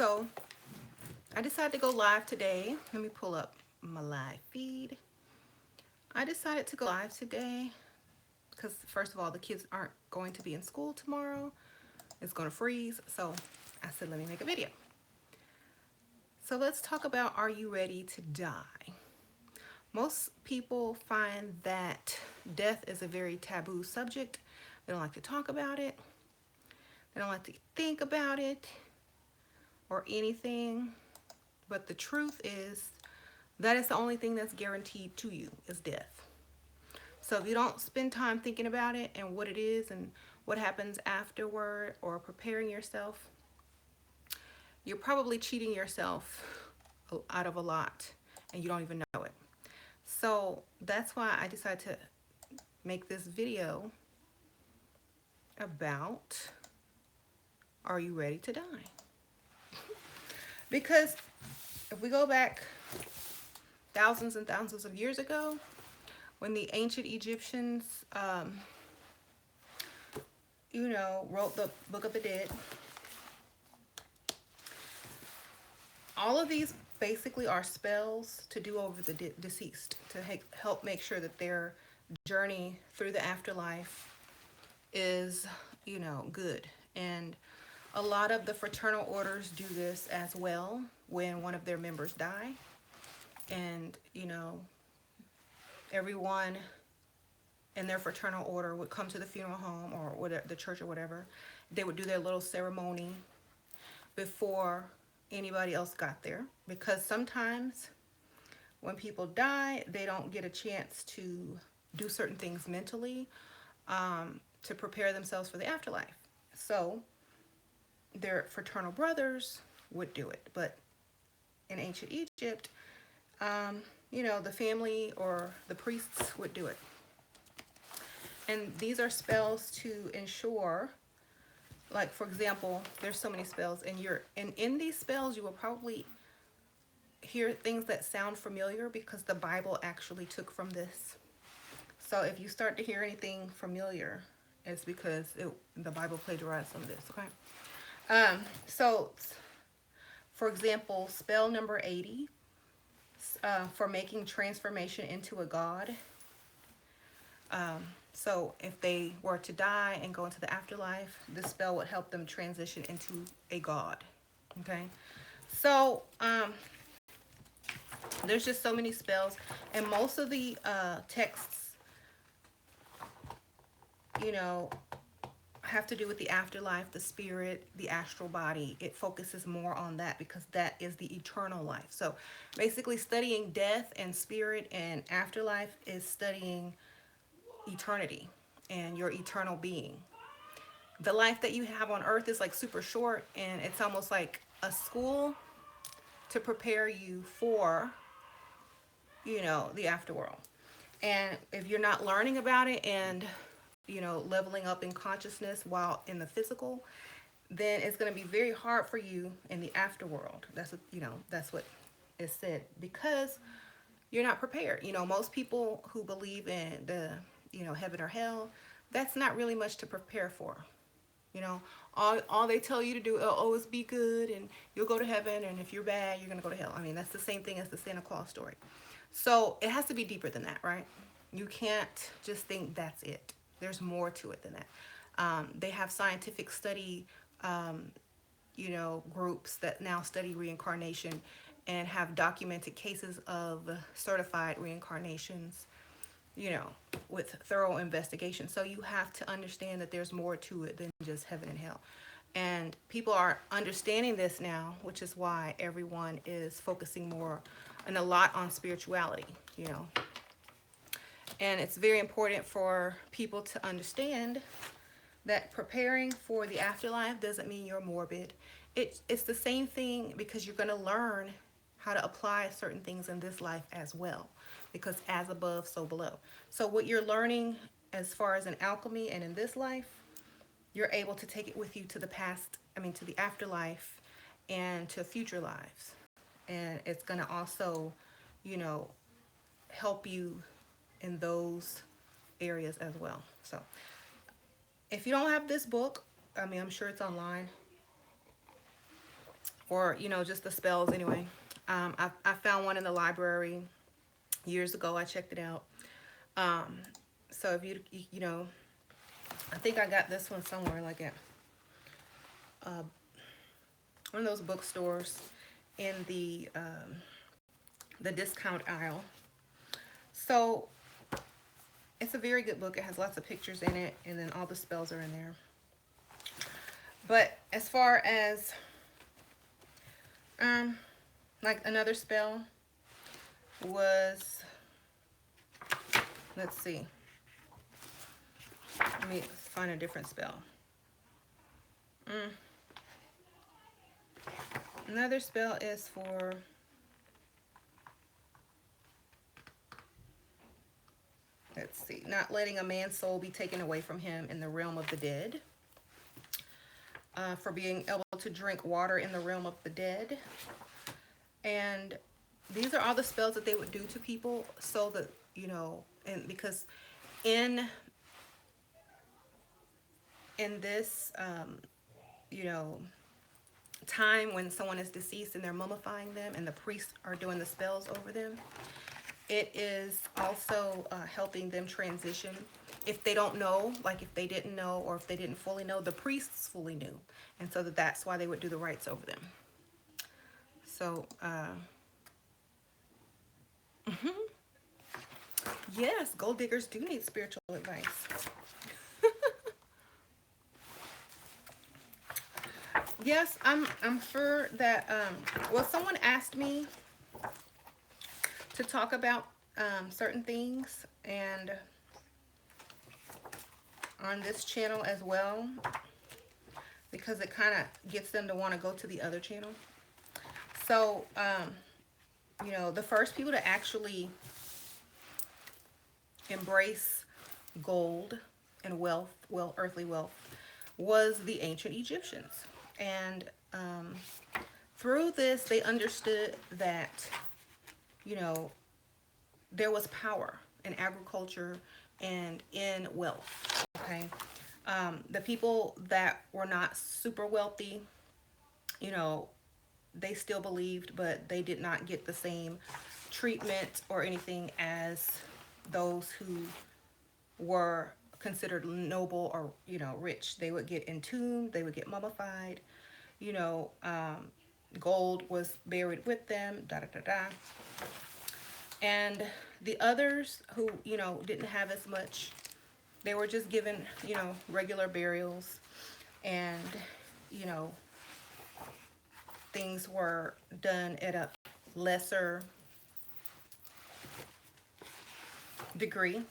So I decided to go live today. Let me pull up my live feed. I decided to go live today because first of all, the kids aren't going to be in school tomorrow. It's going to freeze. So I said, let me make a video. So let's talk about, are you ready to die? Most people find that death is a very taboo subject. They don't like to talk about it. They don't like to think about it or anything. But the truth is that is the only thing that's guaranteed to you is death. So if you don't spend time thinking about it and what it is and what happens afterward or preparing yourself, you're probably cheating yourself out of a lot and you don't even know it. So that's why I decided to make this video about, are you ready to die? Because if we go back thousands and thousands of years ago, when the ancient Egyptians, wrote the Book of the Dead, all of these basically are spells to do over the deceased, to help make sure that their journey through the afterlife is, good. And a lot of the fraternal orders do this as well when one of their members die. And, everyone in their fraternal order would come to the funeral home or whatever, the church or whatever. They would do their little ceremony before anybody else got there, because sometimes when people die, they don't get a chance to do certain things mentally to prepare themselves for the afterlife. So their fraternal brothers would do it. But in ancient Egypt, the family or the priests would do it. And these are spells to ensure, like, for example, there's so many spells, and in these spells you will probably hear things that sound familiar because the Bible actually took from this. So if you start to hear anything familiar, it's because the Bible plagiarized some of this, okay? So, for example, spell number 80, for making transformation into a god. So if they were to die and go into the afterlife, this spell would help them transition into a god, okay? So there's just so many spells, and most of the texts, have to do with the afterlife, the spirit, the astral body. It focuses more on that because that is the eternal life. So basically studying death and spirit and afterlife is studying eternity and your eternal being. The life that you have on earth is like super short, and it's almost like a school to prepare you for, the afterworld. And if you're not learning about it and, leveling up in consciousness while in the physical, then it's going to be very hard for you in the afterworld. That's what is said, because you're not prepared. Most people who believe in the, heaven or hell, that's not really much to prepare for. All they tell you to do, always be good and you'll go to heaven, and if you're bad, you're going to go to hell. I mean, that's the same thing as the Santa Claus story. So it has to be deeper than that, right? You can't just think that's it. There's more to it than that. They have scientific study, groups that now study reincarnation and have documented cases of certified reincarnations, with thorough investigation. So you have to understand that there's more to it than just heaven and hell. And people are understanding this now, which is why everyone is focusing more and a lot on spirituality, And it's very important for people to understand that preparing for the afterlife doesn't mean you're morbid. It's the same thing, because you're going to learn how to apply certain things in this life as well, because as above, so below. So what you're learning as far as in alchemy and in this life, you're able to take it with you to the past, to the afterlife and to future lives. And it's going to also, help you in those areas as well. So if you don't have this book, I'm sure it's online. or, you know, just the spells anyway. I found one in the library years ago. I checked it out. Um, so if you know, I think I got this one somewhere, like at uh, one of those bookstores in the discount aisle. So it's a very good book. It has lots of pictures in it, and then all the spells are in there. But as far as like another spell was, let's see. Let me find a different spell. Another spell is for, let's see, not letting a man's soul be taken away from him in the realm of the dead. For being able to drink water in the realm of the dead. And these are all the spells that they would do to people, so that, you know, and because in this, you know, time when someone is deceased and they're mummifying them and the priests are doing the spells over them, it is also helping them transition. If they don't know, like if they didn't know, or if they didn't fully know, the priests fully knew. And so that's why they would do the rites over them. So, yes, gold diggers do need spiritual advice. Yes, I'm sure that, well, someone asked me to talk about certain things, and on this channel as well, because it kind of gets them to want to go to the other channel. So, you know, the first people to actually embrace gold and wealth, well, earthly wealth, was the ancient Egyptians. And through this, they understood that, you know, there was power in agriculture and in wealth, okay? The people that were not super wealthy, you know, they still believed, but they did not get the same treatment or anything as those who were considered noble or, you know, rich. They would get entombed, they would get mummified, you know, gold was buried with them, da da da da. And the others who, you know, didn't have as much, they were just given, you know, regular burials, and, you know, things were done at a lesser degree.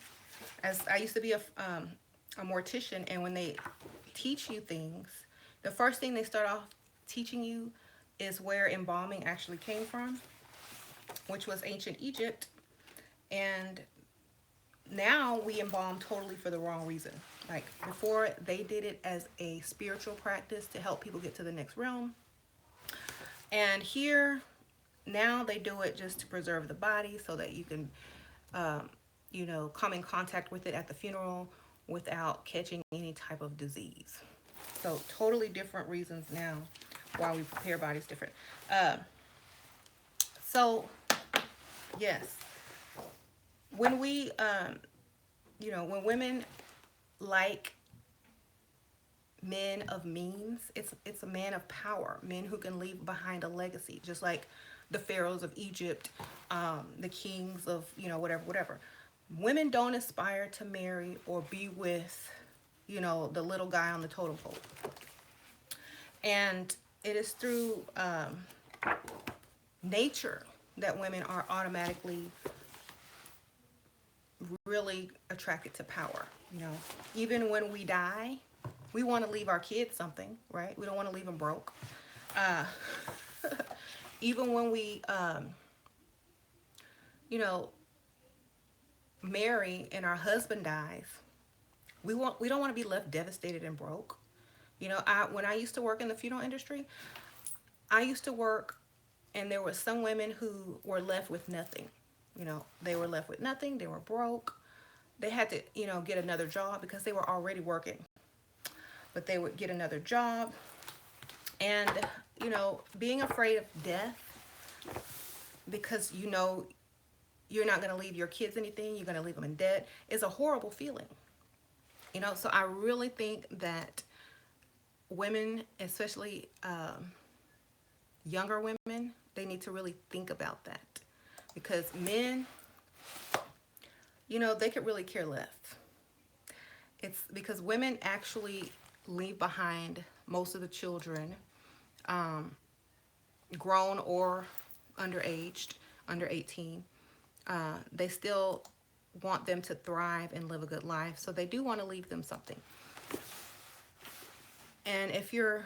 As I used to be a mortician, and when they teach you things, the first thing they start off teaching you is where embalming actually came from, which was ancient Egypt. And now we embalm totally for the wrong reason. Like before, they did it as a spiritual practice to help people get to the next realm. And here, now they do it just to preserve the body so that you can, you know, come in contact with it at the funeral without catching any type of disease. So totally different reasons now why we prepare bodies different. So, yes. When we, you know, when women like men of means, it's a man of power, men who can leave behind a legacy, just like the pharaohs of Egypt, the kings of, you know, whatever. Women don't aspire to marry or be with, you know, the little guy on the totem pole. And it is through nature that women are automatically really attracted to power. You know, even when we die, we want to leave our kids something, right? We don't want to leave them broke. Even when we, you know, marry and our husband dies, we don't want to be left devastated and broke. You know, when I used to work in the funeral industry, I used to work, and there were some women who were left with nothing. You know, they were left with nothing. They were broke. They had to, you know, get another job because they were already working. But they would get another job. And being afraid of death because you're not going to leave your kids anything, you're going to leave them in debt, is a horrible feeling. So I really think that women, especially younger women, they need to really think about that, because men, they could really care less. It's because women actually leave behind most of the children, grown or underaged, under 18. They still want them to thrive and live a good life, so they do want to leave them something. And if you're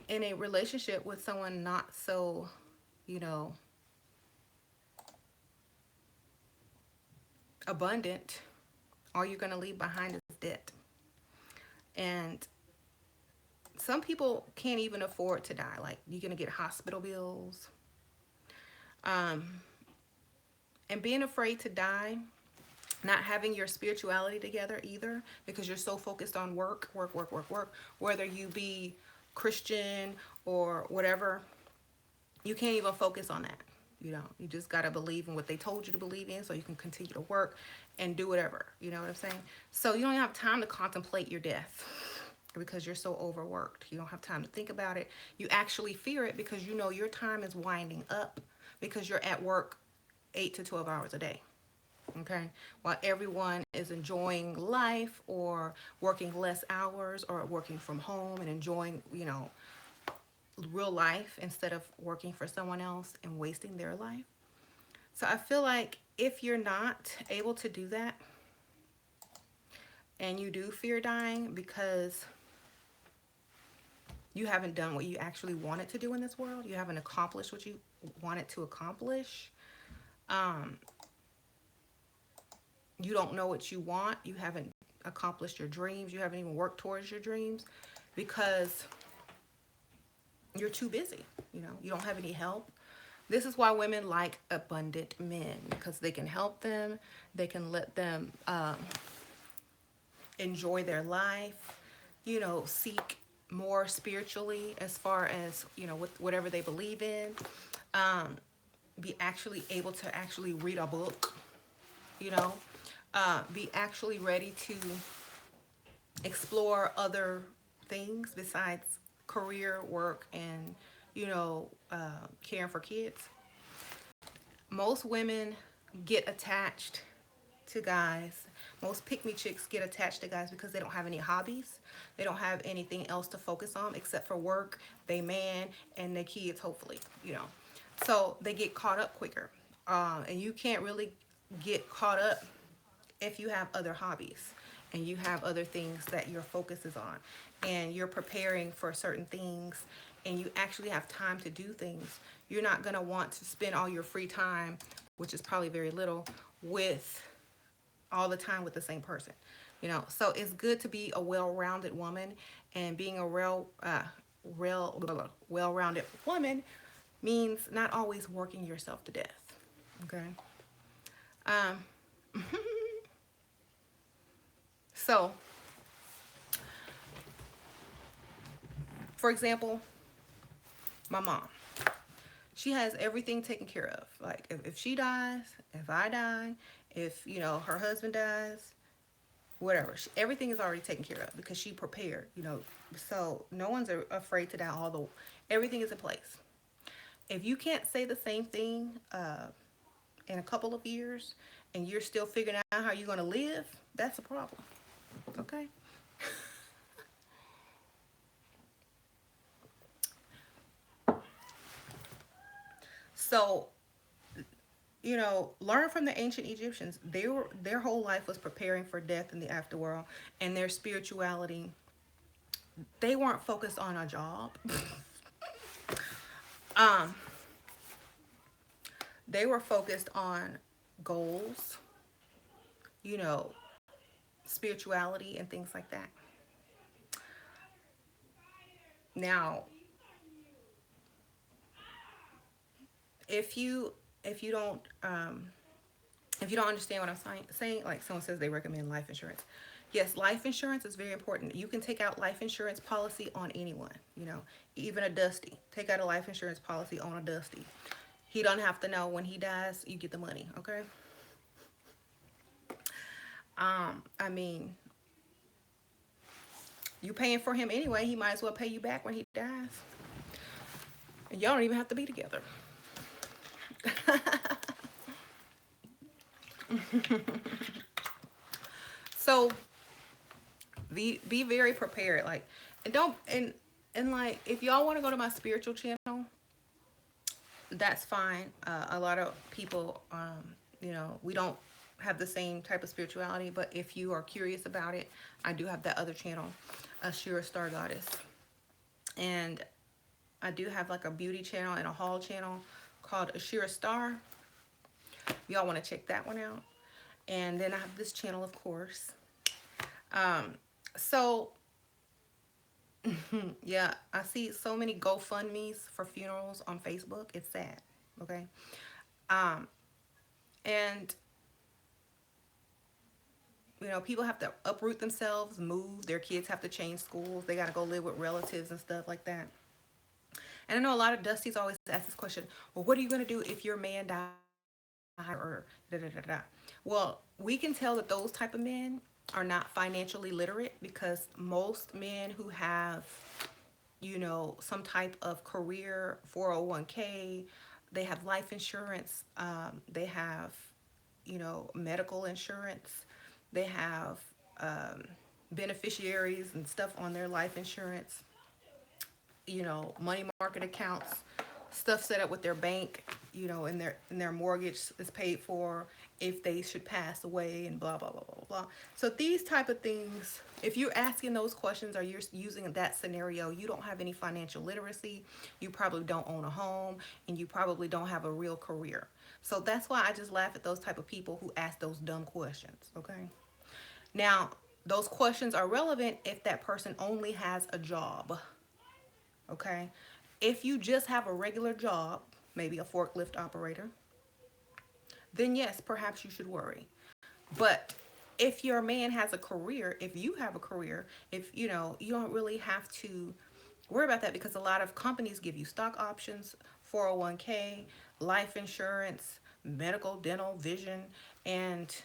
in a relationship with someone not so, abundant, all you're going to leave behind is debt. And some people can't even afford to die. Like, you're going to get hospital bills. And being afraid to die, not having your spirituality together either, because you're so focused on work, whether you be Christian or whatever, you can't even focus on that. You just got to believe in what they told you to believe in so you can continue to work and do whatever. You know what I'm saying? So you don't have time to contemplate your death because you're so overworked. You don't have time to think about it. You actually fear it because your time is winding up because you're at work 8 to 12 hours a day. Okay, while everyone is enjoying life or working less hours or working from home and enjoying, real life instead of working for someone else and wasting their life. So I feel like if you're not able to do that and you do fear dying because you haven't done what you actually wanted to do in this world, you haven't accomplished what you wanted to accomplish, you don't know what you want, you haven't accomplished your dreams, you haven't even worked towards your dreams because you're too busy, you don't have any help. This is why women like abundant men, because they can help them, they can let them enjoy their life, seek more spiritually as far as, with whatever they believe in, be actually able to actually read a book, be actually ready to explore other things besides career, work, and caring for kids. Most women get attached to guys. Most pick-me chicks get attached to guys because they don't have any hobbies. They don't have anything else to focus on except for work, they man, and their kids, hopefully, So they get caught up quicker. And you can't really get caught up if you have other hobbies and you have other things that your focus is on and you're preparing for certain things and you actually have time to do things. You're not going to want to spend all your free time, which is probably very little, with all the time with the same person. So it's good to be a well-rounded woman, and being a well-rounded woman means not always working yourself to death. Okay. So, for example, my mom, she has everything taken care of. Like if she dies, if I die, if her husband dies, whatever, everything is already taken care of because she prepared. So no one's afraid to die. Although everything is in place. If you can't say the same thing in a couple of years and you're still figuring out how you're going to live, that's a problem. Okay. So, learn from the ancient Egyptians. Their whole life was preparing for death in the afterworld, and their spirituality, they weren't focused on a job. They were focused on goals, spirituality and things like that. Now, if you don't understand what I'm saying, like someone says they recommend life insurance, Yes, life insurance is very important. You can take out life insurance policy on anyone, you know, even a Dusty. Take out a life insurance policy on a Dusty. He don't have to know when he dies, you get the money, okay? I mean, you paying for him anyway, he might as well pay you back when he dies. And y'all don't even have to be together. So be very prepared. Like, and don't and like, if y'all want to go to my spiritual channel, that's fine. A lot of people, you know, we don't have the same type of spirituality, but if you are curious about it, I do have that other channel, Ashura Star Goddess. And I do have like a beauty channel and a haul channel called Ashura Star. Y'all want to check that one out. And then I have this channel, of course. So yeah, I see so many GoFundMe's for funerals on Facebook. It's sad. Okay. Um, and you know, people have to uproot themselves, move. Their kids have to change schools. They got to go live with relatives and stuff like that. And I know a lot of Dusties always ask this question: well, what are you going to do if your man dies or da da da da? Well, we can tell that those type of men are not financially literate, because most men who have, you know, some type of career, 401k, they have life insurance, they have, you know, medical insurance, they have um, beneficiaries and stuff on their life insurance, you know, money market accounts, stuff set up with their bank, you know, and their mortgage is paid for if they should pass away, and blah blah blah blah blah. So these type of things, if you're asking those questions or you're using that scenario, you don't have any financial literacy, you probably don't own a home, and you probably don't have a real career. So that's why I just laugh at those type of people who ask those dumb questions, okay? Now, those questions are relevant if that person only has a job, okay? If you just have a regular job, maybe a forklift operator, then yes, perhaps you should worry. But if your man has a career, if you have a career, if you know, you don't really have to worry about that, because a lot of companies give you stock options, 401k, life insurance, medical, dental, vision, and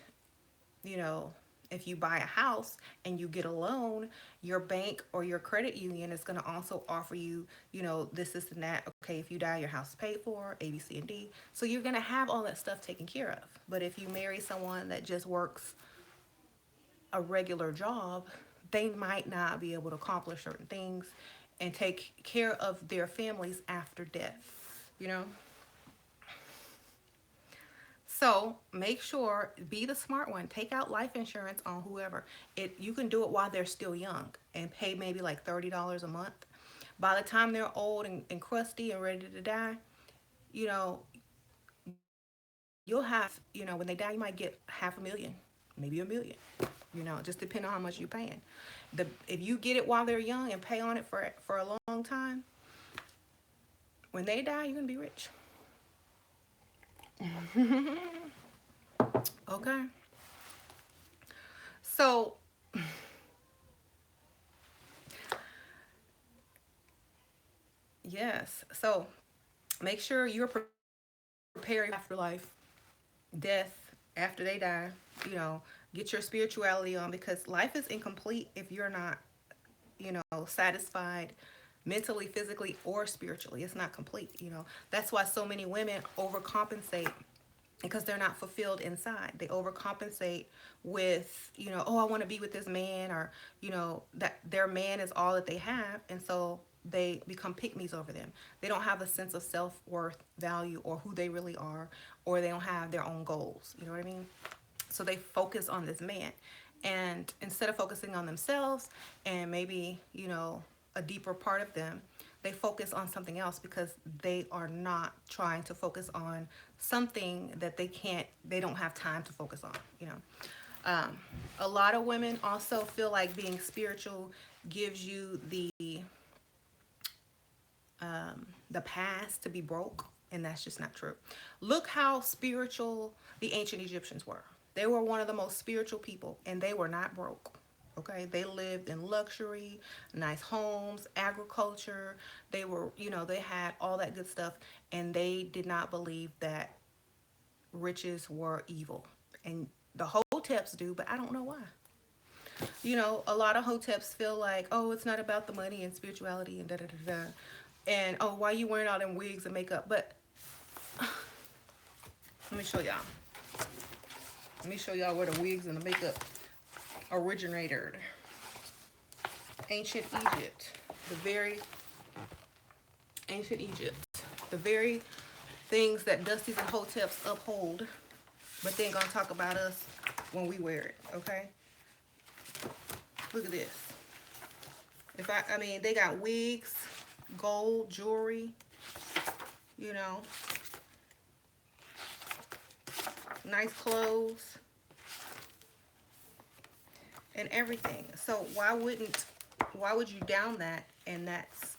you know, if you buy a house and you get a loan, your bank or your credit union is going to also offer you, you know, this and that. Okay, if you die, your house is paid for, A, B, C, and D. So you're going to have all that stuff taken care of. But if you marry someone that just works a regular job, they might not be able to accomplish certain things and take care of their families after death, you know? So make sure, be the smart one. Take out life insurance on whoever. You can do it while they're still young and pay maybe like $30 a month. By the time they're old and crusty and ready to die, you know, you'll have, you know, when they die, you might get 500,000, maybe 1 million. You know, just depending on how much you're paying. If you get it while they're young and pay on it for a long time, when they die, you're gonna be rich. Okay. So yes. So make sure you're preparing after life, death, after they die. You know, get your spirituality on, because life is incomplete if you're not, you know, satisfied mentally, physically, or spiritually. It's not complete, you know. That's why so many women overcompensate, because they're not fulfilled inside. They overcompensate with, you know, oh, I want to be with this man, or, you know, that their man is all that they have. And so they become pygmies over them. They don't have a sense of self-worth, value, or who they really are, or they don't have their own goals. You know what I mean? So they focus on this man. And instead of focusing on themselves and maybe, you know, a deeper part of them, they focus on something else, because they are not trying to focus on something that they don't have time to focus on, you know. A lot of women also feel like being spiritual gives you the pass to be broke, and that's just not true. Look how spiritual the ancient Egyptians were. They were one of the most spiritual people, and they were not broke. Okay, they lived in luxury, nice homes, agriculture. They were, they had all that good stuff, and they did not believe that riches were evil. And the Hoteps do, but I don't know why. A lot of Hoteps feel like, oh, it's not about the money and spirituality and da da da da. And oh, why you wearing all them wigs and makeup? But let me show y'all. Let me show y'all where the wigs and the makeup originated. Ancient Egypt. The very ancient Egypt. The very things that Dusties and Hoteps uphold, but they ain't gonna talk about us when we wear it, okay? Look at this. I mean, they got wigs, gold, jewelry, nice clothes, and everything. So why would you down that? And that's,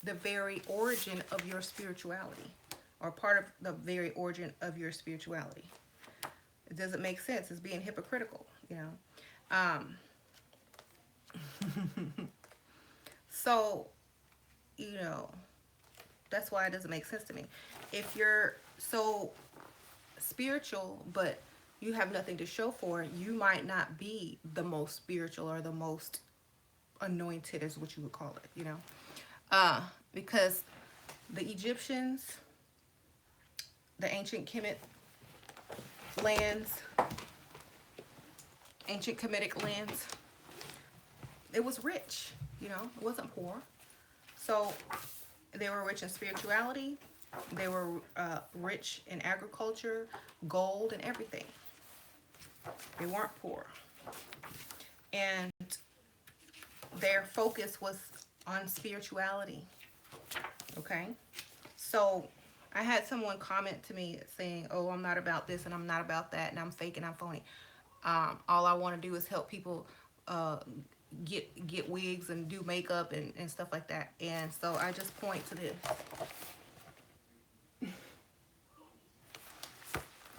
the very origin of your spirituality, or part of the very origin of your spirituality. It doesn't make sense. It's being hypocritical, So, that's why it doesn't make sense to me. If you're so spiritual, but you have nothing to show for it, you might not be the most spiritual or the most anointed, is what you would call it, because the Egyptians, the ancient Kemet lands, ancient Kemetic lands, it was rich, it wasn't poor. So they were rich in spirituality, they were rich in agriculture, gold, and everything. They weren't poor. And their focus was on spirituality. Okay? So I had someone comment to me saying, oh, I'm not about this and I'm not about that and I'm fake and I'm phony. All I want to do is help people get wigs and do makeup and stuff like that. And so I just point to this.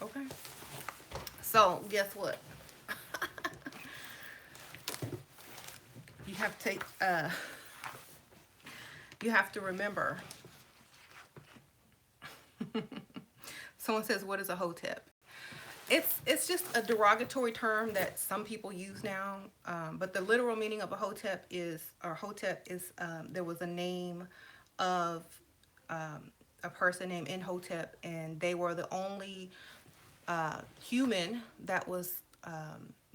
Okay? So guess what? You have to take, you have to remember. Someone says, what is a Hotep? It's just a derogatory term that some people use now, but the literal meaning of a Hotep is, there was a name of a person named Imhotep, and they were the only human that was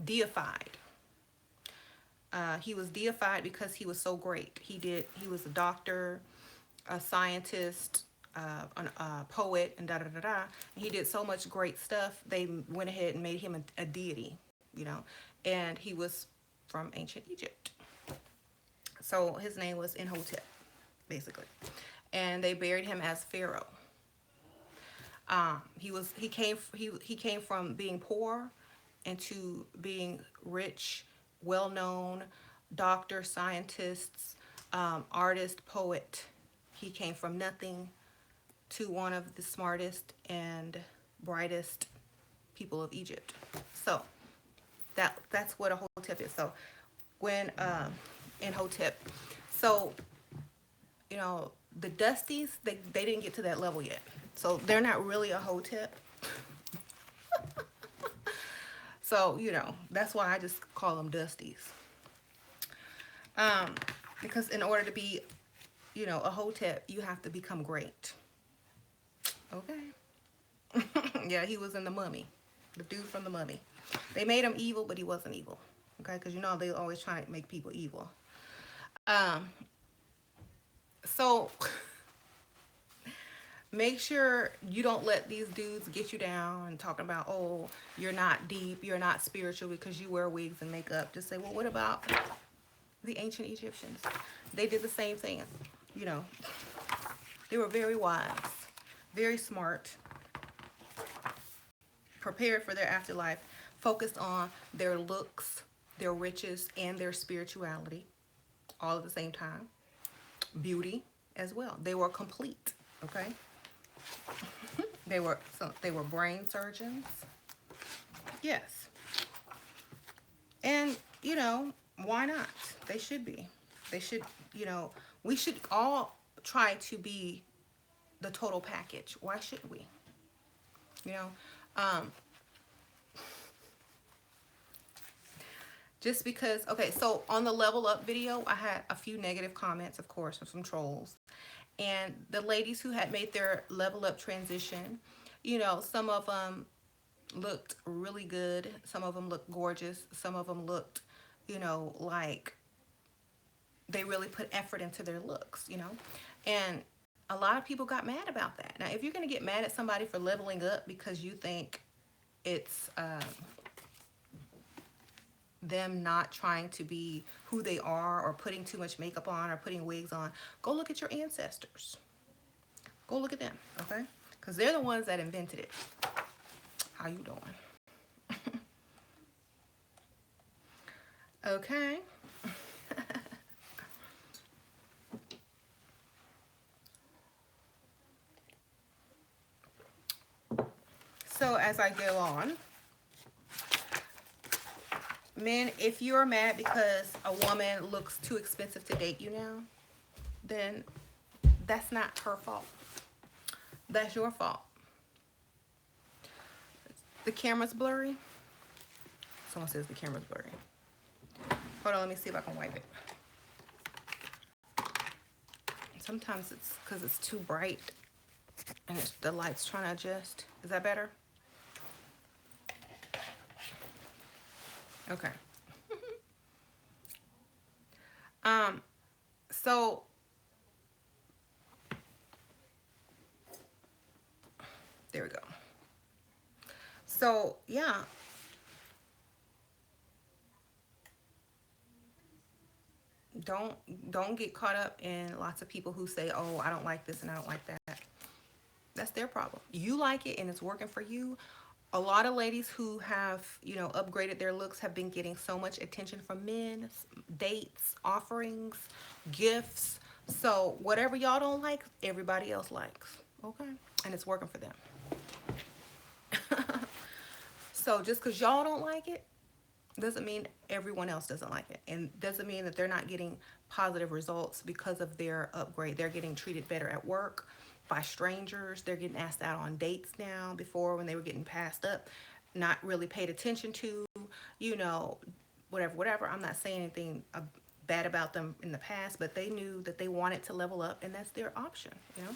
deified. He was deified because he was so great. He was a doctor, a scientist, a poet, and da da da da. He did so much great stuff. They went ahead and made him a deity, and he was from ancient Egypt. So his name was Imhotep, basically, and they buried him as Pharaoh. He came from being poor into being rich, well-known doctor, scientists, artist, poet. He came from nothing to one of the smartest and brightest people of Egypt. So that's what a Hotep is. So when Imhotep, so the Dusties, they didn't get to that level yet. So they're not really a Hotep. So, that's why I just call them Dusties. Because in order to be, a Hotep, you have to become great. Okay. Yeah, he was in the Mummy. The dude from the Mummy. They made him evil, but he wasn't evil. Okay, because they always try to make people evil. So make sure you don't let these dudes get you down and talking about, oh, you're not deep, you're not spiritual because you wear wigs and makeup. Just say, well, what about the ancient Egyptians? They did the same thing. They were very wise, very smart, prepared for their afterlife, focused on their looks, their riches, and their spirituality all at the same time. Beauty as well. They were complete, okay? They were brain surgeons. Yes. And, you know, why not? They should be. They should, you know, we should all try to be the total package. Why shouldn't we? You know, um, just because, okay, so on the level up video, I had a few negative comments, of course, from some trolls. And the ladies who had made their level up transition, you know, some of them looked really good. Some of them looked gorgeous. Some of them looked, you know, like they really put effort into their looks, you know. And a lot of people got mad about that. Now, if you're going to get mad at somebody for leveling up because you think it's them not trying to be who they are, or putting too much makeup on, or putting wigs on, go look at your ancestors. Go look at them, okay? Because they're the ones that invented it. How you doing? Okay. So as I go on, men, if you're mad because a woman looks too expensive to date you now, then that's not her fault. That's your fault. The camera's blurry. Someone says the camera's blurry. Hold on, let me see if I can wipe it. Sometimes it's because it's too bright and the light's trying to adjust. Is that better? Okay. So there we go. So yeah, don't get caught up in lots of people who say, oh, I don't like this and I don't like that. That's their problem. You like it and it's working for you. A lot of ladies who have, you know, upgraded their looks have been getting so much attention from men, dates, offerings, gifts. So whatever y'all don't like, everybody else likes. Okay? And it's working for them. So just because y'all don't like it doesn't mean everyone else doesn't like it, and doesn't mean that they're not getting positive results because of their upgrade. They're getting treated better at work by strangers. They're getting asked out on dates now. Before, when they were getting passed up, not really paid attention to, you know, whatever. I'm not saying anything bad about them in the past, but they knew that they wanted to level up, and that's their option, you know.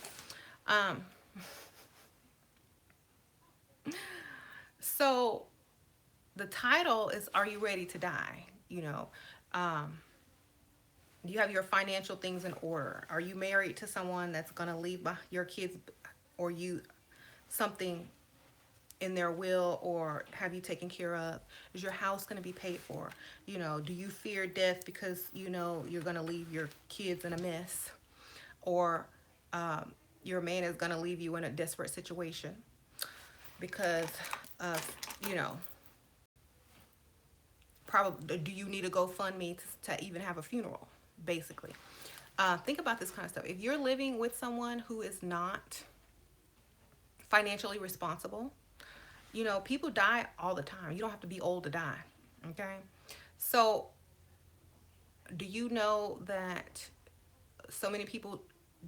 So the title is, Are You Ready to Die? You know, you have your financial things in order. Are you married to someone that's going to leave your kids or you something in their will, or have you taken care of? Is your house going to be paid for? You know, do you fear death because you know you're going to leave your kids in a mess, or your man is going to leave you in a desperate situation because of, you know, probably, do you need a GoFundMe to even have a funeral, basically? Think about this kind of stuff. If you're living with someone who is not financially responsible, you know, people die all the time. You don't have to be old to die, okay? So do you know that so many people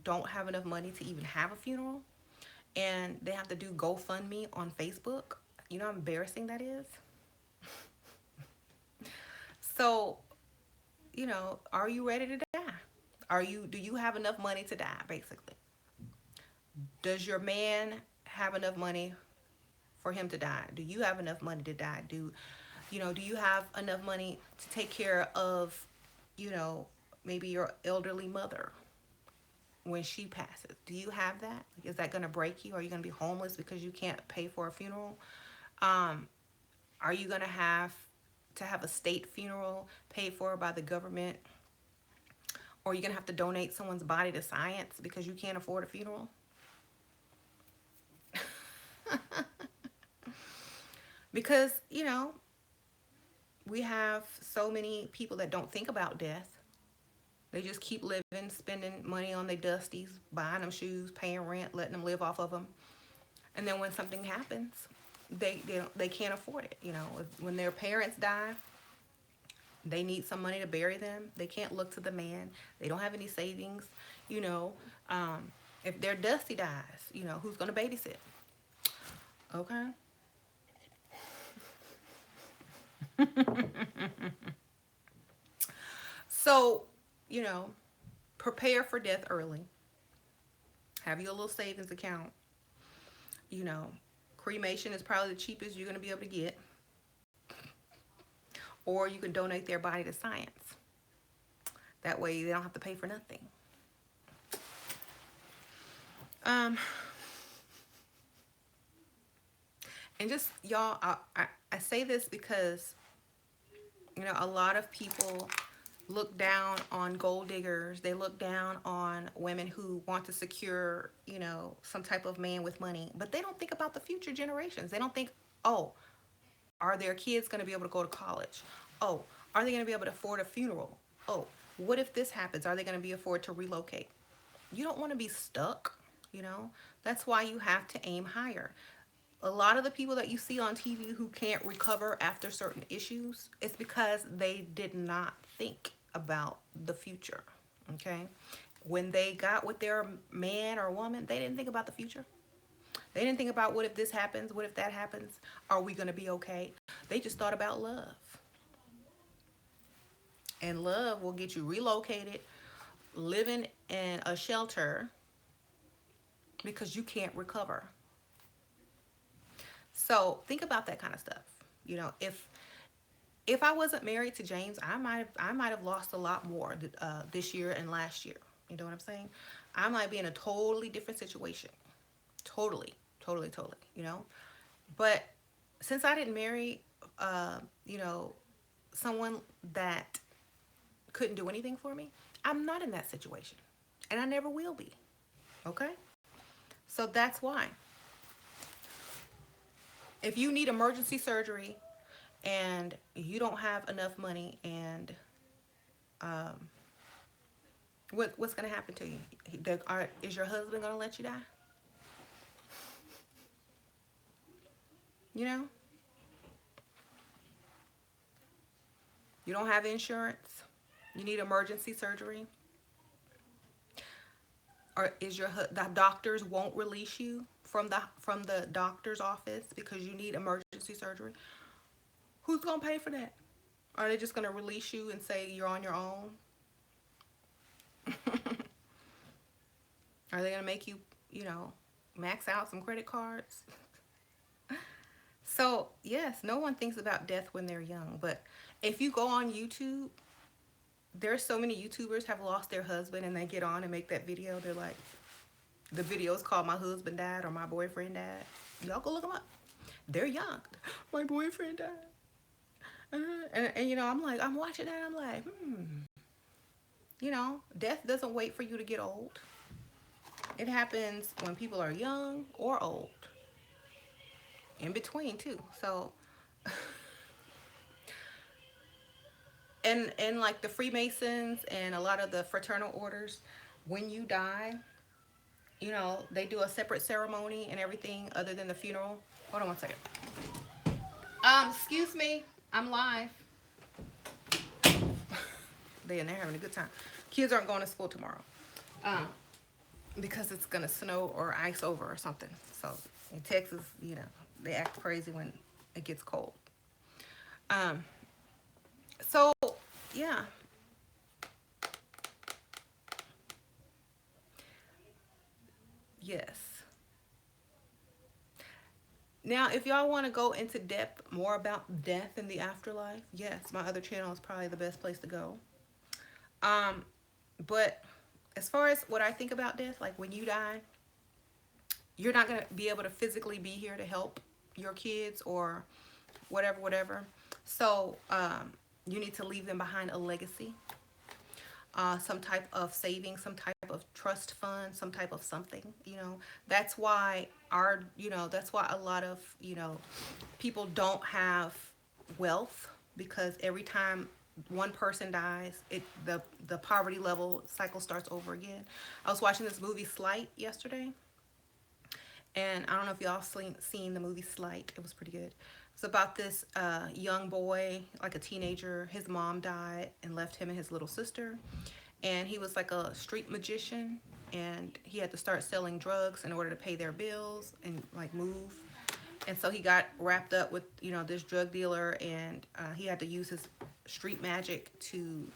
don't have enough money to even have a funeral, and they have to do GoFundMe on Facebook? You know how embarrassing that is? So, you know, are you ready to die? Do you have enough money to die, basically? Does your man have enough money for him to die? Do you have enough money to die? Do you have enough money to take care of, you know, maybe your elderly mother when she passes? Do you have that? Is that going to break you? Are you going to be homeless because you can't pay for a funeral? Are you going to have a state funeral paid for by the government? Or are you going to have to donate someone's body to science because you can't afford a funeral? Because, you know, we have so many people that don't think about death. They just keep living, spending money on their dusties, buying them shoes, paying rent, letting them live off of them. And then when something happens, they can't afford it. You know, when their parents die, They need some money to bury them. They can't look to the man. They don't have any savings. You know, if their Dusty dies, who's going to babysit? Okay. So, you know, prepare for death early. Have your little savings account. You know, cremation is probably the cheapest you're going to be able to get. Or you can donate their body to science. That way they don't have to pay for nothing. Um, and just y'all, I say this because, a lot of people look down on gold diggers. They look down on women who want to secure, some type of man with money. But they don't think about the future generations. They don't think, oh, are their kids going to be able to go to college? Oh, are they going to be able to afford a funeral? Oh, what if this happens? Are they going to be afford to relocate? You don't want to be stuck. That's why you have to aim higher. A lot of the people that you see on TV who can't recover after certain issues, it's because they did not think about the future. Okay? When they got with their man or woman, they didn't think about the future. They didn't think about what if this happens, what if that happens, are we going to be okay? They just thought about love. And love will get you relocated, living in a shelter because you can't recover. So think about that kind of stuff. If I wasn't married to James, I might have lost a lot more this year and last year. You know what I'm saying? I might be in a totally different situation. Totally, totally, totally. But since I didn't marry, uh, you know, someone that couldn't do anything for me, I'm not in that situation, and I never will be. Okay? So that's why. If you need emergency surgery and you don't have enough money, and um, what's going to happen to you? Is your husband going to let you die? You know, you don't have insurance. You need emergency surgery, or the doctors won't release you from the doctor's office because you need emergency surgery. Who's going to pay for that? Are they just going to release you and say you're on your own? Are they going to make you, max out some credit cards? So, yes, no one thinks about death when they're young. But if you go on YouTube, there's so many YouTubers have lost their husband and they get on and make that video. They're like, the video is called My Husband Died or My Boyfriend Died. Y'all go look them up. They're young. My boyfriend died. And I'm watching that. I'm like, death doesn't wait for you to get old. It happens when people are young or old. In between too. So and like the Freemasons and a lot of the fraternal orders, when you die, they do a separate ceremony and everything other than the funeral. Hold on one second. Excuse me. I'm live. They're having a good time. Kids aren't going to school tomorrow. Because it's gonna snow or ice over or something. So in Texas, they act crazy when it gets cold. Um, so yeah. Yes. Now, if y'all want to go into depth more about death and the afterlife, yes, my other channel is probably the best place to go. But as far as what I think about death, like when you die, you're not going to be able to physically be here to help your kids or whatever. So you need to leave them behind a legacy, some type of savings, some type of trust fund, some type of something. That's why that's why a lot of people don't have wealth, because every time one person dies, the poverty level cycle starts over again. I was watching this movie Slight yesterday, and I don't know if y'all seen the movie Slight. It was pretty good. It's about this young boy, like a teenager. His mom died and left him and his little sister. And he was like a street magician. And he had to start selling drugs in order to pay their bills and like move. And so he got wrapped up with, this drug dealer. And he had to use his street magic to,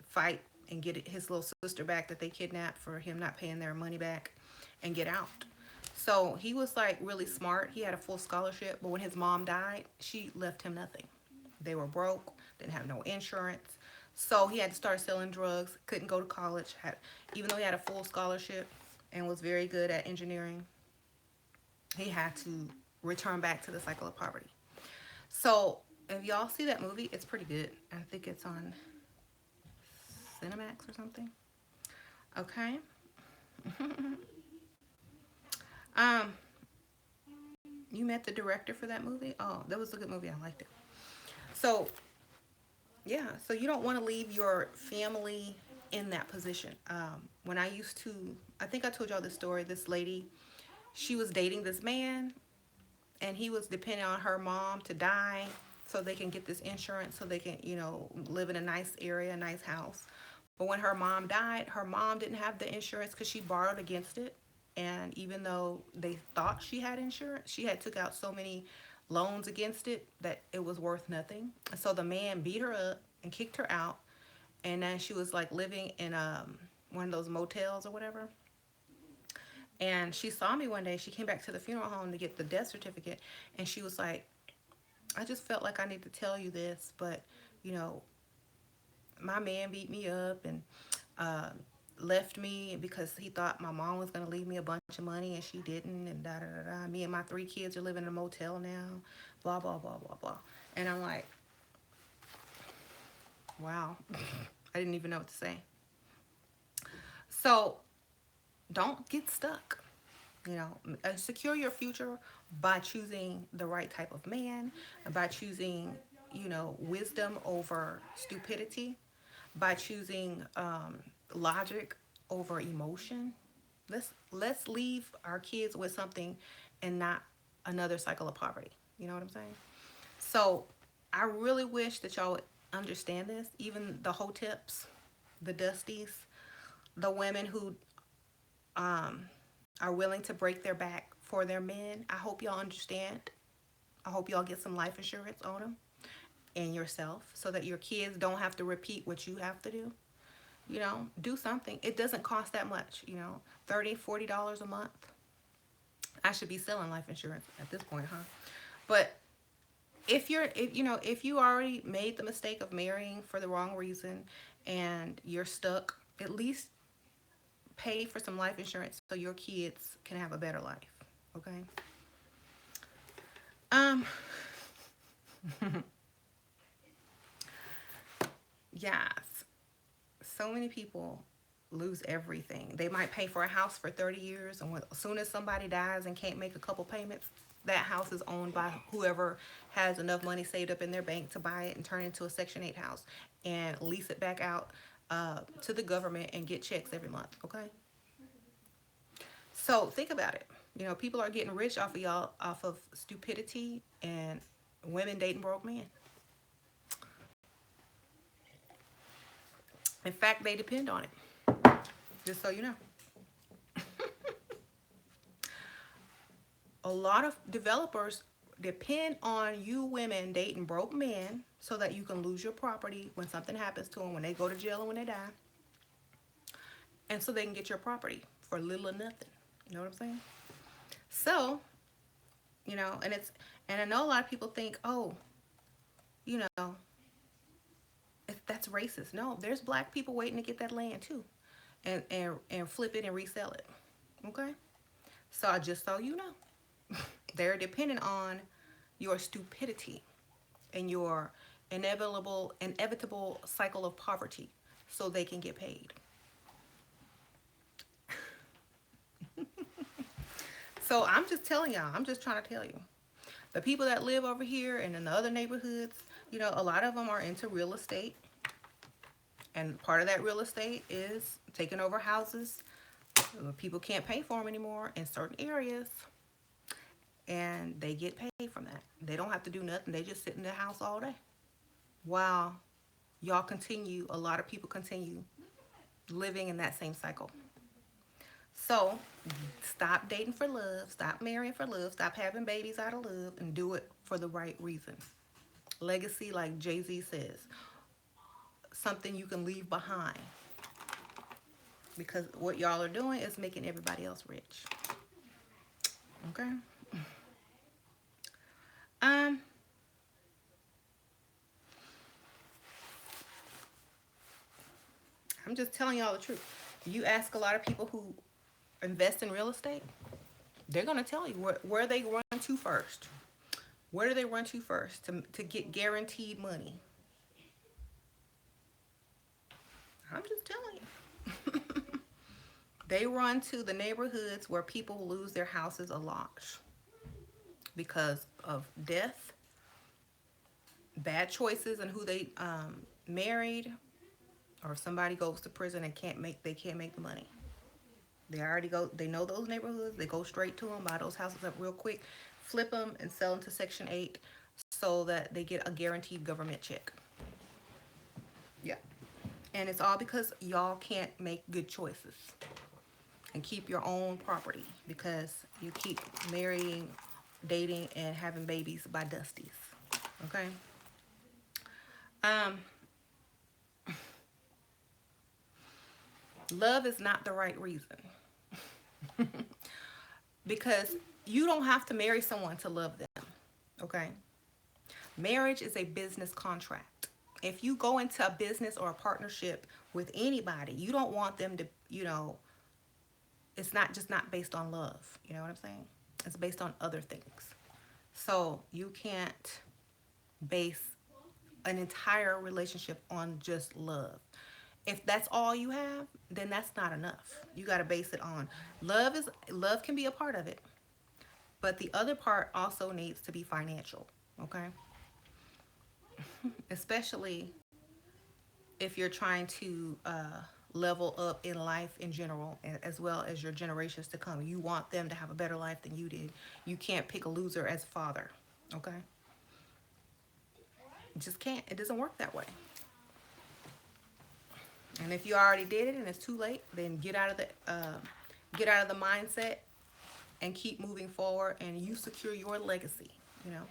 fight and get his little sister back that they kidnapped for him not paying their money back and get out. So he was like really smart. He had a full scholarship, but when his mom died, she left him nothing. They were broke, didn't have no insurance. So he had to start selling drugs, couldn't go to college, even though he had a full scholarship and was very good at engineering, he had to return back to the cycle of poverty. So if y'all see that movie, it's pretty good. I think it's on Cinemax or something. Okay. um, you met the director for that movie? Oh, that was a good movie. I liked it. So yeah, so you don't want to leave your family in that position. When I used to, I think I told y'all this story. This lady, she was dating this man, and he was depending on her mom to die so they can get this insurance so they can, live in a nice area, a nice house. But when her mom died, her mom didn't have the insurance because she borrowed against it. And even though they thought she had insurance, she had took out so many loans against it that it was worth nothing. So the man beat her up and kicked her out. And then she was like living in one of those motels or whatever. And she saw me one day. She came back to the funeral home to get the death certificate. And she was like, I just felt like I need to tell you this, but, you know, my man beat me up and uh, left me because he thought my mom was going to leave me a bunch of money and she didn't. And da da da da. Me and my 3 kids are living in a motel now. Blah, blah, blah, blah, blah. And I'm like, wow. I didn't even know what to say. So don't get stuck. Secure your future by choosing the right type of man, by choosing, wisdom over stupidity, by choosing logic over emotion. Let's leave our kids with something and not another cycle of poverty. You know what I'm saying? So I really wish that y'all would understand this. Even the hoteps, the dusties, the women who um, are willing to break their back for their men. I hope y'all understand. I hope y'all get some life insurance on them and yourself so that your kids don't have to repeat what you have to do. Do something. It doesn't cost that much, $30, $40 a month. I should be selling life insurance at this point, huh? But if you already made the mistake of marrying for the wrong reason and you're stuck, at least pay for some life insurance so your kids can have a better life. Okay. Um. Yes. So many people lose everything. They might pay for a house for 30 years, and as soon as somebody dies and can't make a couple payments, that house is owned by whoever has enough money saved up in their bank to buy it and turn it into a Section 8 house and lease it back out to the government and get checks every month. Okay. So think about it. People are getting rich off of y'all, off of stupidity and women dating broke men. In fact, they depend on it. Just so you know. A lot of developers depend on you women dating broke men so that you can lose your property when something happens to them, when they go to jail and when they die. And so they can get your property for little or nothing. You know what I'm saying? So, and I know a lot of people think, oh, you know, that's racist. No, there's black people waiting to get that land too, and flip it and resell it. Okay, so I just so you know, they're dependent on your stupidity and your inevitable cycle of poverty, so they can get paid. So I'm just telling y'all. I'm just trying to tell you. The people that live over here and in the other neighborhoods, a lot of them are into real estate. And part of that real estate is taking over houses. People can't pay for them anymore in certain areas. and they get paid from that. They don't have to do nothing. They just sit in their house all day. While y'all continue, a lot of people continue living in that same cycle. So stop dating for love, stop marrying for love, stop having babies out of love, and do it for the right reasons. Legacy, like Jay-Z says, something you can leave behind. Because what y'all are doing is making everybody else rich. Okay? Um, I'm just telling y'all the truth. You ask a lot of people who invest in real estate, they're going to tell you where they run to first. Where do they run to first to get guaranteed money? I'm just telling you. They run to the neighborhoods where people lose their houses a lot because of death, bad choices, and who they married, or if somebody goes to prison and they can't make the money. They know those neighborhoods. They go straight to them, buy those houses up real quick, flip them, and sell them to Section 8 so that they get a guaranteed government check. Yeah. And it's all because y'all can't make good choices and keep your own property because you keep marrying, dating, and having babies by Dusties. Okay? Love is not the right reason. Because you don't have to marry someone to love them. Okay? Marriage is a business contract. If you go into a business or a partnership with anybody, you don't want them to, it's not based on love. You know what I'm saying? It's based on other things. So you can't base an entire relationship on just love. If that's all you have, then that's not enough. You got to base it on love can be a part of it, but the other part also needs to be financial, okay? Especially if you're trying to level up in life in general, as well as your generations to come. You want them to have a better life than you did. You can't pick a loser as a father, okay? You just can't. It doesn't work that way. And if you already did it and it's too late, then get out of the mindset and keep moving forward, and you secure your legacy. You know.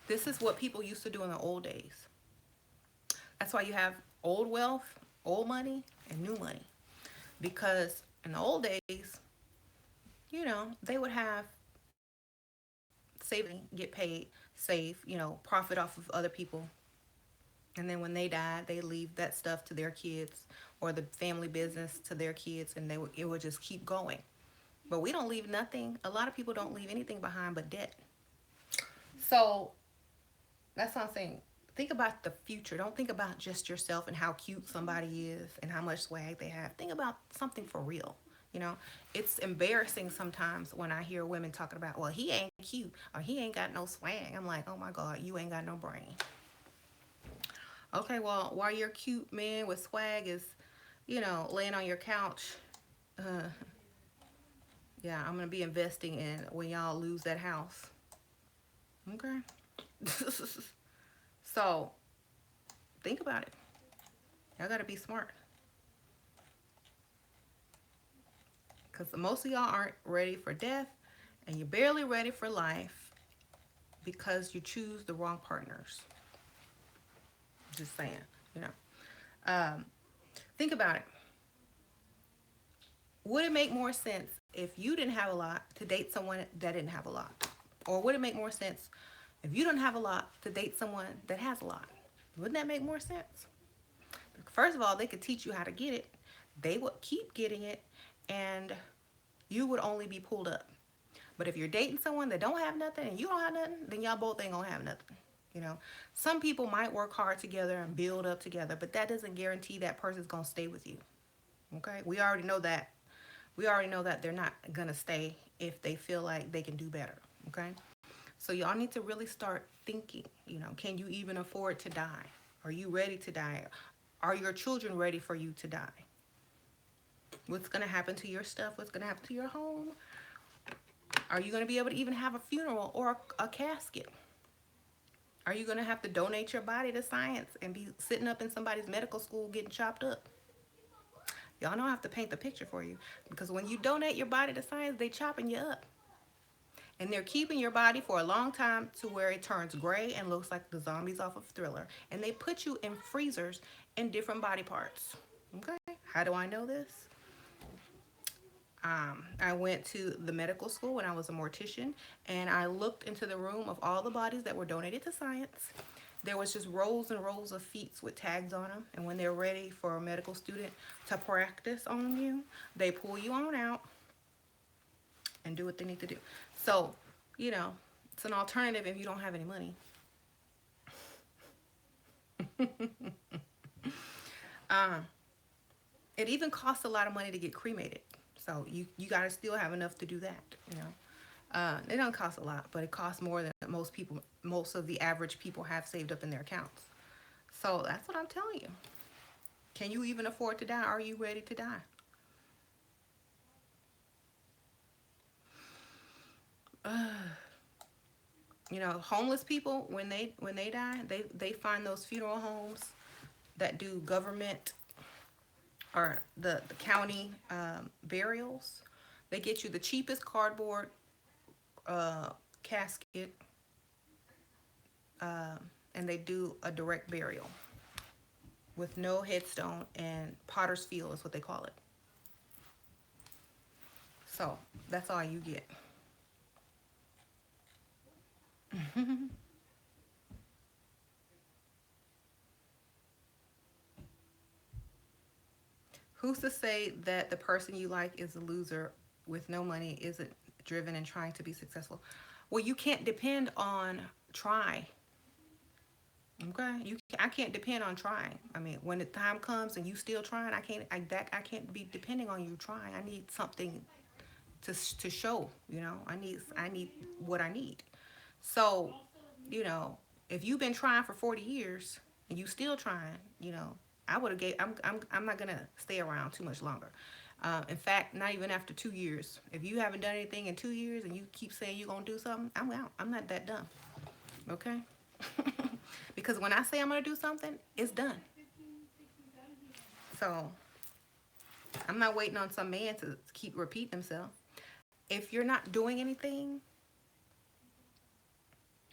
This is what people used to do in the old days. That's why you have old wealth, old money, and new money. Because in the old days, they would have saving, get paid, save, profit off of other people. And then when they died, they leave that stuff to their kids or the family business to their kids, and it would just keep going. But we don't leave nothing. A lot of people don't leave anything behind but debt. So that's what I'm saying. Think about the future. Don't think about just yourself and how cute somebody is and how much swag they have. Think about something for real. It's embarrassing sometimes when I hear women talking about, well, he ain't cute or he ain't got no swag. I'm like, oh my God, you ain't got no brain. Okay, well, while your cute man with swag is, laying on your couch, yeah, I'm going to be investing in when y'all lose that house. Okay? So, think about it. Y'all got to be smart. Because most of y'all aren't ready for death, and you're barely ready for life because you choose the wrong partners. Just saying, think about it. Would it make more sense if you didn't have a lot to date someone that didn't have a lot? Or would it make more sense if you don't have a lot to date someone that has a lot? Wouldn't that make more sense? First of all, they could teach you how to get it. They would keep getting it, and you would only be pulled up. But if you're dating someone that don't have nothing and you don't have nothing, then y'all both ain't gonna have nothing. Some people might work hard together and build up together, but that doesn't guarantee that person's gonna stay with you. Okay? We already know that. We already know that they're not gonna stay if they feel like they can do better. Okay? So y'all need to really start thinking, can you even afford to die? Are you ready to die? Are your children ready for you to die? What's going to happen to your stuff? What's going to happen to your home? Are you going to be able to even have a funeral or a casket? Are you going to have to donate your body to science and be sitting up in somebody's medical school getting chopped up? Y'all know I have to paint the picture for you, because when you donate your body to science, they chopping you up. And they're keeping your body for a long time to where it turns gray and looks like the zombies off of Thriller. And they put you in freezers in different body parts. Okay, how do I know this? I went to the medical school when I was a mortician, and I looked into the room of all the bodies that were donated to science. There was just rows and rows of feet with tags on them, and when they're ready for a medical student to practice on you, they pull you on out and do what they need to do. So, you know, it's an alternative if you don't have any money. um, it even costs a lot of money to get cremated. So you got to still have enough to do that, you know. It don't cost a lot, but it costs more than most of the average people have saved up in their accounts. So that's what I'm telling you. Can you even afford to die? Are you ready to die? You know, homeless people, when they die, they find those funeral homes that do government or the county burials. They get you the cheapest cardboard casket, and they do a direct burial with no headstone, and potter's field is what they call it. So that's all you get. Who's to say that the person you like is a loser with no money, isn't driven and trying to be successful? Well, you can't depend on try. Okay, I can't depend on trying. I mean, when the time comes and you still trying, I can't be depending on you trying. I need something to show. You know, I need what I need. So, you know, if you've been trying for 40 years and you still trying, you know, I would have gave. I'm not gonna stay around too much longer. In fact, not even after 2 years. If you haven't done anything in 2 years and you keep saying you're gonna do something, I'm out. I'm not that dumb. Okay. Because when I say I'm going to do something, it's done. So I'm not waiting on some man to keep repeating himself. If you're not doing anything,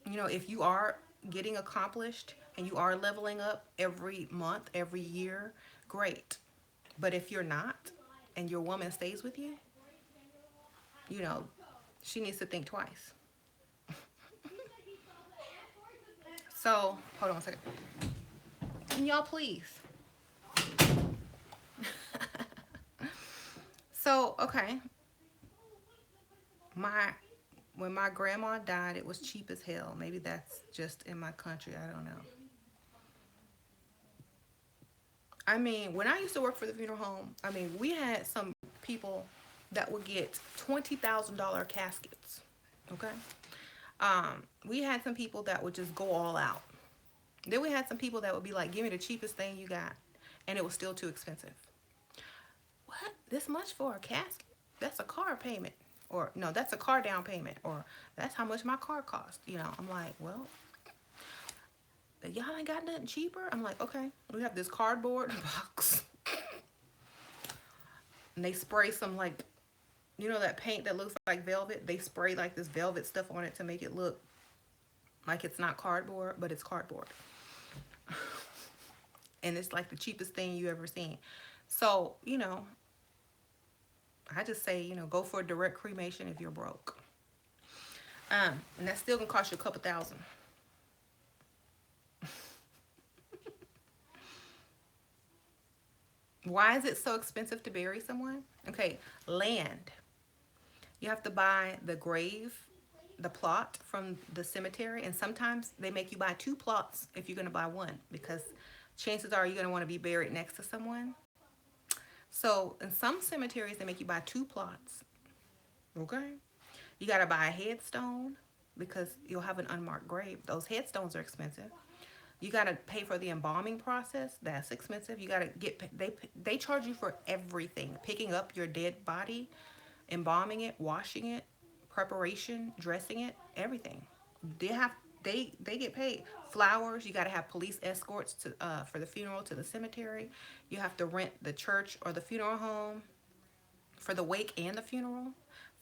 you know, if you are getting accomplished and you are leveling up every month, every year, great. But if you're not, and your woman stays with you, you know, she needs to think twice. So hold on a second. Can y'all please? So, okay. When my grandma died, it was cheap as hell. Maybe that's just in my country. I don't know. I mean, when I used to work for the funeral home, I mean, we had some people that would get $20,000 caskets. Okay. We had some people that would just go all out. Then we had some people that would be like, give me the cheapest thing you got. And it was still too expensive. What? This much for a casket? That's a car payment. Or, no, that's a car down payment. Or, that's how much my car cost. You know, I'm like, well, y'all ain't got nothing cheaper? I'm like, okay. We have this cardboard box. And they spray some, like, you know that paint that looks like velvet? They spray, like, this velvet stuff on it to make it look like it's not cardboard, but it's cardboard. And it's, like, the cheapest thing you ever seen. So, you know, I just say, you know, go for a direct cremation if you're broke. And that's still gonna cost you a couple thousand. Why is it so expensive to bury someone? Okay, land. You have to buy the grave, the plot from the cemetery, and sometimes they make you buy 2 plots if you're gonna buy one, because chances are you're gonna want to be buried next to someone. So in some cemeteries, they make you buy 2 plots. Okay. You got to buy a headstone because you'll have an unmarked grave. Those headstones are expensive. You got to pay for the embalming process. That's expensive. You got to they charge you for everything. Picking up your dead body, embalming it, washing it, preparation, dressing it, everything. They have they get paid. Flowers, you got to have police escorts to for the funeral to the cemetery. You have to rent the church or the funeral home for the wake and the funeral.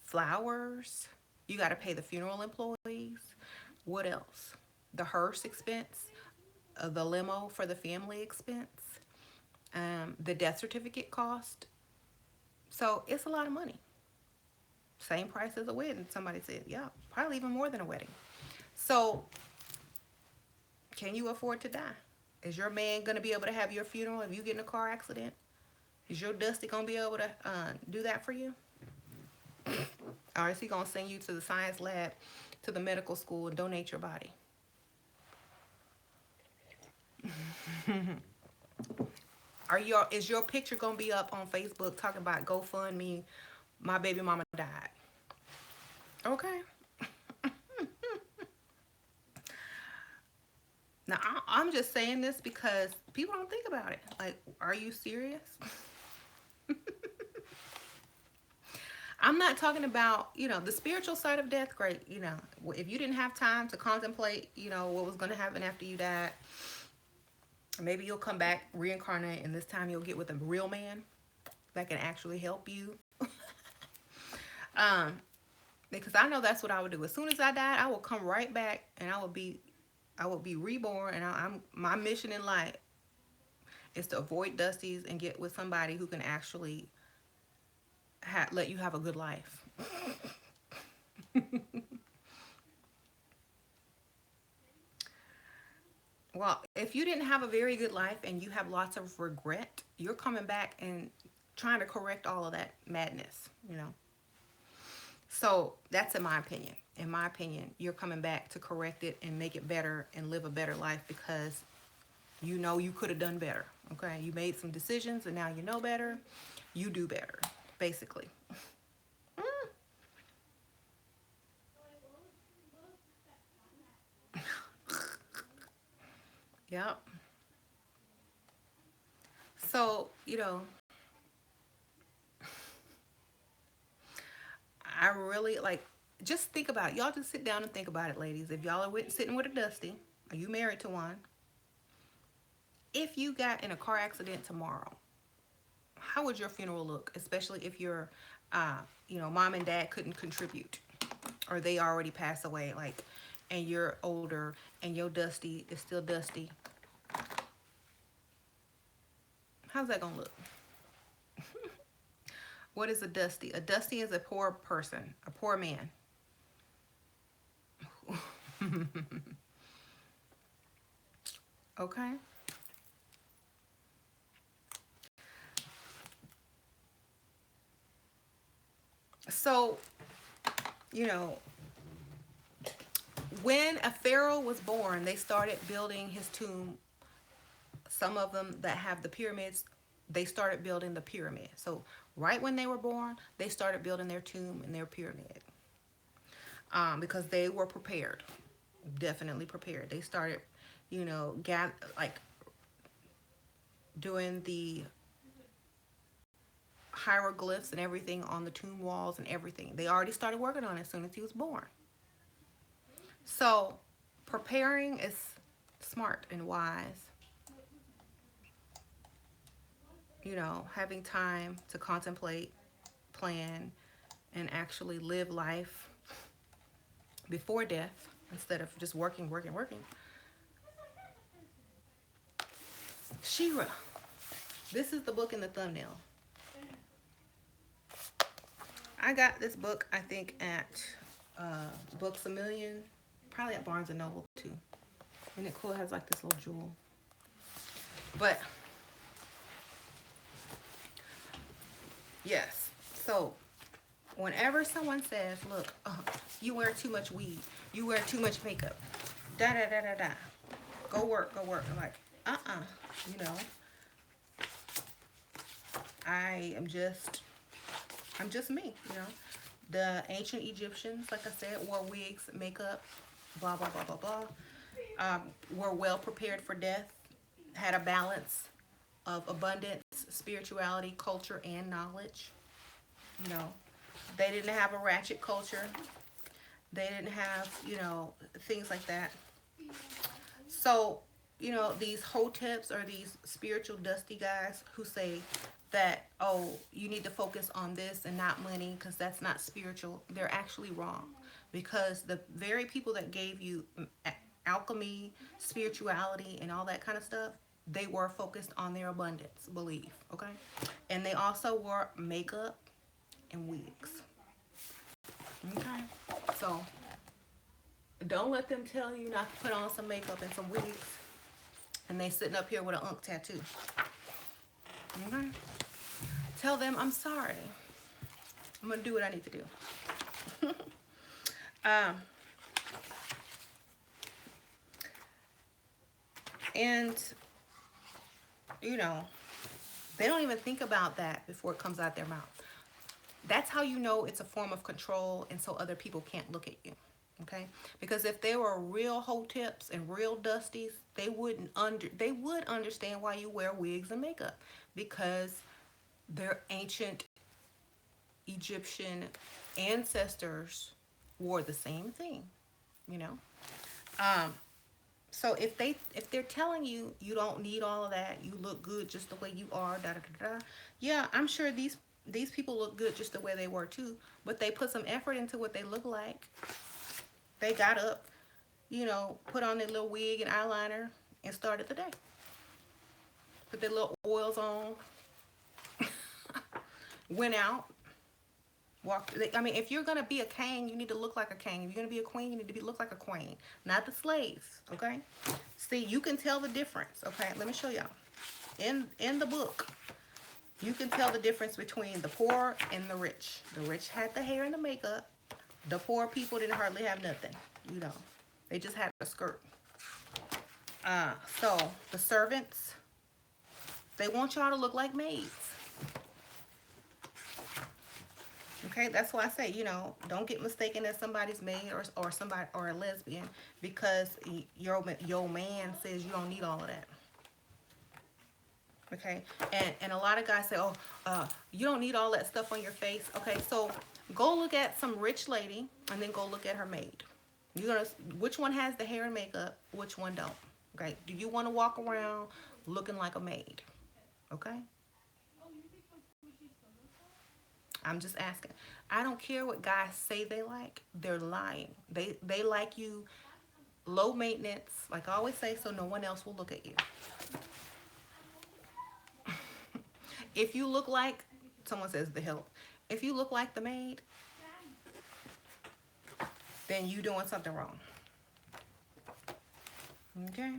Flowers, you got to pay the funeral employees. What else? The hearse expense, the limo for the family expense, the death certificate cost. So it's a lot of money. Same price as a wedding, somebody said. Yeah, probably even more than a wedding. So can you afford to die? Is your man going to be able to have your funeral if you get in a car accident? Is your Dusty going to be able to do that for you? Or is he going to send you to the science lab, to the medical school, and donate your body? Is your picture gonna be up on Facebook talking about GoFundMe, my baby mama died? Okay. Now I'm just saying this because people don't think about it. Like, are you serious? I'm not talking about, the spiritual side of death. Great, if you didn't have time to contemplate, what was gonna happen after you died, maybe you'll come back, reincarnate, and this time you'll get with a real man that can actually help you. Because I know that's what I would do. As soon as I died, I will come right back, and I will be reborn. And my mission in life is to avoid Dusties and get with somebody who can actually let you have a good life. Well, if you didn't have a very good life and you have lots of regret, you're coming back and trying to correct all of that madness. So that's in my opinion. In my opinion, you're coming back to correct it and make it better and live a better life because you could have done better. Okay, you made some decisions and now you know better. You do better, basically. Yep. So, I really just think about it. Y'all just sit down and think about it, ladies. If y'all are sitting with a Dusty, are you married to one? If you got in a car accident tomorrow, how would your funeral look? Especially if your, mom and dad couldn't contribute, or they already passed away, and you're older, and your Dusty is still Dusty. How's that gonna look? What is a Dusty? A Dusty is a poor person, a poor man. Okay. So, you know, when a pharaoh was born, they started building his tomb. Some of them that have the pyramids, they started building the pyramid. So right when they were born, they started building their tomb and their pyramid, because they were prepared, definitely prepared. They started, doing the hieroglyphs and everything on the tomb walls and everything. They already started working on it as soon as he was born. So preparing is smart and wise. Having time to contemplate, plan, and actually live life before death instead of just working, working, working. Shira. This is the book in the thumbnail. I got this book, I think, at Books A Million, probably at Barnes & Noble, too. And it cool, it has like this little jewel. But, yes. So, whenever someone says, look, you wear too much weed, you wear too much makeup, da-da-da-da-da, go work, go work. I'm like, you know, I'm just me, The ancient Egyptians, like I said, wore wigs, makeup, blah, blah, blah, blah, blah. were well prepared for death, had a balance of abundance, spirituality, culture, and knowledge. You know, they didn't have a ratchet culture. They didn't have, things like that. So, these hoteps are these spiritual dusty guys who say that, oh, you need to focus on this and not money because that's not spiritual. They're actually wrong, because the very people that gave you alchemy, spirituality, and all that kind of stuff, they were focused on their abundance belief, okay? And they also wore makeup and wigs, okay? So don't let them tell you not to put on some makeup and some wigs and they sitting up here with an unk tattoo. Okay? Tell them, I'm sorry. I'm going to do what I need to do. um, and, they don't even think about that before it comes out their mouth. That's how you know it's a form of control, and so other people can't look at you. Okay, because if they were real hoteps and real dusties, they would understand why you wear wigs and makeup, because their ancient Egyptian ancestors wore the same thing, you know. So if they're telling you you don't need all of that, you look good just the way you are, da da da da. Yeah, I'm sure these people look good just the way they were too, but they put some effort into what they look like. They got up, put on their little wig and eyeliner and started the day. Put their little oils on, went out, walked. I mean, if you're going to be a king, you need to look like a king. If you're going to be a queen, you need to look like a queen, not the slaves, okay? See, you can tell the difference, okay? Let me show y'all. In the book, you can tell the difference between the poor and the rich. The rich had the hair and the makeup. The poor people didn't hardly have nothing, They just had a skirt. So the servants, they want y'all to look like maids. Okay, that's why I say, don't get mistaken as somebody's maid or somebody or a lesbian because your man says you don't need all of that. Okay, and a lot of guys say, oh, you don't need all that stuff on your face. Okay, so go look at some rich lady and then go look at her maid. Which one has the hair and makeup, which one don't? Okay, do you want to walk around looking like a maid? Okay, I'm just asking. I don't care what guys say they like. They're lying. They like you low maintenance, like I always say, so no one else will look at you. If you look like, someone says the help, if you look like the maid, then you doing something wrong. Okay?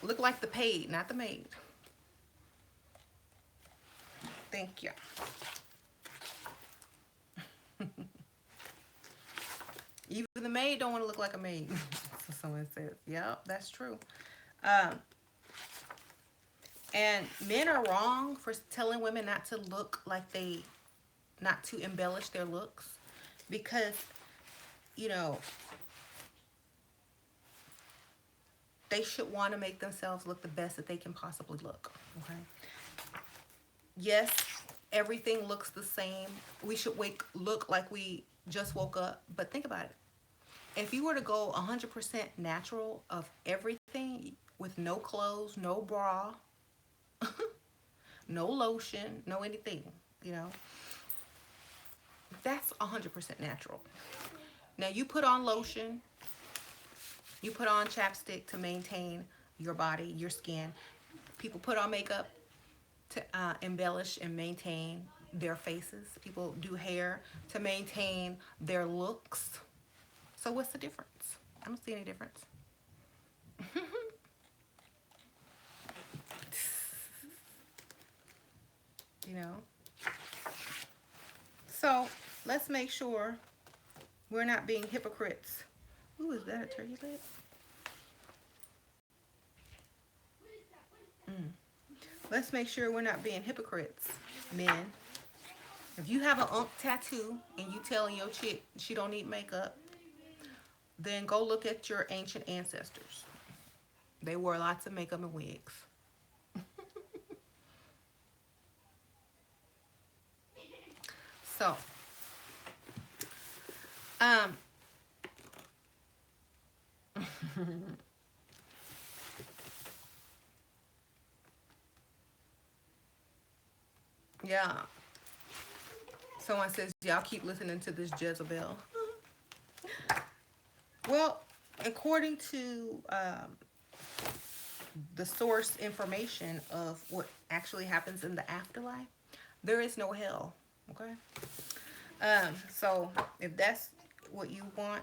Look like the paid, not the maid. Thank you. Even the maid don't want to look like a maid. So someone says, yep, that's true. And men are wrong for telling women not to look like not to embellish their looks, because, they should want to make themselves look the best that they can possibly look. Okay. Yes, everything looks the same. We should look like we just woke up, but think about it. If you were to go 100% natural of everything with no clothes, no bra, no lotion, no anything, that's 100% natural. Now you put on lotion, you put on chapstick to maintain your body, your skin. People put on makeup to embellish and maintain their faces. People do hair to maintain their looks. So what's the difference? I don't see any difference. So let's make sure we're not being hypocrites. Ooh, is that a turkey leg? Let's make sure we're not being hypocrites, men. If you have an unk tattoo and you telling your chick she don't need makeup, then go look at your ancient ancestors. They wore lots of makeup and wigs. So, um, yeah. Someone says, y'all keep listening to this Jezebel. Well, according to the source information of what actually happens in the afterlife, there is no hell. Okay. So if that's what you want,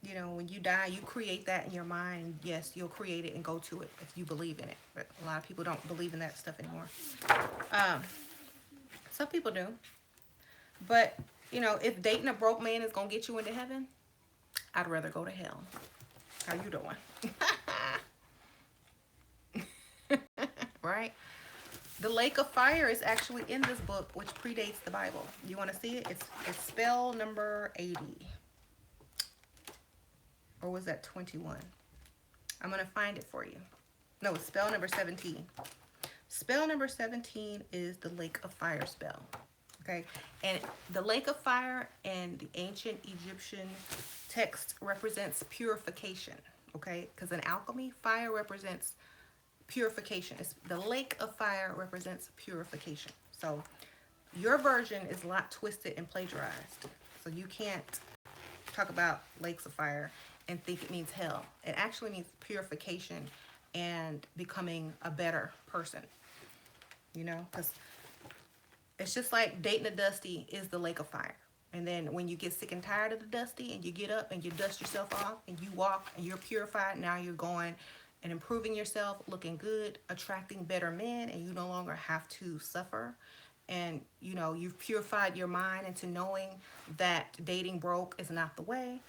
you know, when you die, you create that in your mind. Yes, you'll create it and go to it if you believe in it. But a lot of people don't believe in that stuff anymore. Um, some people do. But, you know, if dating a broke man is going to get you into heaven, I'd rather go to hell. How you doing? Right? The lake of fire is actually in this book, which predates the Bible. You want to see it? It's spell number 80. Or was that 21? I'm going to find it for you. No, it's spell number 17. Spell number 17 is the lake of fire spell. Okay? And the lake of fire in the ancient Egyptian text represents purification. Okay? Because in alchemy, fire represents purification. The lake of fire represents purification. So your version is a lot twisted and plagiarized. So you can't talk about lakes of fire and think it means hell. It actually means purification and becoming a better person. You know, because it's just like dating a dusty is the lake of fire. And then when you get sick and tired of the dusty and you get up and you dust yourself off and you walk and you're purified, now you're going and improving yourself, looking good, attracting better men, and you no longer have to suffer. And, you know, you've purified your mind into knowing that dating broke is not the way.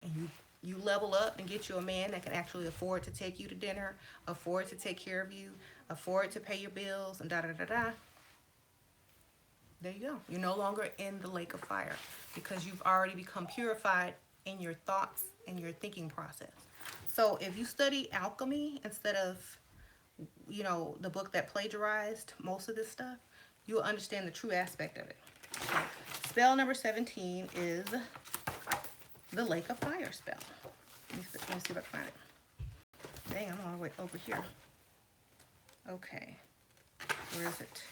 And you level up and get you a man that can actually afford to take you to dinner, afford to take care of you, afford to pay your bills, and da-da-da-da. There you go. You're no longer in the lake of fire because you've already become purified in your thoughts and your thinking process. So if you study alchemy instead of, you know, the book that plagiarized most of this stuff, you'll understand the true aspect of it. So, spell number 17 is the lake of fire spell. Let me see if I can find it. Dang, I'm all the way over here. Okay. Where is it?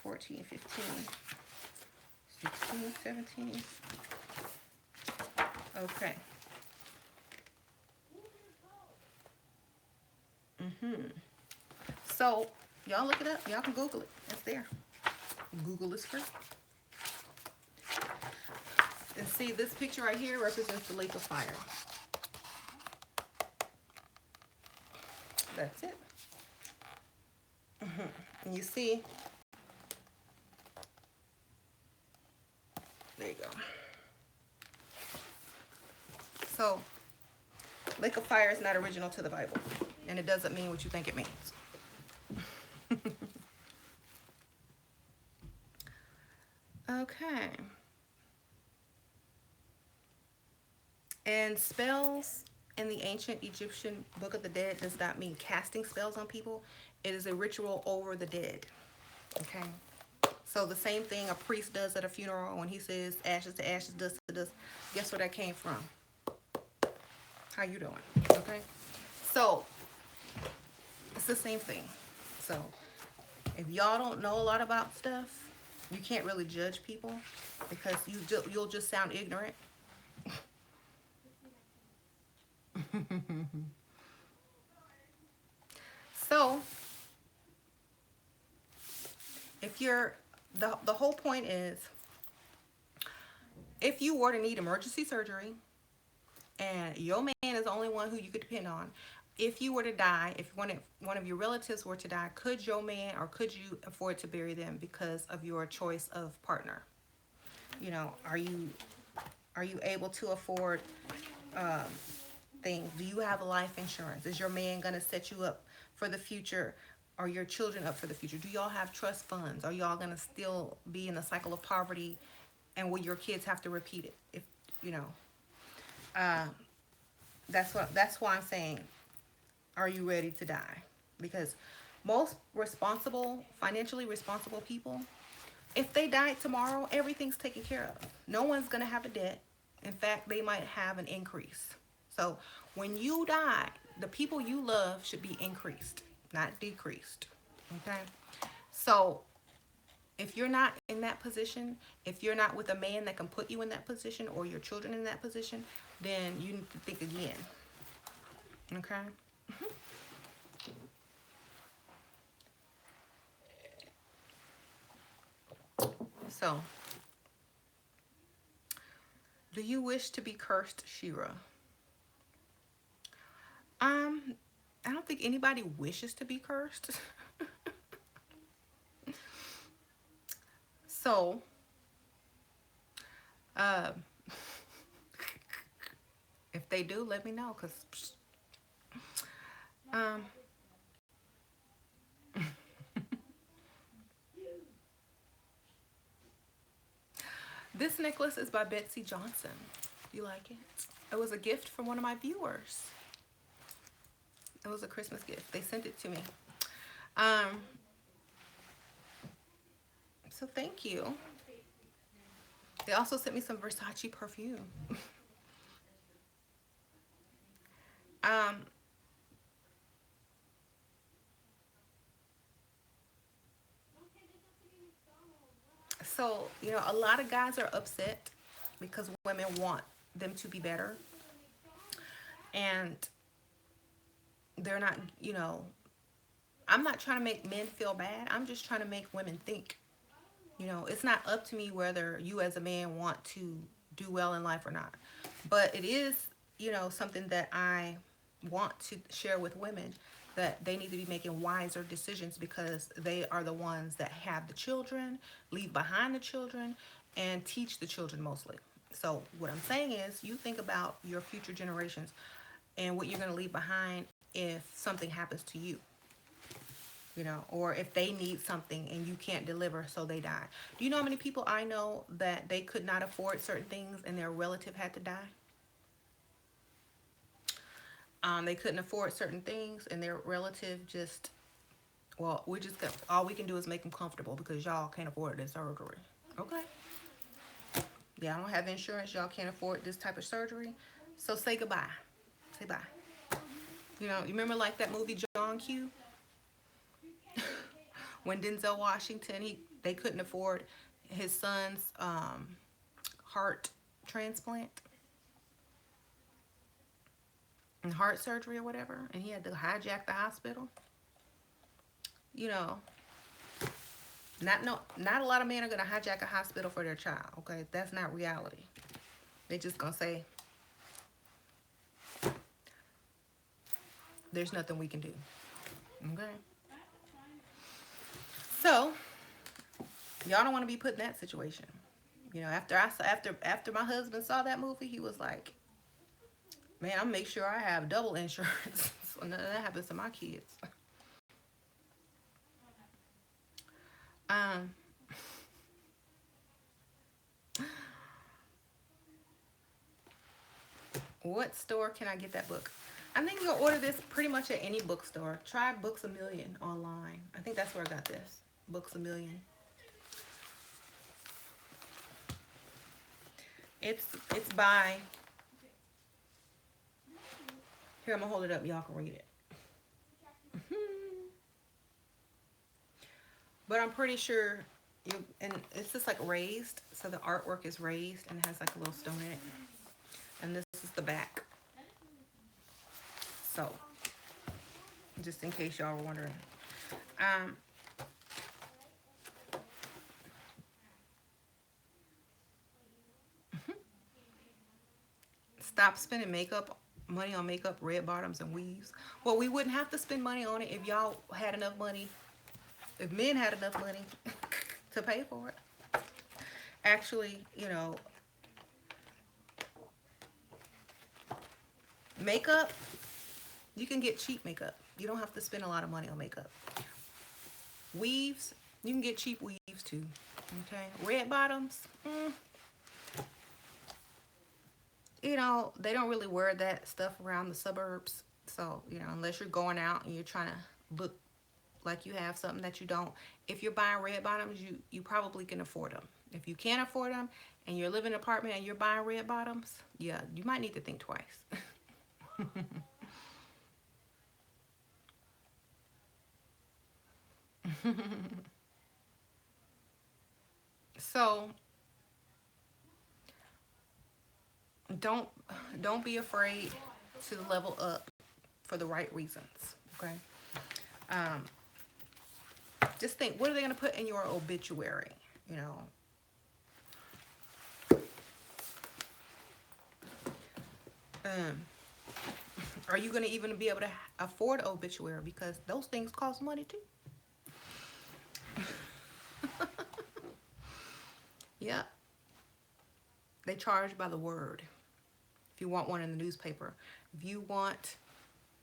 14, 15, 16, 17. Okay. So, y'all look it up. Y'all can Google it. It's there. Google is free. And see, this picture right here represents the lake of fire. That's it. And you see, there you go. So, lake of fire is not original to the Bible. And it doesn't mean what you think it means. Okay. And spells in the ancient Egyptian Book of the Dead does not mean casting spells on people. It is a ritual over the dead. Okay. So the same thing a priest does at a funeral when he says ashes to ashes, dust to dust. Guess where that came from? How you doing? Okay. So it's the same thing. So if y'all don't know a lot about stuff, you can't really judge people because you'll just sound ignorant. So if you're the whole point is if you were to need emergency surgery and your man is the only one who you could depend on, if you were to die, if one of your relatives were to die, could your man or could you afford to bury them because of your choice of partner? You know, are you able to afford things? Do you have life insurance? Is your man going to set you up for the future Are your children up for the future? Do y'all have trust funds? Are y'all gonna still be in the cycle of poverty, and will your kids have to repeat it? If you know, uh, that's why I'm saying, are you ready to die? Because most responsible, financially responsible people, if they died tomorrow, everything's taken care of. No one's gonna have a debt. In fact, they might have an increase. So when you die, the people you love should be increased, not decreased. Okay? So if you're not in that position, if you're not with a man that can put you in that position or your children in that position, then you need to think again. Okay? So, do you wish to be cursed, Shira? Um, I don't think anybody wishes to be cursed. So, uh, if they do, let me know, cause um, this necklace is by Betsy Johnson. You like it? It was a gift from one of my viewers. It was a Christmas gift. They sent it to me. Um, so thank you. They also sent me some Versace perfume. Um, so, you know, a lot of guys are upset because women want them to be better. And they're not, you know, I'm not trying to make men feel bad. I'm just trying to make women think. You know, it's not up to me whether you as a man want to do well in life or not. But it is, you know, something that I want to share with women, that they need to be making wiser decisions because they are the ones that have the children, leave behind the children, and teach the children mostly. So what I'm saying is, you think about your future generations and what you're going to leave behind if something happens to you, you know, or if they need something and you can't deliver, so they die. Do you know how many people I know that they could not afford certain things and their relative had to die? They couldn't afford certain things and their relative just, well, we just got, all we can do is make them comfortable because y'all can't afford this surgery. Okay. Yeah, I don't have insurance. Y'all can't afford this type of surgery. So say goodbye. Say bye. You know, you remember like that movie John Q? When Denzel Washington, they couldn't afford his son's heart transplant and heart surgery or whatever, and he had to hijack the hospital. You know, not a lot of men are gonna hijack a hospital for their child. Okay, that's not reality. They just gonna say there's nothing we can do. Okay, so y'all don't want to be put in that situation. You know, after my husband saw that movie, he was like, "Man, I'm gonna make sure I have double insurance so none of that happens to my kids." Um, what store can I get that book? I think you can order this pretty much at any bookstore. Try Books a Million online. I think that's where I got this. Books a Million. It's by, here, I'm gonna hold it up, y'all can read it. But I'm pretty sure you, and it's just like raised, so the artwork is raised and it has like a little stone in it. And this is the back. So, just in case y'all were wondering. Um, Stop spending money on makeup, red bottoms, and weaves. Well, we wouldn't have to spend money on it if y'all had enough money, if men had enough money to pay for it. Actually, you know, makeup, you can get cheap makeup. You don't have to spend a lot of money on makeup. Weaves, you can get cheap weaves too. Okay, red bottoms, you know, they don't really wear that stuff around the suburbs. So, you know, unless you're going out and you're trying to look like you have something that you don't. If you're buying red bottoms, you probably can afford them. If you can't afford them and you're living in an apartment and you're buying red bottoms, yeah, you might need to think twice. So don't don't be afraid to level up for the right reasons. Okay. Um, just think, what are they going to put in your obituary? You know, um, are you going to even be able to afford an obituary? Because those things cost money too. Yeah, they charge by the word. If you want one in the newspaper, if you want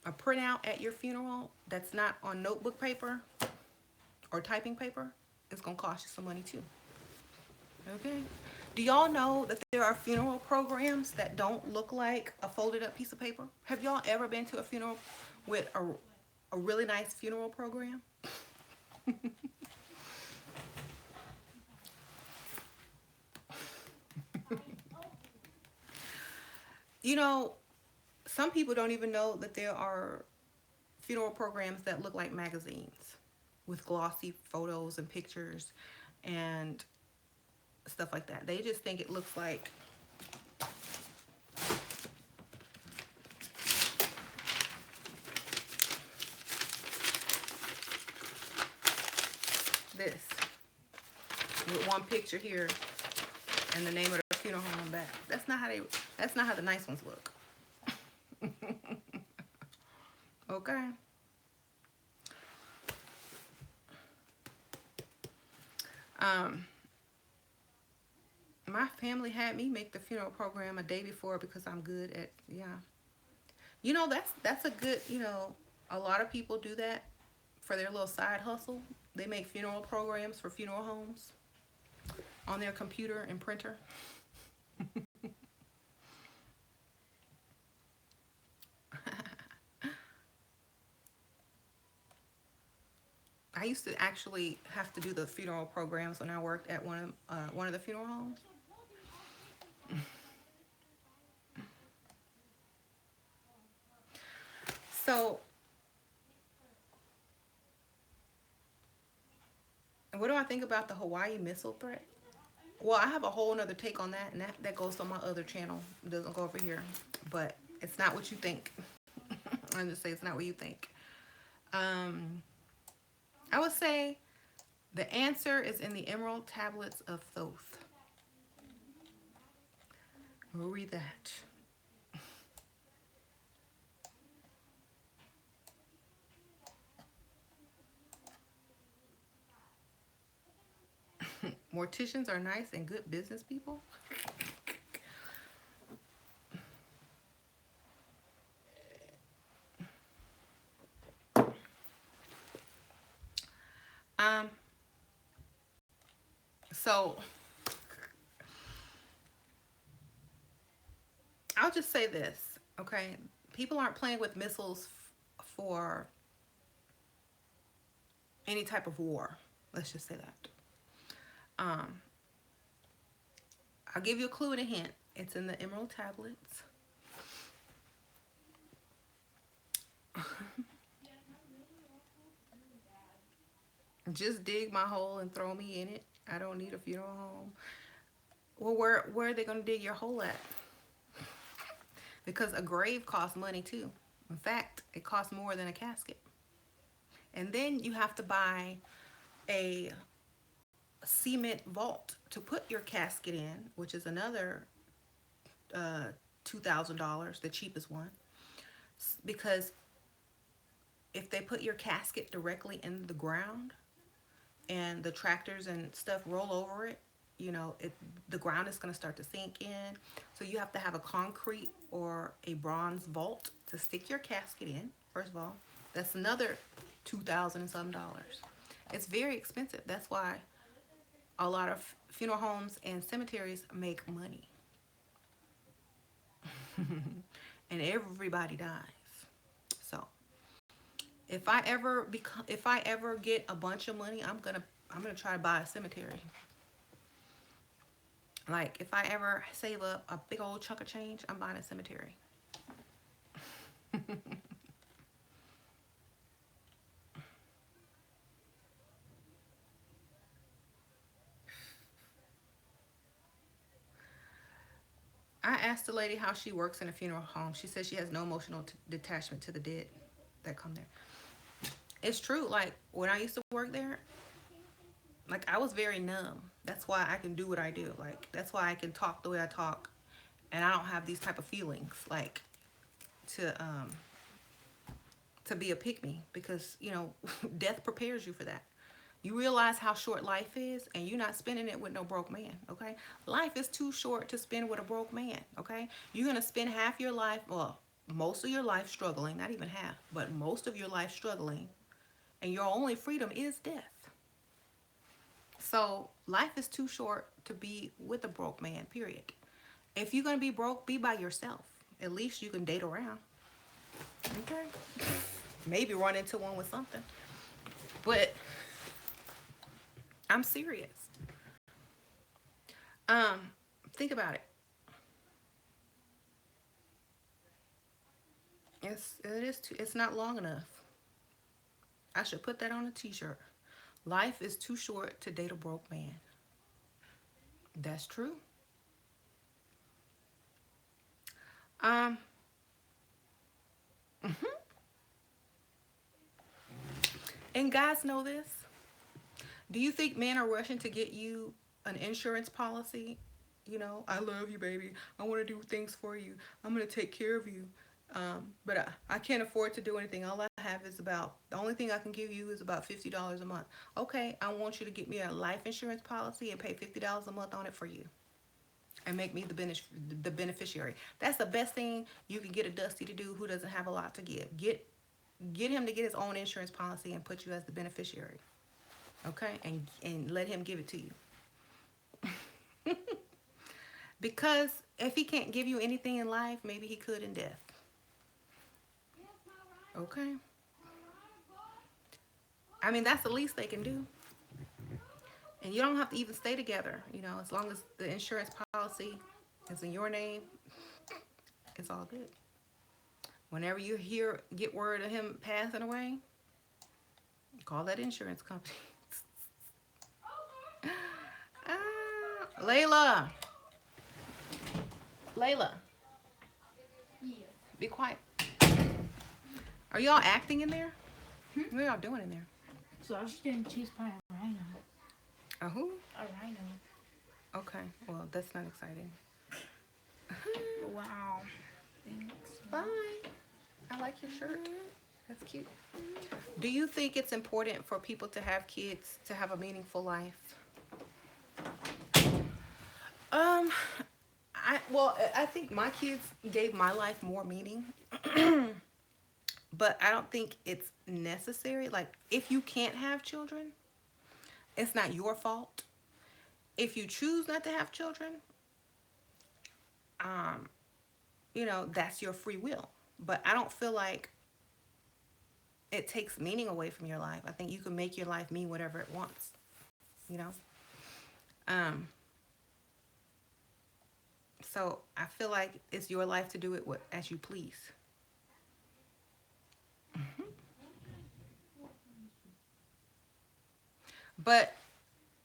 a printout at your funeral that's not on notebook paper or typing paper, it's gonna cost you some money too. Okay. Do y'all know that there are funeral programs that don't look like a folded up piece of paper? Have y'all ever been to a funeral with a really nice funeral program? You know, some people don't even know that there are funeral programs that look like magazines with glossy photos and pictures and stuff like that. They just think it looks like this with one picture here and the name of the funeral home back. That's not how the nice ones look. Okay. Um my family had me make the funeral program a day before because I'm good at, yeah. You know, that's a good, you know, a lot of people do that for their little side hustle. They make funeral programs for funeral homes on their computer and printer. I used to actually have to do the funeral programs when I worked at one of the funeral homes. So, what do I think about the Hawaii missile threat? Well, I have a whole nother take on that, and that goes on my other channel. It doesn't go over here, but it's not what you think. I'm just say it's not what you think. Um, I would say the answer is in the Emerald Tablets of Thoth. We'll read that. Morticians are nice and good business people. Um, so I'll just say this, okay? People aren't playing with missiles for any type of war. Let's just say that. Um, I'll give you a clue and a hint. It's in the Emerald Tablets. Just dig my hole and throw me in it. I don't need a funeral home. Well, where are they going to dig your hole at? Because a grave costs money too. In fact, it costs more than a casket. And then you have to buy a cement vault to put your casket in, which is another $2,000, the cheapest one. Because if they put your casket directly in the ground and the tractors and stuff roll over it, you know, the ground is going to start to sink in. So you have to have a concrete or a bronze vault to stick your casket in. First of all, that's another $2,000 and some dollars. It's very expensive. That's why a lot of funeral homes and cemeteries make money. And everybody dies. So if I ever get a bunch of money, I'm gonna try to buy a cemetery. Like if I ever save up a big old chunk of change, I'm buying a cemetery. I asked the lady how she works in a funeral home. She says she has no emotional detachment to the dead that come there. It's true. Like when I used to work there, like I was very numb. That's why I can do what I do. Like that's why I can talk the way I talk, and I don't have these type of feelings like to be a pick me, because death prepares you for that. You realize how short life is, and you're not spending it with no broke man, okay? Life is too short to spend with a broke man, okay? You're gonna spend half your life, well, most of your life struggling, not even half, but most of your life struggling, and your only freedom is death. So life is too short to be with a broke man, period. If you're gonna be broke, be by yourself. At least you can date around, okay? Maybe run into one with something. But I'm serious. Um, think about it. It's not long enough. I should put that on a t-shirt. Life is too short to date a broke man. That's true. Um, and guys know this. Do you think men are rushing to get you an insurance policy? I love you, baby. I want to do things for you. I'm going to take care of you. But I can't afford to do anything. All I have is the only thing I can give you is about $50 a month. Okay, I want you to get me a life insurance policy and pay $50 a month on it for you. And make me the beneficiary. That's the best thing you can get a Dusty to do who doesn't have a lot to give. Get him to get his own insurance policy and put you as the beneficiary. Okay? And let him give it to you. Because if he can't give you anything in life, maybe he could in death. Okay? I mean, that's the least they can do. And you don't have to even stay together, as long as the insurance policy is in your name, it's all good. Whenever you get word of him passing away, call that insurance company. Layla. Layla. Yeah. Be quiet. Are y'all acting in there? What are y'all doing in there? So I was just getting chased by a rhino. A who? A rhino. Okay, well, that's not exciting. Wow. Thanks. Bye. I like your shirt. That's cute. Do you think it's important for people to have kids to have a meaningful life? Um, I think my kids gave my life more meaning. But I don't think it's necessary. Like, if you can't have children, it's not your fault. If you choose not to have children, um, that's your free will. But I don't feel like it takes meaning away from your life. I think you can make your life mean whatever it wants, you know? Um, so I feel like it's your life to do it as you please. But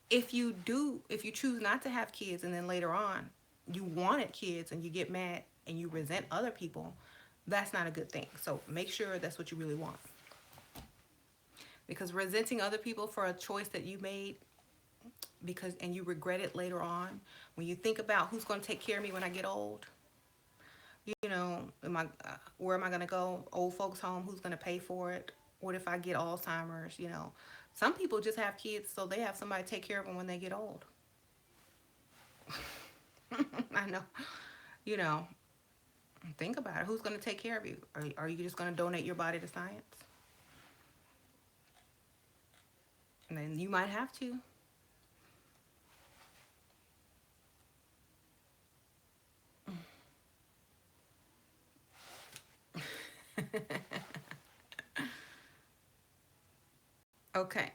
if you choose not to have kids and then later on you wanted kids and you get mad and you resent other people, that's not a good thing. So make sure that's what you really want. Because resenting other people for a choice that you made and you regret it later on, when you think about who's going to take care of me when I get old, where am I going to go? Old folks home, who's going to pay for it? What if I get Alzheimer's? Some people just have kids so they have somebody to take care of them when they get old. I know. you know think about it. Who's going to take care of you? Are you just going to donate your body to science? And then you might have to. Okay.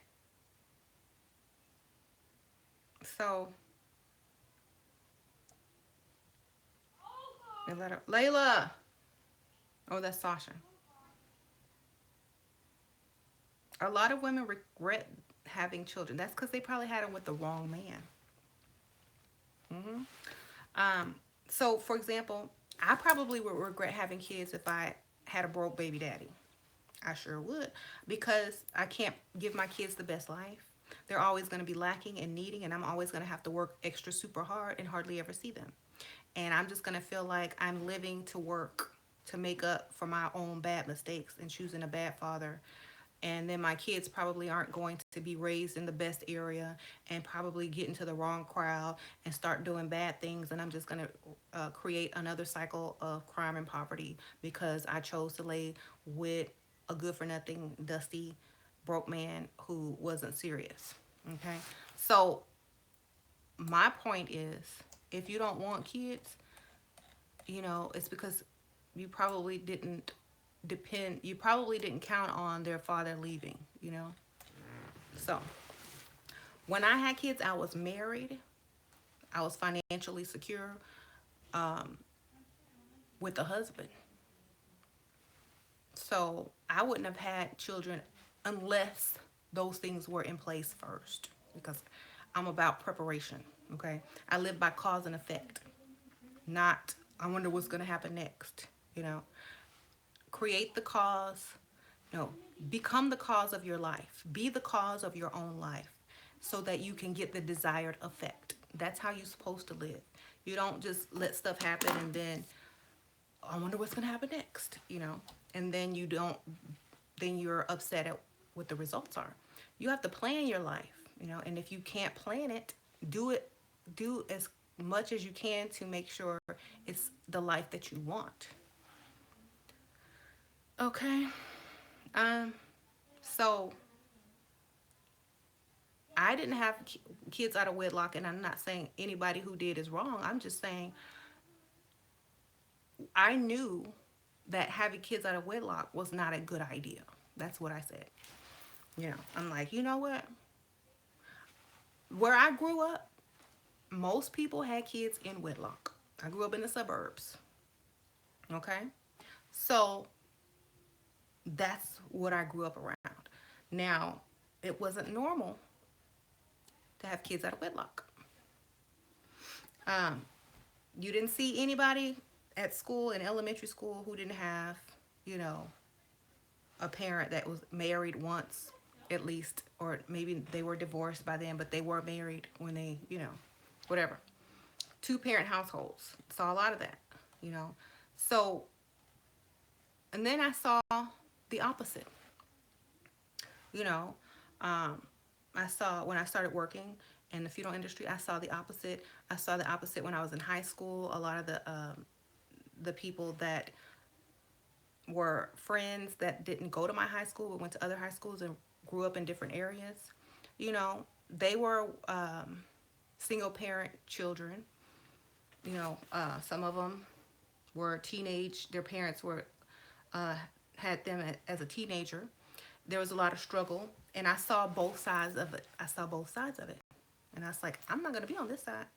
So, Layla. Oh, that's Sasha. A lot of women regret having children. That's because they probably had them with the wrong man. Hmm. Um, so, for example, I probably would regret having kids if I had a broke baby daddy. I sure would, because I can't give my kids the best life. They're always going to be lacking and needing, and I'm always going to have to work extra super hard and hardly ever see them. And I'm just going to feel like I'm living to work to make up for my own bad mistakes and choosing a bad father. And then my kids probably aren't going to be raised in the best area and probably get into the wrong crowd and start doing bad things. And I'm just going to create another cycle of crime and poverty because I chose to lay with a good for nothing, dusty, broke man who wasn't serious. Okay. So my point is, if you don't want kids, it's because you probably didn't count on their father leaving. So when I had kids, I was married, I was financially secure, um, with a husband. So I wouldn't have had children unless those things were in place first, because I'm about preparation. Okay. I live by cause and effect, not I wonder what's going to happen next. You know, create the cause. No, become the cause of your life. Be the cause of your own life so that you can get the desired effect. That's how you're supposed to live. You don't just let stuff happen and then I wonder what's going to happen next. And then then you're upset at what the results are. You have to plan your life. And if you can't plan it, do as much as you can to make sure it's the life that you want. Okay. Um, so I didn't have kids out of wedlock, and I'm not saying anybody who did is wrong. I'm just saying I knew that having kids out of wedlock was not a good idea. That's what I said. I'm like, you know what? Where I grew up, most people had kids in wedlock. I grew up in the suburbs. Okay? So that's what I grew up around. Now, it wasn't normal to have kids out of wedlock. Um, you didn't see anybody at school, in elementary school, who didn't have, you know, a parent that was married once at least, or maybe they were divorced by then, but they were married when whatever. Two parent households. Saw a lot of that. So, and then I saw the opposite. You know, um, I saw when I started working in the funeral industry, I saw the opposite. I saw the opposite when I was in high school. A lot of the people that were friends that didn't go to my high school but went to other high schools and grew up in different areas, they were single parent children. Some of them were teenage. Their parents were uh, had them as a teenager. There was a lot of struggle, and I saw both sides of it. And I was like, I'm not gonna be on this side.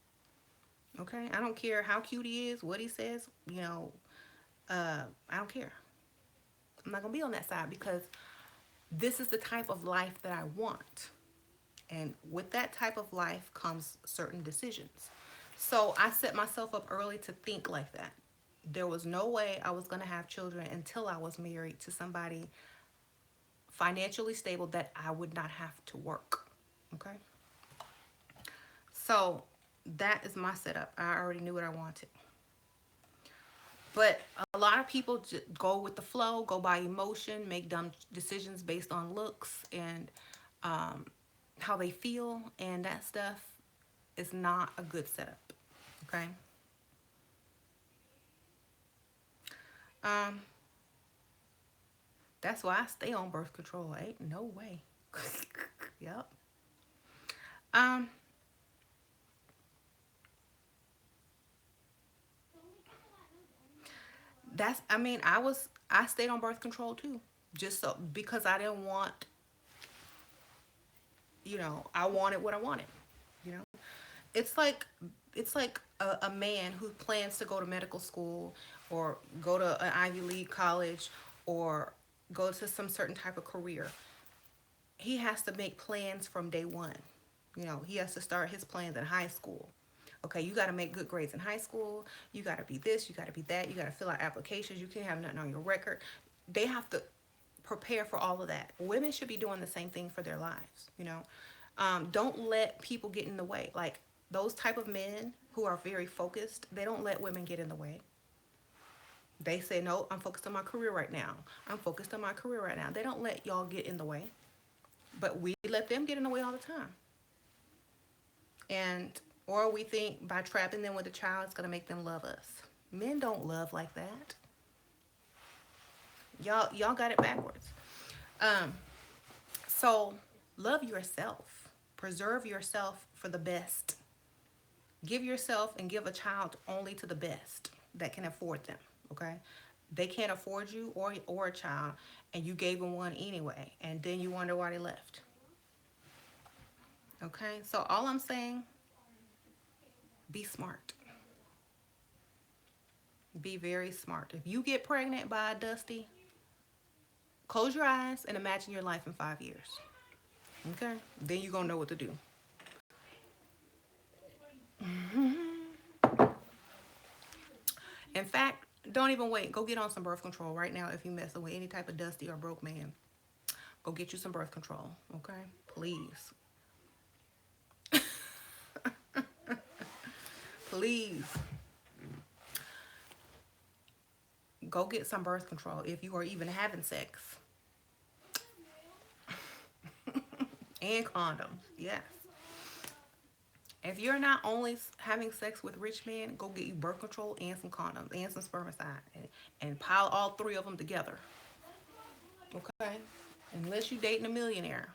Okay, I don't care how cute he is, what he says. I don't care. I'm not gonna be on that side because this is the type of life that I want. And with that type of life comes certain decisions. So I set myself up early to think like that. There was no way I was going to have children until I was married to somebody financially stable that I would not have to work. Okay? So that is my setup. I already knew what I wanted. But a lot of people just go with the flow, go by emotion, make dumb decisions based on looks and um, how they feel, and that stuff is not a good setup. Okay. Um, that's why I stay on birth control. Ain't no way. Yep. Um, that's, I mean, I stayed on birth control too, just so, because I didn't want, I wanted what I wanted, you know. It's like, a man who plans to go to medical school or go to an Ivy League college or go to some certain type of career. He has to make plans from day one. He has to start his plans in high school. Okay, you got to make good grades in high school. You got to be this, you got to be that. You got to fill out applications. You can't have nothing on your record. They have to prepare for all of that. Women should be doing the same thing for their lives. Don't let people get in the way. Like those type of men who are very focused, they don't let women get in the way. They say, no, I'm focused on my career right now. I'm focused on my career right now. They don't let y'all get in the way. But we let them get in the way all the time. And, or we think by trapping them with a child, it's going to make them love us. Men don't love like that. Y'all got it backwards. So love yourself. Preserve yourself for the best. Give yourself and give a child only to the best that can afford them. Okay? They can't afford you or a child, and you gave them one anyway, and then you wonder why they left. Okay? So all I'm saying, be smart. Be very smart. If you get pregnant by a Dusty, close your eyes and imagine your life in 5 years. Okay? Then you're going to know what to do. In fact, don't even wait. Go get on some birth control right now if you're messing with any type of Dusty or broke man. Go get you some birth control. Okay? Please. Please. Go get some birth control if you are even having sex. And condoms. Yes. If you're not only having sex with rich men, go get you birth control and some condoms and some spermicide and pile all three of them together. Okay? Unless you're dating a millionaire.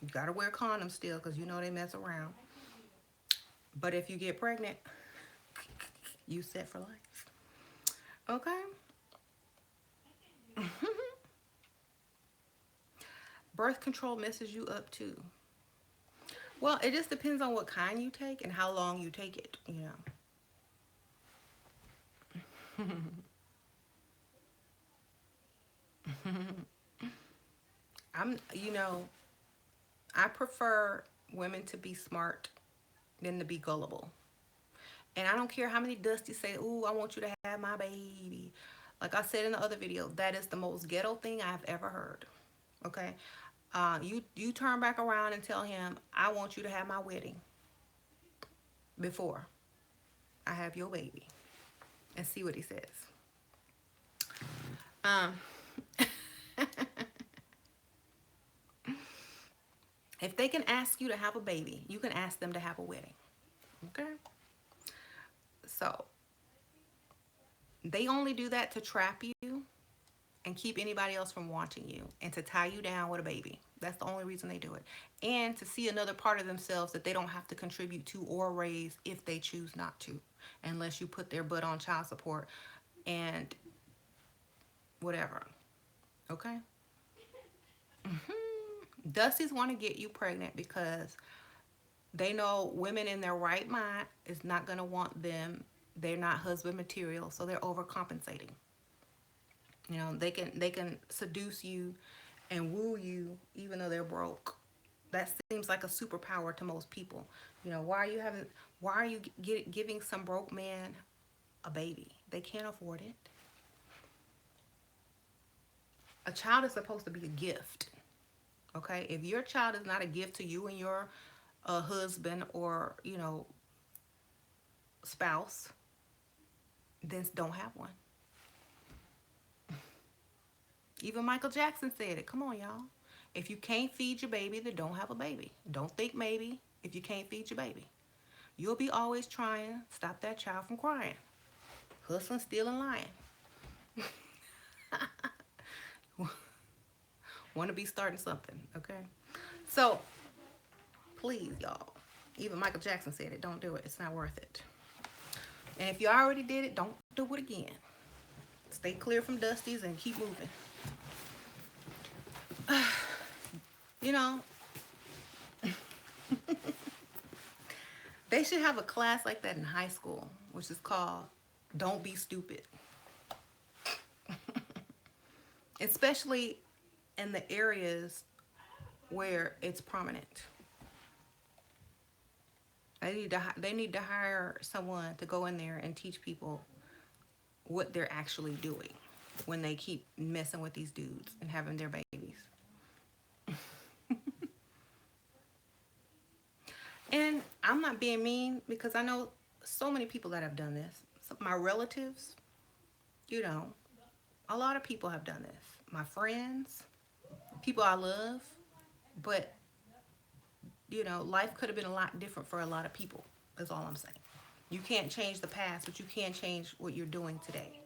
You got to wear condoms still because you know they mess around. But if you get pregnant, you set for life. Okay? Birth control messes you up too. Well, it just depends on what kind you take and how long you take it, I'm, I prefer women to be smart than to be gullible. And I don't care how many Dusties say, ooh, I want you to have my baby. Like I said in the other video, that is the most ghetto thing I've ever heard. Okay? You turn back around and tell him, I want you to have my wedding before I have your baby. And see what he says. If they can ask you to have a baby, you can ask them to have a wedding. Okay? So, they only do that to trap you and keep anybody else from wanting you and to tie you down with a baby. That's the only reason they do it. And to see another part of themselves that they don't have to contribute to or raise if they choose not to. Unless you put their butt on child support and whatever. Okay? Dusties want to get you pregnant because they know women in their right mind is not going to want them. They're not husband material, so they're overcompensating. They can seduce you and woo you even though they're broke. That seems like a superpower to most people. Why are you giving some broke man a baby? They can't afford it. A child is supposed to be a gift. Okay? If your child is not a gift to you and your husband or, spouse, then don't have one. Even Michael Jackson said it. Come on, y'all. If you can't feed your baby, then don't have a baby. Don't think maybe if you can't feed your baby. You'll be always trying to stop that child from crying. Hustling, stealing, lying. Want to be starting something, okay? So, please, y'all. Even Michael Jackson said it. Don't do it. It's not worth it. And if you already did it, don't do it again. Stay clear from dusties and keep moving. You know, they should have a class like that in high school, which is called Don't Be Stupid. Especially in the areas where it's prominent. They need to hire someone to go in there and teach people what they're actually doing when they keep messing with these dudes and having their babies. And I'm not being mean because I know so many people that have done this. My relatives, you know, a lot of people have done this. My friends, people I love, but you know, life could have been a lot different for a lot of people. That's all I'm saying. You can't change the past, but you can change what you're doing today.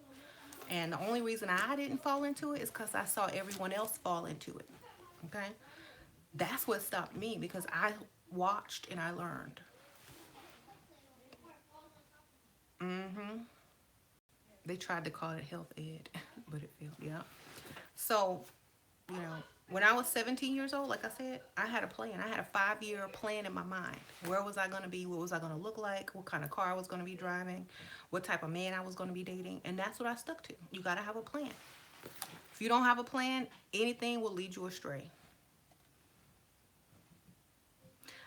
And the only reason I didn't fall into it is because I saw everyone else fall into it. Okay? That's what stopped me because I watched and I learned. They tried to call it health ed, but it failed. Yeah. So, you know, when I was 17 years old, like I said, I had a plan. I had a 5-year plan in my mind. Where was I going to be? What was I going to look like? What kind of car I was going to be driving? What type of man I was going to be dating? And that's what I stuck to. You got to have a plan. If you don't have a plan, anything will lead you astray.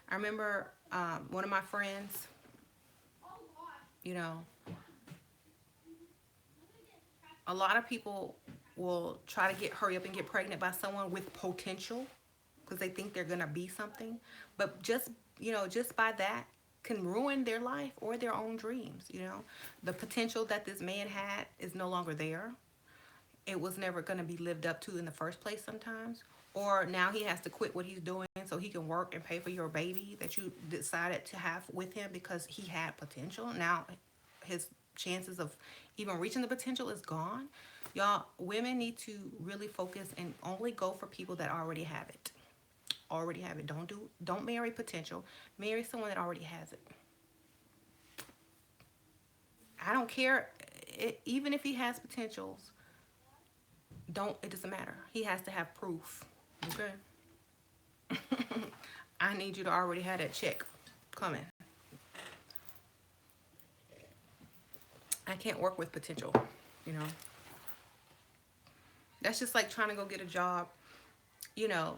I remember one of my friends, you know, a lot of people will try to hurry up and get pregnant by someone with potential because they think they're going to be something. But just, you know, just by that can ruin their life or their own dreams, you know. The potential that this man had is no longer there. It was never going to be lived up to in the first place sometimes. Or now he has to quit what he's doing so he can work and pay for your baby that you decided to have with him because he had potential. Now his chances of even reaching the potential is gone. Y'all, women need to really focus and only go for people that already have it. Already have it. Don't marry potential. Marry someone that already has it. I don't care. Even if he has potentials, it doesn't matter. He has to have proof. Okay? I need you to already have that check coming. I can't work with potential, you know. That's just like trying to go get a job, you know,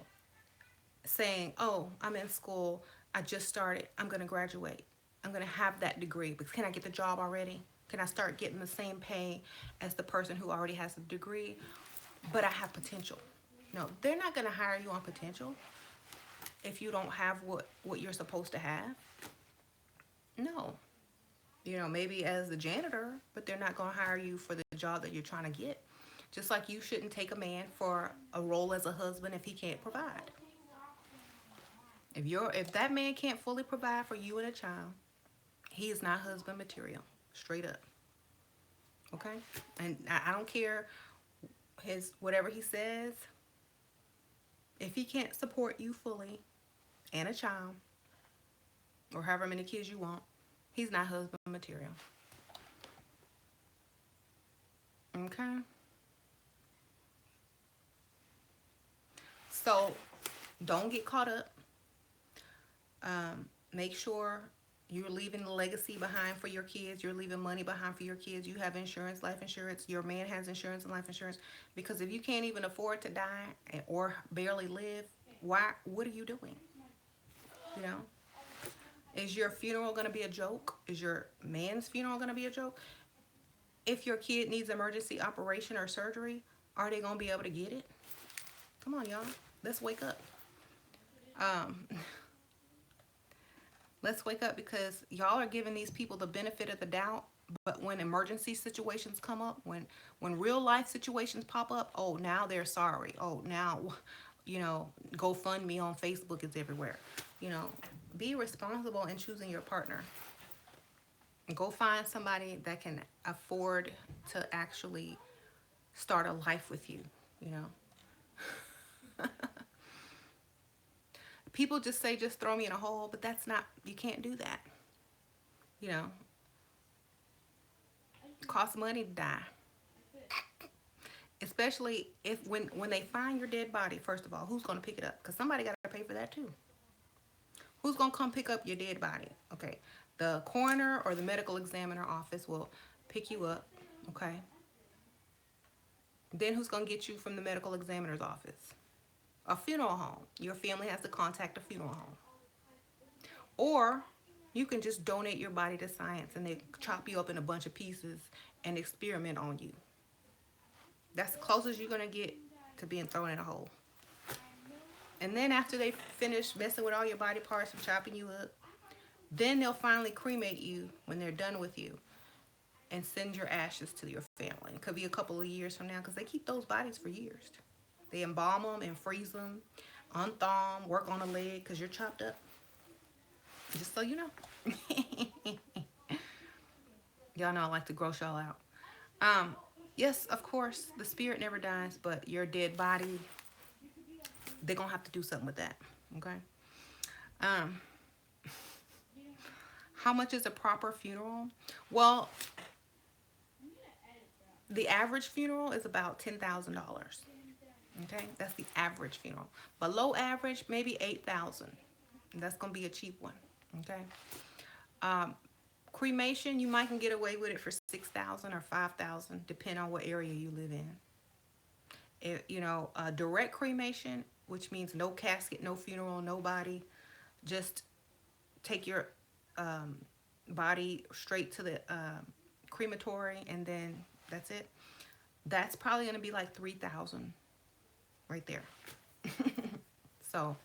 saying, oh, I'm in school, I just started, I'm going to graduate, I'm going to have that degree, but can I get the job already? Can I start getting the same pay as the person who already has the degree, but I have potential? No, they're not going to hire you on potential if you don't have what you're supposed to have. No. You know, maybe as a janitor, but they're not going to hire you for the job that you're trying to get. Just like you shouldn't take a man for a role as a husband if he can't provide. If that man can't fully provide for you and a child, he is not husband material. Straight up. Okay? And I don't care whatever he says. If he can't support you fully and a child, or however many kids you want, he's not husband material. Okay? So, don't get caught up. Make sure you're leaving a legacy behind for your kids. You're leaving money behind for your kids. You have insurance, life insurance. Your man has insurance and life insurance. Because if you can't even afford to die or barely live, what are you doing? You know? Is your funeral going to be a joke? Is your man's funeral going to be a joke? If your kid needs emergency operation or surgery, are they going to be able to get it? Come on, y'all. Let's wake up. Let's wake up because y'all are giving these people the benefit of the doubt. But when emergency situations come up, when real life situations pop up, oh, now they're sorry. Oh, now, you know, GoFundMe on Facebook is everywhere. You know, be responsible in choosing your partner. Go find somebody that can afford to actually start a life with you, you know. People just say, just throw me in a hole, but that's not, you can't do that. You know, it costs money to die. Especially if when they find your dead body, first of all, who's going to pick it up? Because somebody got to pay for that too. Who's going to come pick up your dead body? Okay. The coroner or the medical examiner office will pick you up. Okay. Then who's going to get you from the medical examiner's office? A funeral home. Your family has to contact a funeral home. Or you can just donate your body to science and they chop you up in a bunch of pieces and experiment on you. That's the closest you're going to get to being thrown in a hole. And then after they finish messing with all your body parts and chopping you up, then they'll finally cremate you when they're done with you and send your ashes to your family. It could be a couple of years from now because they keep those bodies for years. They embalm them and freeze them, unthaw them, work on a leg because you're chopped up. Just so you know. Y'all know I like to gross y'all out. Yes, of course, the spirit never dies, but your dead body, they're going to have to do something with that. Okay? How much is a proper funeral? Well, the average funeral is about $10,000. Okay? That's the average funeral. Below average, maybe $8,000. That's going to be a cheap one. Okay? Cremation, you might can get away with it for $6,000 or $5,000, depending on what area you live in. You know, direct cremation, which means no casket, no funeral, no body, just take your body straight to the crematory and then that's it. That's probably going to be like $3,000 right there. So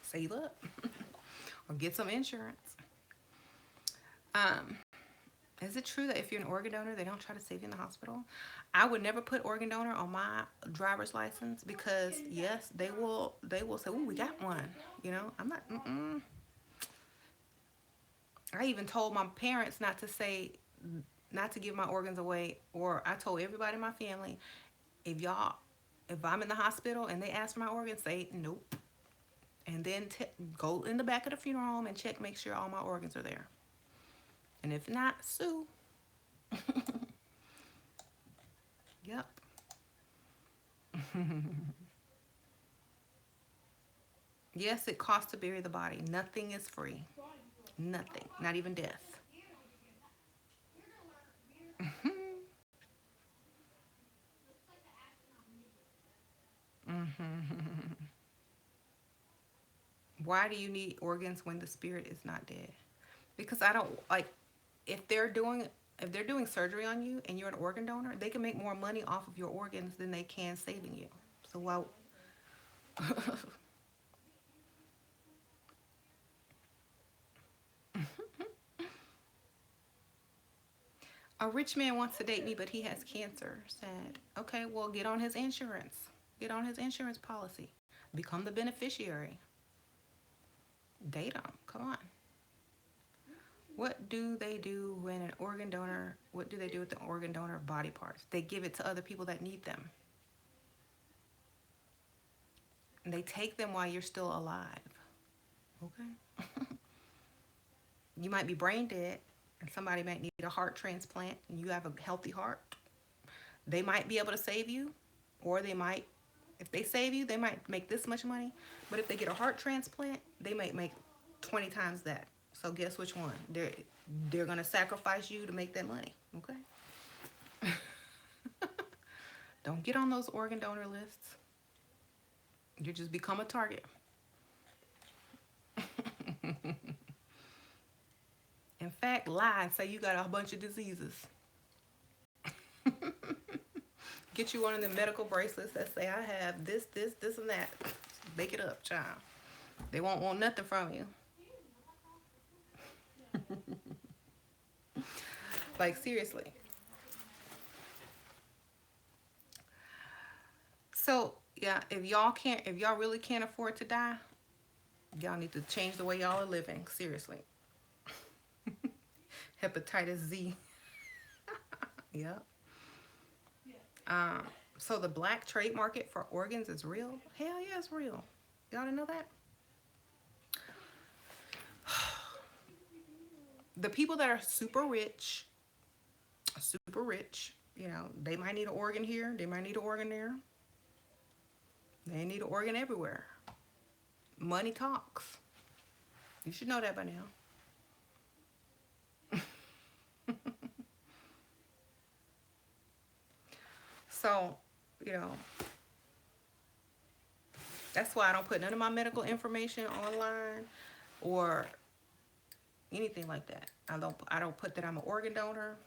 save up or get some insurance. Is it true that if you're an organ donor, they don't try to save you in the hospital? I would never put organ donor on my driver's license because yes, they will say, "Ooh, we got one." You know, I'm not. I even told my parents not to give my organs away, or I told everybody in my family, if I'm in the hospital and they ask for my organs, say nope, and then go in the back of the funeral home and check, make sure all my organs are there. And if not, sue. Yep. Yes, it costs to bury the body. Nothing is free. Nothing. Not even death. Why do you need organs when the spirit is not dead? Because I don't like, if they're doing surgery on you and you're an organ donor, they can make more money off of your organs than they can saving you. So why? A rich man wants to date me, but he has cancer. Sad. Okay, well, get on his insurance. Get on his insurance policy. Become the beneficiary. Date him. Come on. What do they do when an organ donor, what do they do with the organ donor body parts? They give it to other people that need them. And they take them while you're still alive. Okay? You might be brain dead and somebody might need a heart transplant and you have a healthy heart. They might be able to save you, or they might, if they save you, they might make this much money. But if they get a heart transplant, they might make 20 times that. So guess which one? They're going to sacrifice you to make that money. Okay? Don't get on those organ donor lists. You just become a target. In fact, lie and say you got a bunch of diseases. Get you one of the medical bracelets that say I have this, and that. Make it up, child. They won't want nothing from you. Like, seriously. So, yeah, if y'all really can't afford to die, y'all need to change the way y'all are living. Seriously. Hepatitis Z. Yep. So the black trade market for organs is real? Hell yeah, it's real. Y'all didn't know that? the people that are super rich, you know, they might need an organ here, they might need an organ there, they need an organ everywhere. Money talks. You should know that by now. So, you know, that's why I don't put none of my medical information online or anything like that. I don't put that I'm an organ donor.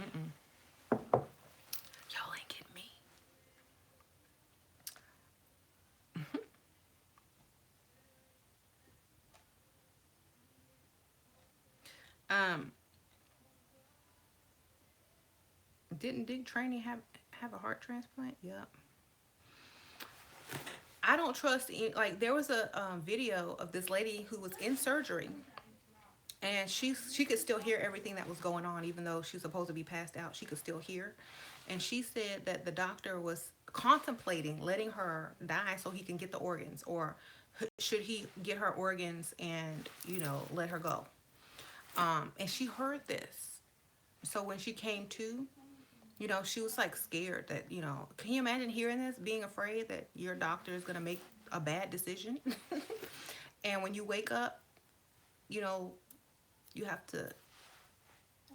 Mm-mm. Y'all ain't getting me. Um, didn't Dick Trainee have a heart transplant? Yep. I don't trust like there was a video of this lady who was in surgery, and she could still hear everything that was going on, even though she's supposed to be passed out. She could still hear, and she said that the doctor was contemplating letting her die so he can get the organs, or should he get her organs and, you know, let her go. And she heard this, so when she came to, you know, she was like scared that, you know, can you imagine hearing this, being afraid that your doctor is going to make a bad decision? And when you wake up, you know, you have to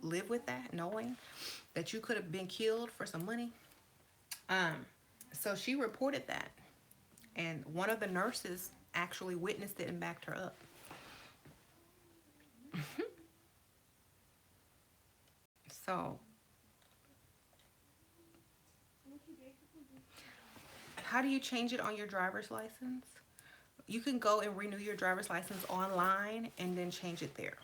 live with that, knowing that you could have been killed for some money. So she reported that, and one of the nurses actually witnessed it and backed her up. So how do you change it on your driver's license? You can go and renew your driver's license online and then change it there.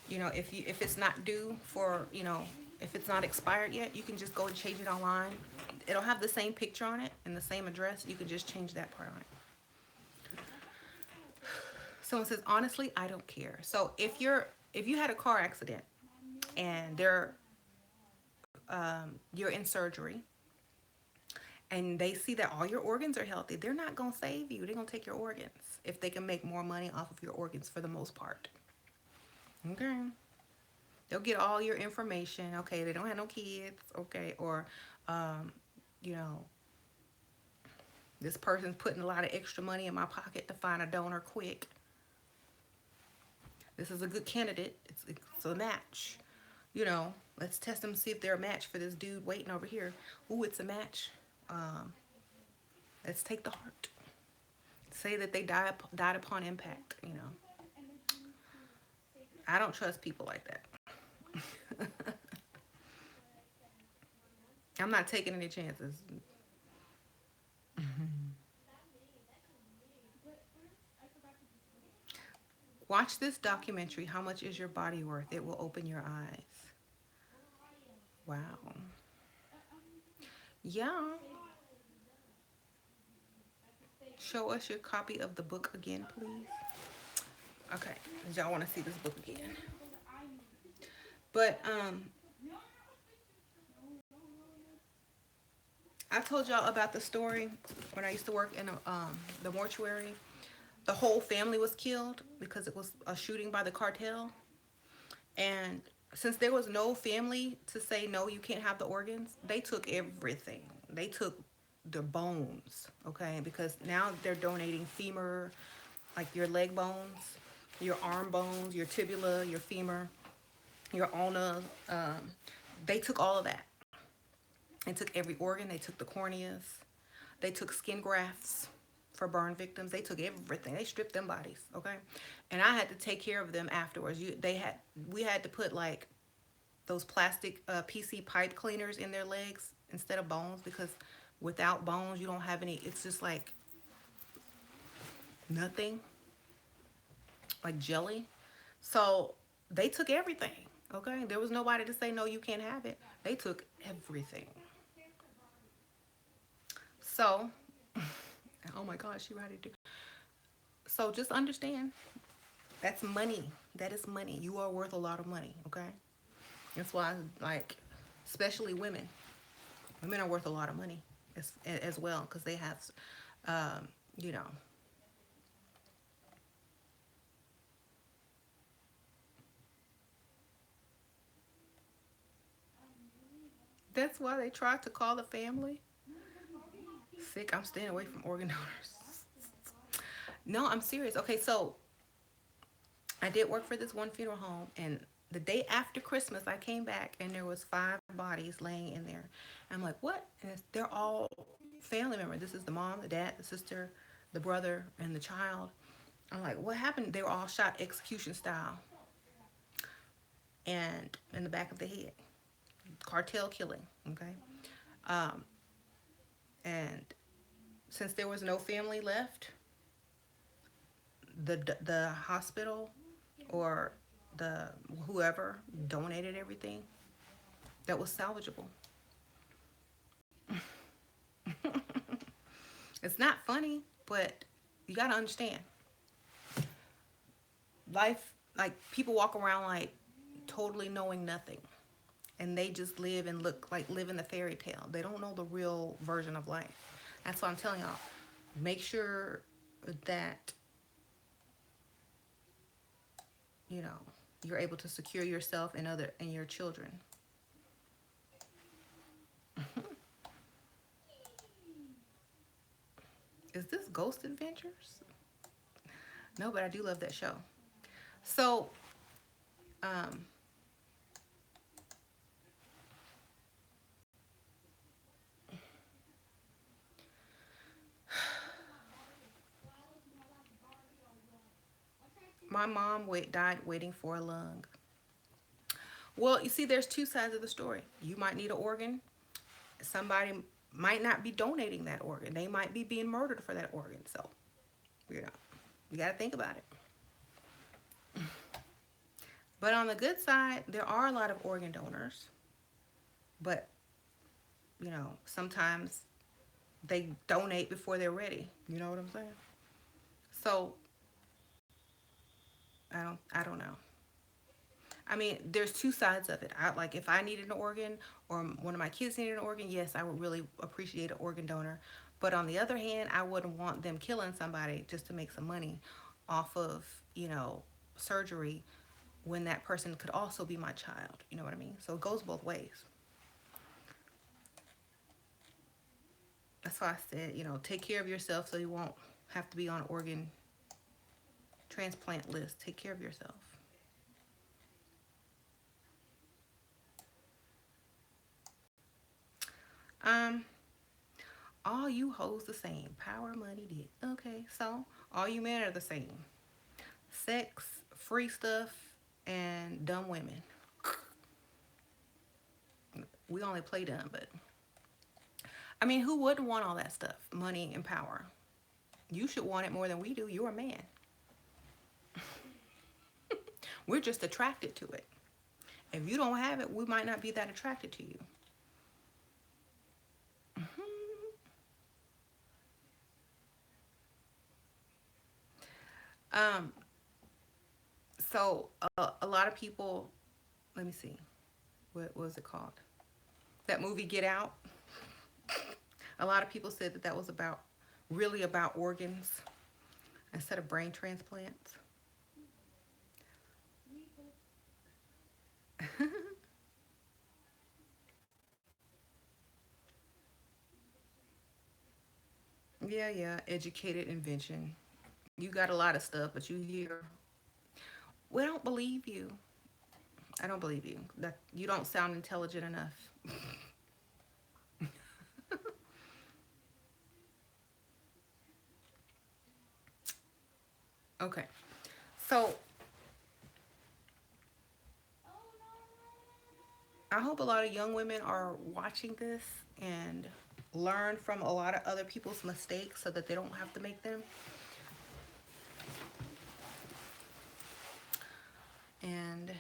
You know, if it's not due for, you know, if it's not expired yet, you can just go and change it online. It'll have the same picture on it and the same address. You can just change that part on it. Someone says, honestly, I don't care. So if you had a car accident and you're in surgery and they see that all your organs are healthy, they're not gonna save you. They're gonna take your organs if they can make more money off of your organs for the most part. Okay. They'll get all your information. Okay, they don't have no kids. Okay, or, you know, this person's putting a lot of extra money in my pocket to find a donor quick. This is a good candidate. It's a match. You know, let's test them, see if they're a match for this dude waiting over here. Ooh, it's a match. Let's take the heart. Say that they died upon impact, you know. I don't trust people like that. I'm not taking any chances. Watch this documentary, How Much Is Your Body Worth? It will open your eyes. Wow. Yeah. Show us your copy of the book again, please. Okay. Y'all want to see this book again. But, I told y'all about the story when I used to work in the mortuary. The whole family was killed because it was a shooting by the cartel. And since there was no family to say, no, you can't have the organs, they took everything. They took the bones, okay? Because now they're donating femur, like your leg bones, your arm bones, your tibia, your femur, your ulna. They took all of that. They took every organ. They took the corneas. They took skin grafts for burn victims. They took everything. They stripped them bodies, okay? And I had to take care of them afterwards. We had to put like those plastic PC pipe cleaners in their legs instead of bones, because without bones you don't have any. It's just like nothing, like jelly. So they took everything, okay? There was nobody to say, no, you can't have it. They took everything. So, oh my gosh, she ready to. So just understand, that's money. That is money. You are worth a lot of money, okay? That's why, like, especially women. Women are worth a lot of money as well, because they have, you know, That's why they tried to call the family. Sick. I'm staying away from organ donors. No, I'm serious. Okay, so I did work for this one funeral home, and the day after Christmas, I came back and there was 5 bodies laying in there. I'm like, what? And they're all family members. This is the mom, the dad, the sister, the brother, and the child. I'm like, what happened? They were all shot execution style, and in the back of the head, cartel killing. Okay, um, and since there was no family left, the hospital or the whoever donated everything that was salvageable. It's not funny, but you gotta understand. Life, like, people walk around like totally knowing nothing, and they just live and look like live in the fairy tale. They don't know the real version of life. That's why I'm telling y'all, make sure that you know you're able to secure yourself and your children. Is this Ghost Adventures? No, but I do love that show. So, um, my mom died waiting for a lung. Well, you see, there's two sides of the story. You might need an organ. Somebody might not be donating that organ. They might be being murdered for that organ. So, you know, you got to think about it. But on the good side, there are a lot of organ donors. But, you know, sometimes they donate before they're ready. You know what I'm saying? So, I don't know. I mean, there's two sides of it. Like, if I needed an organ or one of my kids needed an organ, yes, I would really appreciate an organ donor. But on the other hand, I wouldn't want them killing somebody just to make some money off of, surgery when that person could also be my child. You know what I mean? So it goes both ways. That's why I said, take care of yourself so you won't have to be on organ transplant list. Take care of yourself. All you hoes the same. Power, money, dick. Okay, so all you men are the same. Sex, free stuff, and dumb women. We only play dumb, but I mean, who wouldn't want all that stuff? Money and power. You should want it more than we do. You're a man. We're just attracted to it. If you don't have it, we might not be that attracted to you. Um, so a lot of people, let me see, what was it called? That movie Get Out. A lot of people said that was really about organs instead of brain transplants. Yeah, educated invention. You got a lot of stuff, but you hear, we don't believe you. I don't believe you. That you don't sound intelligent enough. Okay. So I hope a lot of young women are watching this and learn from a lot of other people's mistakes so that they don't have to make them. And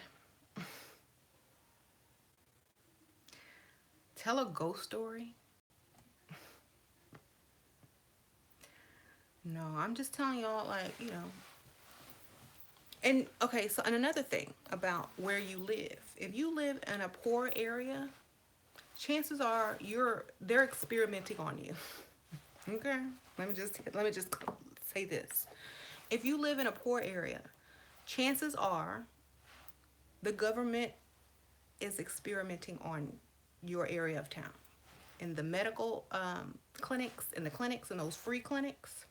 tell a ghost story. No, I'm just telling y'all, like, And okay, so and another thing about where you live. If you live in a poor area, chances are they're experimenting on you. Okay? Let me just say this. If you live in a poor area, chances are the government is experimenting on your area of town. In the medical clinics, and those free clinics,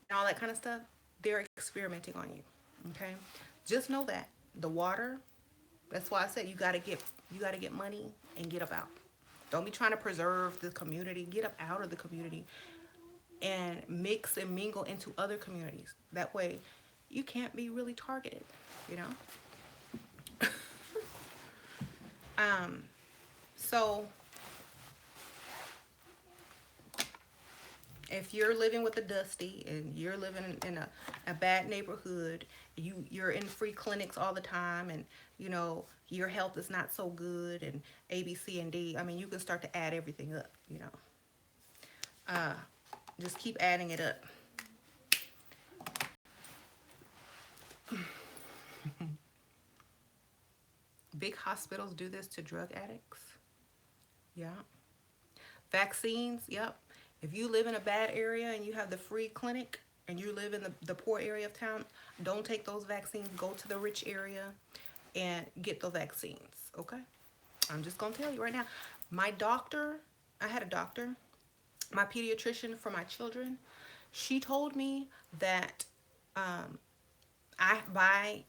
and all that kind of stuff, they're experimenting on you. Okay, just know that the water. That's why I said you gotta get money and get up out. Don't be trying to preserve the community. Get up out of the community and mix and mingle into other communities. That way, you can't be really targeted. You know. Um. So if you're living with a dusty and you're living in a bad neighborhood, you're in free clinics all the time, and your health is not so good, and A, B, C, and D. I mean, you can start to add everything up. Uh, just keep adding it up. Big hospitals do this to drug addicts. Yeah. Vaccines. Yep. If you live in a bad area and you have the free clinic, and you live in the poor area of town, don't take those vaccines. Go to the rich area and get the vaccines. Okay? I'm just going to tell you right now. My doctor, I had a doctor, my pediatrician for my children, she told me that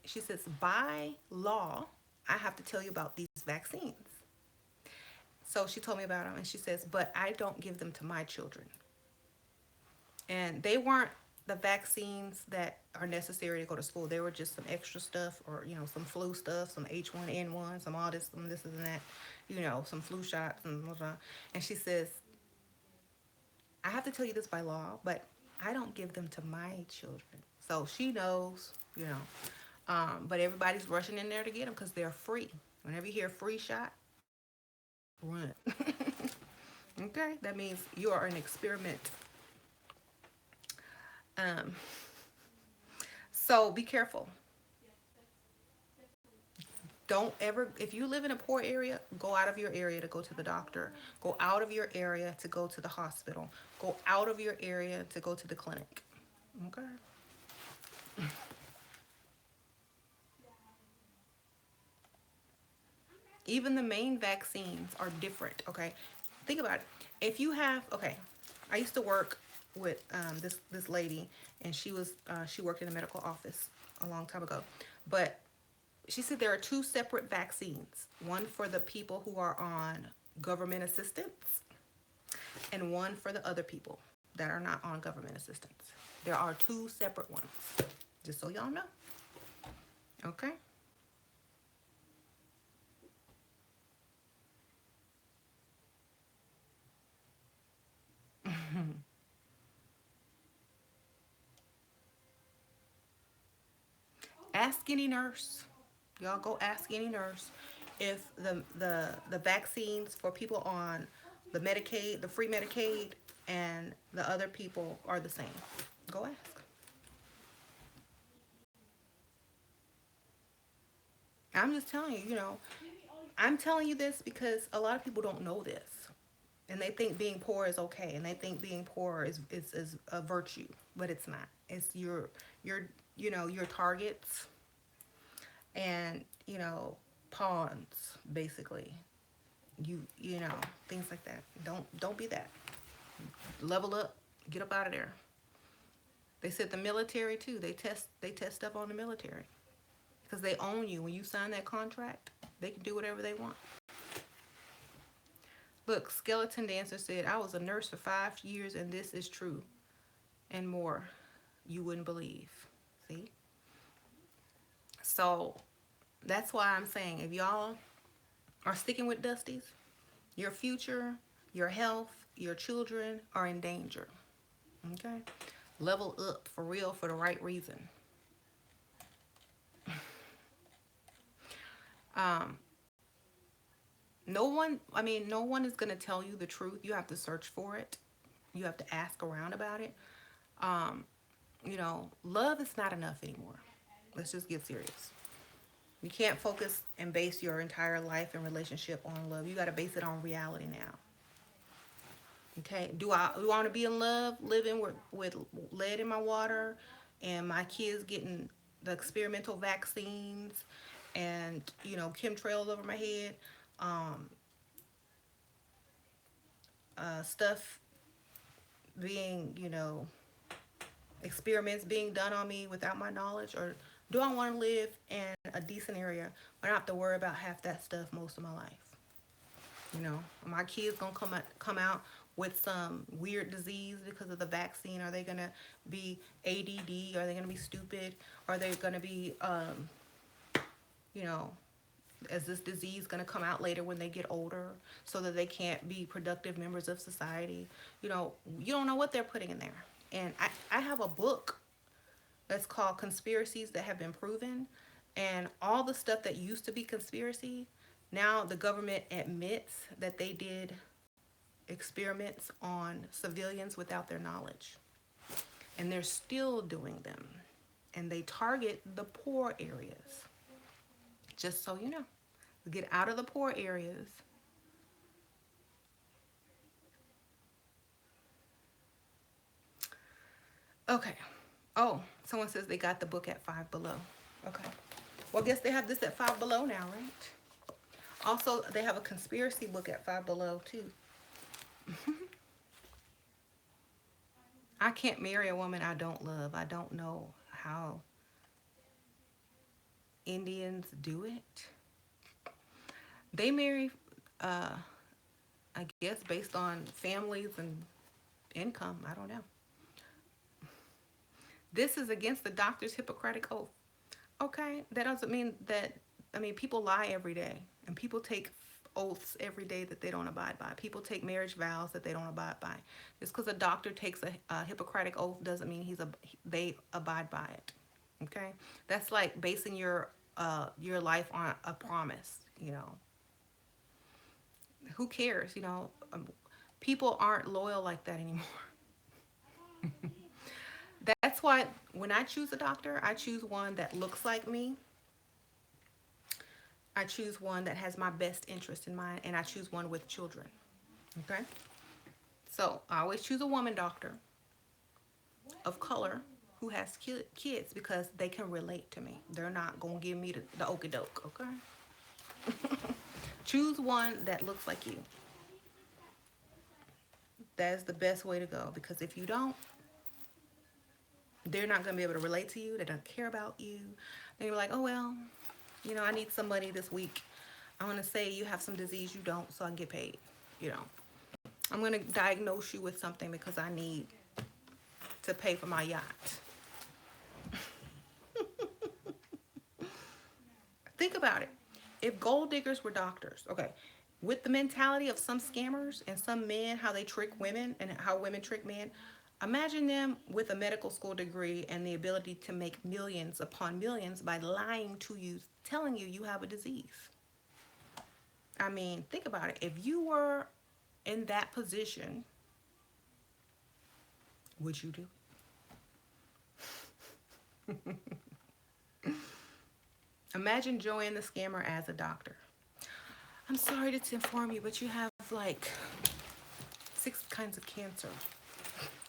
she says, by law, I have to tell you about these vaccines. So she told me about them, and she says, but I don't give them to my children. And they weren't the vaccines that are necessary to go to school. They were just some extra stuff, or some flu stuff, some H1N1, some all this, some this and that, some flu shots and blah, blah. And she says, I have to tell you this by law, but I don't give them to my children. So she knows, but everybody's rushing in there to get them because they're free. Whenever you hear free shot, run. Okay, that means you are an experiment. So be careful. Don't ever, if you live in a poor area, go out of your area to go to the doctor. Go out of your area to go to the hospital. Go out of your area to go to the clinic. Okay. Even the main vaccines are different. Okay. Think about it. If you have, okay, I used to work with this lady, and she worked in a medical office a long time ago, but she said there are two separate vaccines, one for the people who are on government assistance and one for the other people that are not on government assistance. There are two separate ones, just so y'all know. Okay. Ask any nurse. Y'all go ask any nurse if the vaccines for people on the Medicaid, the free Medicaid, and the other people are the same. Go ask. I'm just telling you, I'm telling you this because a lot of people don't know this. And they think being poor is okay, and they think being poor is a virtue, but it's not. It's your targets, and pawns, basically. You things like that. Don't be that. Level up, get up out of there. They said the military too. They test up on the military because they own you. When you sign that contract, they can do whatever they want. Look, Skeleton Dancer said, I was a nurse for 5 years, and this is true and more you wouldn't believe. See? So that's why I'm saying, if y'all are sticking with Dusties, your future, your health, your children are in danger. Okay? Level up for real, for the right reason. No one is going to tell you the truth. You have to search for it. You have to ask around about it. Love is not enough anymore. Let's just get serious. You can't focus and base your entire life and relationship on love. You got to base it on reality now. Okay? Do I want to be in love, living with lead in my water, and my kids getting the experimental vaccines, and chemtrails over my head? stuff being, you know, experiments being done on me without my knowledge? Or do I want to live in a decent area where I don't have to worry about half that stuff most of my life? You know, are my kids gonna come out with some weird disease because of the vaccine? Are they gonna be ADD? Are they gonna be stupid? Are they gonna be, you know, is this disease gonna come out later when they get older so that they can't be productive members of society? You know, you don't know what they're putting in there. And I have a book that's called Conspiracies That Have Been Proven. And all the stuff that used to be conspiracy, now the government admits that they did experiments on civilians without their knowledge. And they're still doing them. And they target the poor areas. Just so you know. Get out of the poor areas. Okay. Oh, someone says they got the book at Five Below. Okay. Well, I guess they have this at Five Below now, right? Also, they have a conspiracy book at Five Below, too. I can't marry a woman I don't love. I don't know how Indians do it. They marry, I guess, based on families and income. I don't know. This is against the doctor's Hippocratic oath. Okay, that doesn't mean that, I mean, people lie every day. And people take oaths every day that they don't abide by. People take marriage vows that they don't abide by. Just because a doctor takes a Hippocratic oath doesn't mean they abide by it. Okay, that's like basing your life on a promise. You know, who cares? You know, people aren't loyal like that anymore. That's why when I choose a doctor, I choose one that looks like me. I choose one that has my best interest in mind, and I choose one with children. Okay? So I always choose a woman doctor of color who has kids because they can relate to me. They're not going to give me the okie doke, okay? Choose one that looks like you. That is the best way to go, because if you don't, they're not going to be able to relate to you. They don't care about you. They're like, oh, well, you know, I need some money this week. I'm going to say you have some disease you don't, so I can get paid. You know, I'm going to diagnose you with something because I need to pay for my yacht. Think about it. If gold diggers were doctors, okay, with the mentality of some scammers and some men, how they trick women and how women trick men, imagine them with a medical school degree and the ability to make millions upon millions by lying to you, telling you you have a disease. I mean, think about it. If you were in that position, would you do it? Imagine Joanne the scammer as a doctor. I'm sorry to inform you, but you have like 6 kinds of cancer.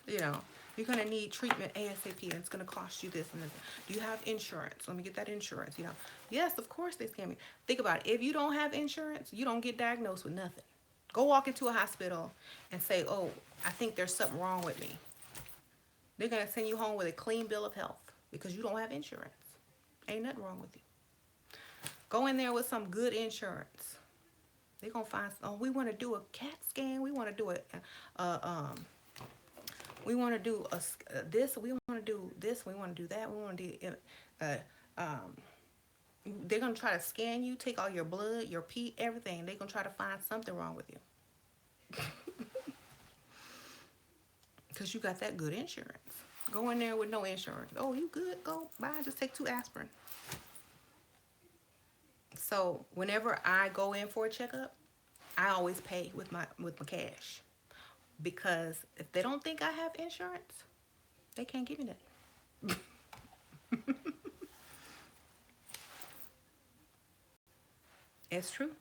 You know, you're going to need treatment ASAP, and it's going to cost you this and this. Do you have insurance? Let me get that insurance, you know. Yes, of course they scam you. Think about it. If you don't have insurance, you don't get diagnosed with nothing. Go walk into a hospital and say, oh, I think there's something wrong with me. They're going to send you home with a clean bill of health because you don't have insurance. Ain't nothing wrong with you. Go in there with some good insurance. They're going to find, oh, we want to do a CAT scan. We want to do we want to do this. We want to do this. We want to do that. We want to do they're going to try to scan you, take all your blood, your pee, everything. They're going to try to find something wrong with you. Because you got that good insurance. Go in there with no insurance. Oh, you good? Go bye. Just take 2 aspirin. So whenever I go in for a checkup, I always pay with my cash. Because if they don't think I have insurance, they can't give me that. It's true.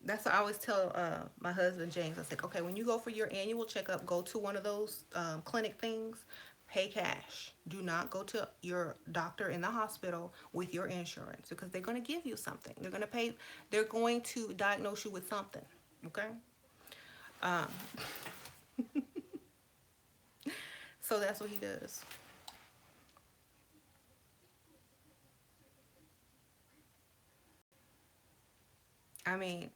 That's what I always tell my husband James. I said, okay, when you go for your annual checkup, go to one of those clinic things. Pay cash. Do not go to your doctor in the hospital with your insurance because they're going to give you something. They're going to pay. They're going to diagnose you with something. Okay. Um, so that's what he does. I mean,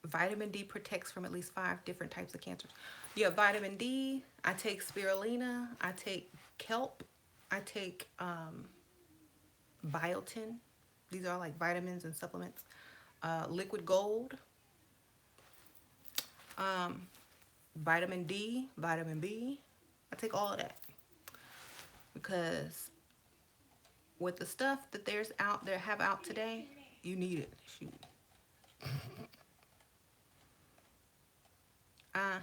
vitamin D protects from at least 5 different types of cancers. You have vitamin D. I take spirulina. I take kelp. I take biotin. These are like vitamins and supplements. Liquid gold. Um, vitamin D, vitamin B. I take all of that because with the stuff that there's out there have out today, you need it. Shoot. Uh,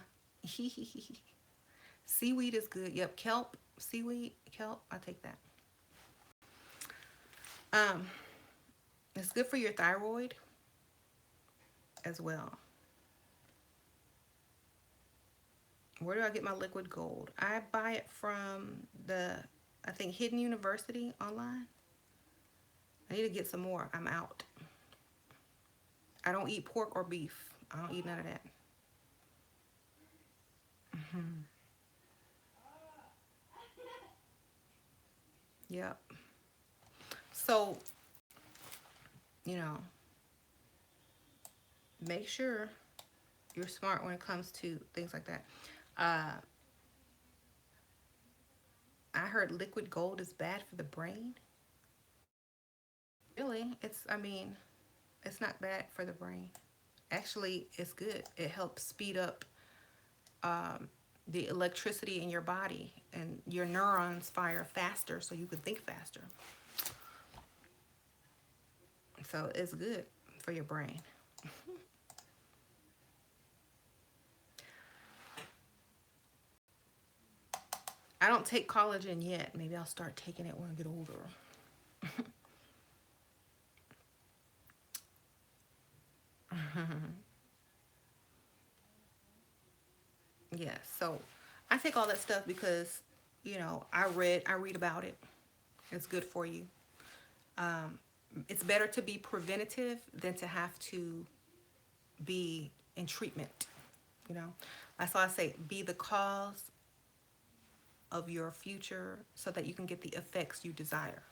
seaweed is good. Yep, kelp, seaweed, kelp. I take that. Um, it's good for your thyroid as well. Where do I get my liquid gold? I buy it from I think Hidden University online. I need to get some more. I'm out. I don't eat pork or beef. I don't eat none of that. Yep. So, you know, make sure you're smart when it comes to things like that. Uh, I heard liquid gold is bad for the brain. Really? I mean, it's not bad for the brain. Actually, it's good. It helps speed up um, the electricity in your body, and your neurons fire faster so you can think faster. So it's good for your brain. I don't take collagen yet. Maybe I'll start taking it when I get older. Yeah, so I take all that stuff because, I read about it. It's good for you. Um, it's better to be preventative than to have to be in treatment. You know, that's why I say be the cause of your future so that you can get the effects you desire.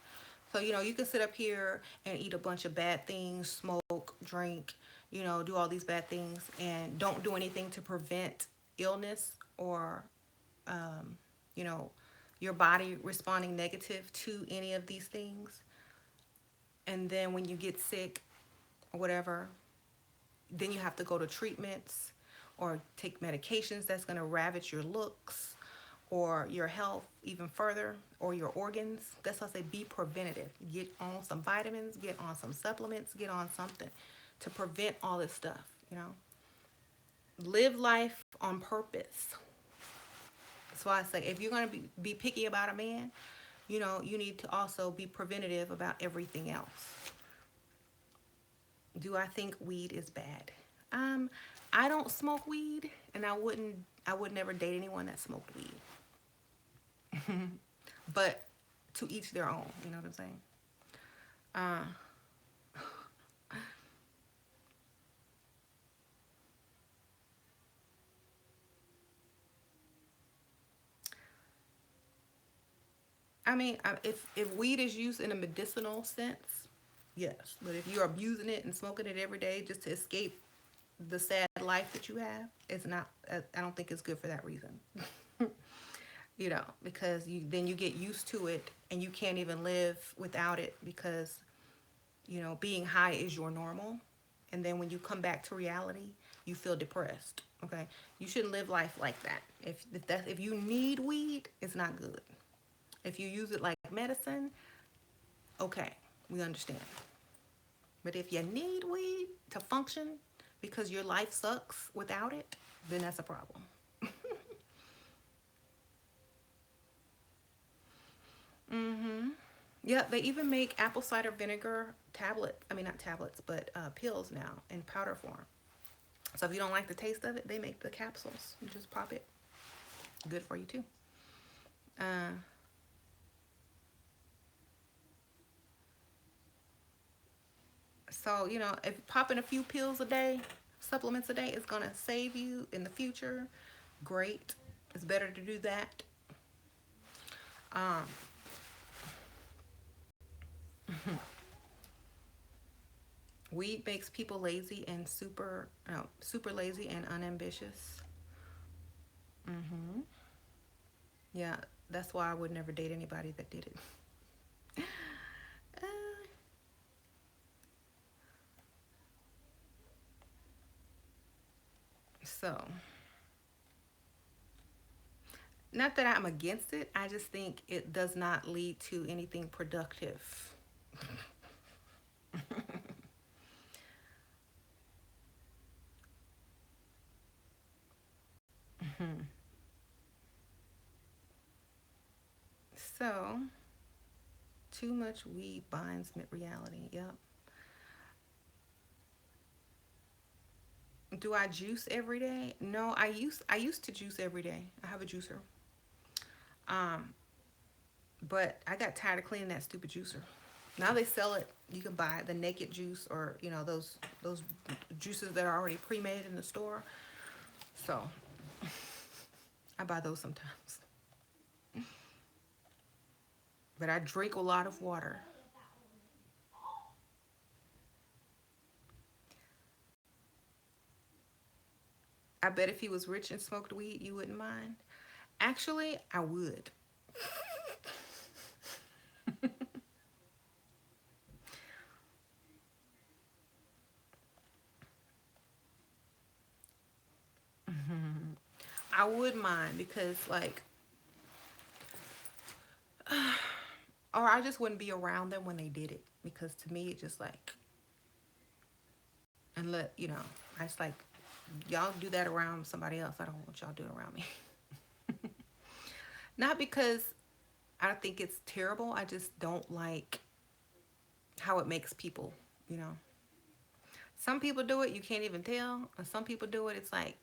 So, you can sit up here and eat a bunch of bad things, smoke, drink, do all these bad things and don't do anything to prevent illness or, um, you know, your body responding negative to any of these things. And then when you get sick or whatever, then you have to go to treatments or take medications that's going to ravage your looks or your health even further or your organs. That's why I say be preventative. Get on some vitamins, get on some supplements, get on something to prevent all this stuff. Live life on purpose. That's why I say if you're going to be picky about a man, you need to also be preventative about everything else. Do I think weed is bad? I don't smoke weed, and I would never date anyone that smoked weed. But to each their own, you know what I'm saying? Uh, I mean, if weed is used in a medicinal sense, yes. But if you're abusing it and smoking it every day just to escape the sad life that you have, it's not. I don't think it's good for that reason. Because then you get used to it and you can't even live without it because being high is your normal, and then when you come back to reality, you feel depressed. Okay, you shouldn't live life like that. If you need weed, it's not good. If you use it like medicine, okay, we understand. But if you need weed to function because your life sucks without it, then that's a problem. Mm-hmm. Yeah, they even make apple cider vinegar tablets. I mean, not tablets, but pills now in powder form. So if you don't like the taste of it, they make the capsules. You just pop it. Good for you too. Uh, so, you know, if popping a few pills a day, supplements a day is going to save you in the future, great. It's better to do that. Um, Weed makes people lazy and super lazy and unambitious. Hmm. Yeah, that's why I would never date anybody that did it. Uh, so, not that I'm against it, I just think it does not lead to anything productive. So, too much weed binds reality. Yep. Do I juice every day? No, I used to juice every day. I have a juicer. Um, but I got tired of cleaning that stupid juicer. Now they sell it. You can buy the naked juice, or you know those juices that are already pre-made in the store. So I buy those sometimes. But I drink a lot of water. I bet if he was rich and smoked weed, you wouldn't mind. Actually, I would. I would mind because like, or I just wouldn't be around them when they did it because to me it just like, and let you know, I just like y'all do that around somebody else. I don't want y'all doing around me. Not because I think it's terrible. I just don't like how it makes people, you know. Some people do it, you can't even tell. And some people do it, it's like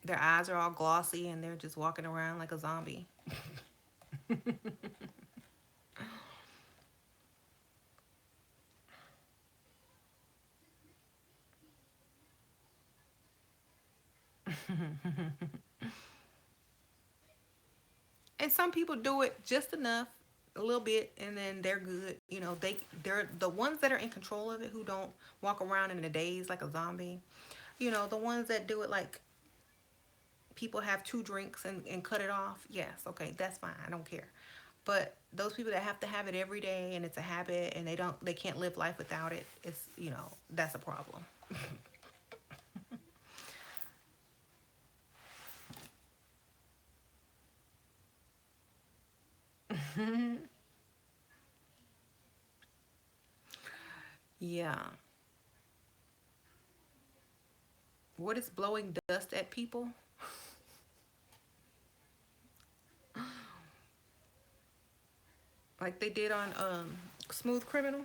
their eyes are all glossy and they're just walking around like a zombie. And some people do it just enough, a little bit, and then they're good. You know, they're the ones that are in control of it who don't walk around in a daze like a zombie. You know, the ones that do it like people have two drinks and cut it off. Yes, okay, that's fine. I don't care. But those people that have to have it every day and it's a habit and they can't live life without it, it's you know, that's a problem. Yeah. What is blowing dust at people? Like they did on Smooth Criminal?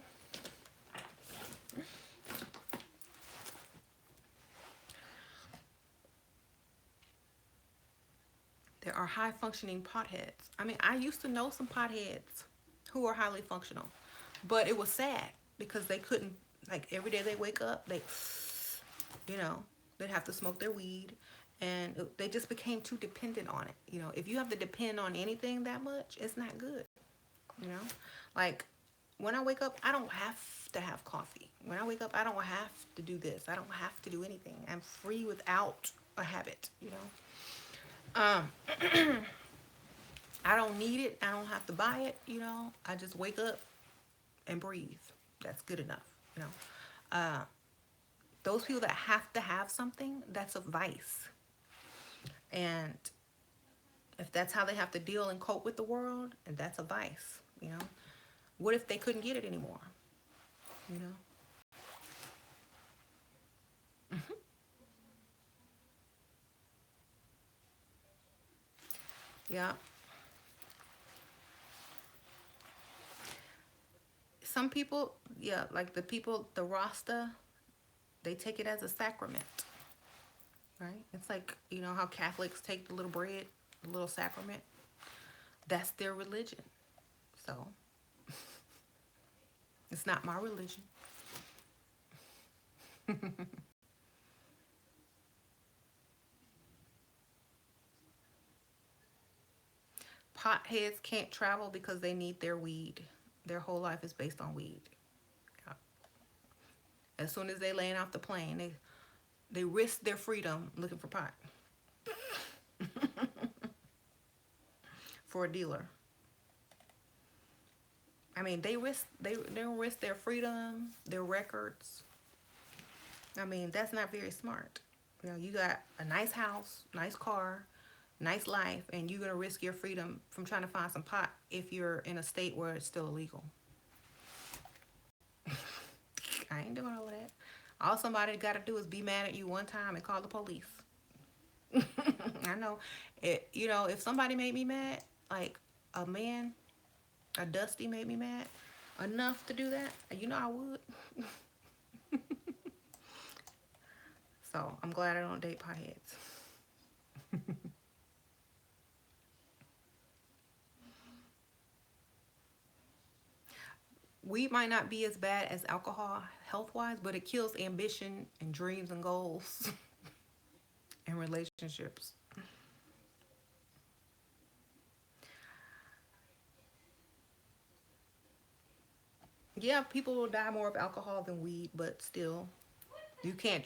There are high functioning potheads. I mean, I used to know some potheads who are highly functional, but it was sad because they couldn't, like, every day they wake up, you know, they'd have to smoke their weed and they just became too dependent on it. You know, if you have to depend on anything that much, it's not good, you know? Like, when I wake up, I don't have to have coffee. When I wake up, I don't have to do this. I don't have to do anything. I'm free without a habit, you know? Um, I don't need it. I don't have to buy it. You know, I just wake up and breathe. That's good enough. You know, uh, those people that have to have something, that's a vice. And if that's how they have to deal and cope with the world, and that's a vice. You know, what if they couldn't get it anymore? You know. Hmm. Yeah. Some people, yeah, like the people, the Rasta, they take it as a sacrament, right? It's like, you know, how Catholics take the little bread. a little sacrament. That's their religion. So it's not my religion. Potheads can't travel because they need their weed. Their whole life is based on weed. Yeah. As soon as they land off the plane, they risk their freedom looking for pot for a dealer. I mean, they risk their freedom, their records. I mean, that's not very smart. You know, you got a nice house, nice car, nice life, and you're gonna risk your freedom from trying to find some pot if you're in a state where it's still illegal. I ain't doing all of that. All somebody got to do is be mad at you one time and call the police. I know. You know, if somebody made me mad, like a man, a Dusty made me mad enough to do that, you know I would. So I'm glad I don't date potheads. Weed might not be as bad as alcohol health-wise, but it kills ambition and dreams and goals and relationships. Yeah, people will die more of alcohol than weed, but still, you can't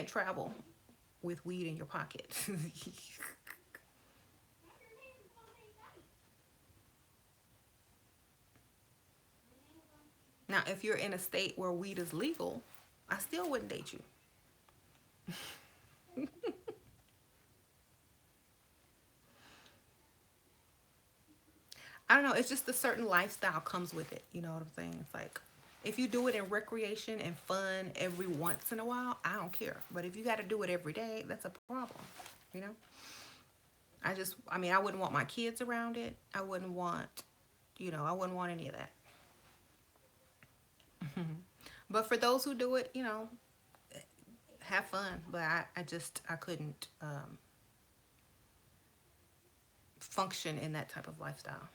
travel with weed in your pocket. Now, if you're in a state where weed is legal, I still wouldn't date you. I don't know. It's just a certain lifestyle comes with it. You know what I'm saying? It's like if you do it in recreation and fun every once in a while, I don't care. But if you got to do it every day, that's a problem. You know? I mean, I wouldn't want my kids around it. I wouldn't want, I wouldn't want any of that. But for those who do it, have fun. But I couldn't function in that type of lifestyle.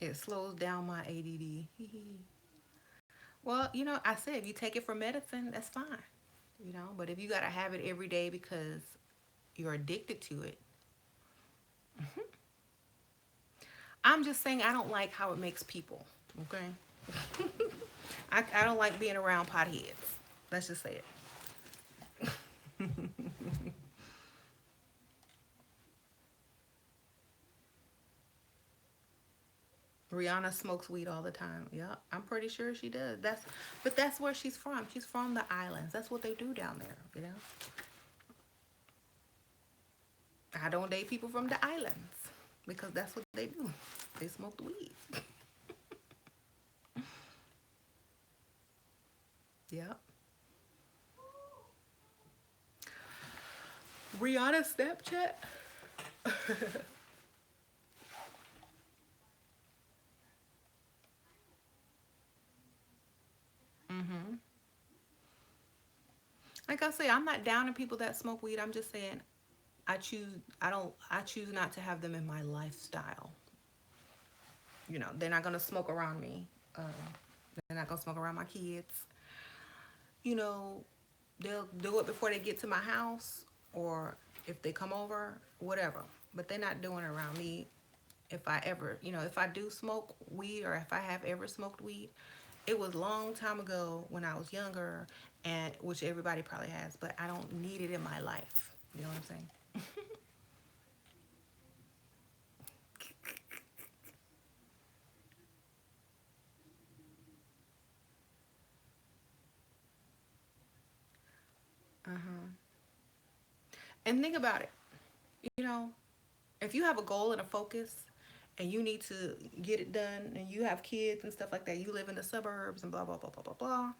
It slows down my ADD. Well, I said if you take it for medicine, that's fine. But if you got to have it every day because you're addicted to it, I'm just saying I don't like how it makes people. Okay? I don't like being around potheads. Let's just say it. Rihanna smokes weed all the time. Yeah, I'm pretty sure she does. But that's where she's from. She's from the islands. That's what they do down there. I don't date people from the islands because that's what they do. They smoke the weed. Yep. Rihanna Snapchat. Mm-hmm. Like I say, I'm not down on people that smoke weed. I'm just saying I choose not to have them in my lifestyle. They're not gonna smoke around me. Um, they're not gonna smoke around my kids. You know, they'll do it before they get to my house or if they come over, whatever. But they're not doing it around me. If I ever, if I do smoke weed or if I have ever smoked weed, it was a long time ago when I was younger, and which everybody probably has, but I don't need it in my life. You know what I'm saying? Uh-huh. And think about it. You know, if you have a goal and a focus and you need to get it done and you have kids and stuff like that, you live in the suburbs and blah, blah, blah, blah, blah, blah.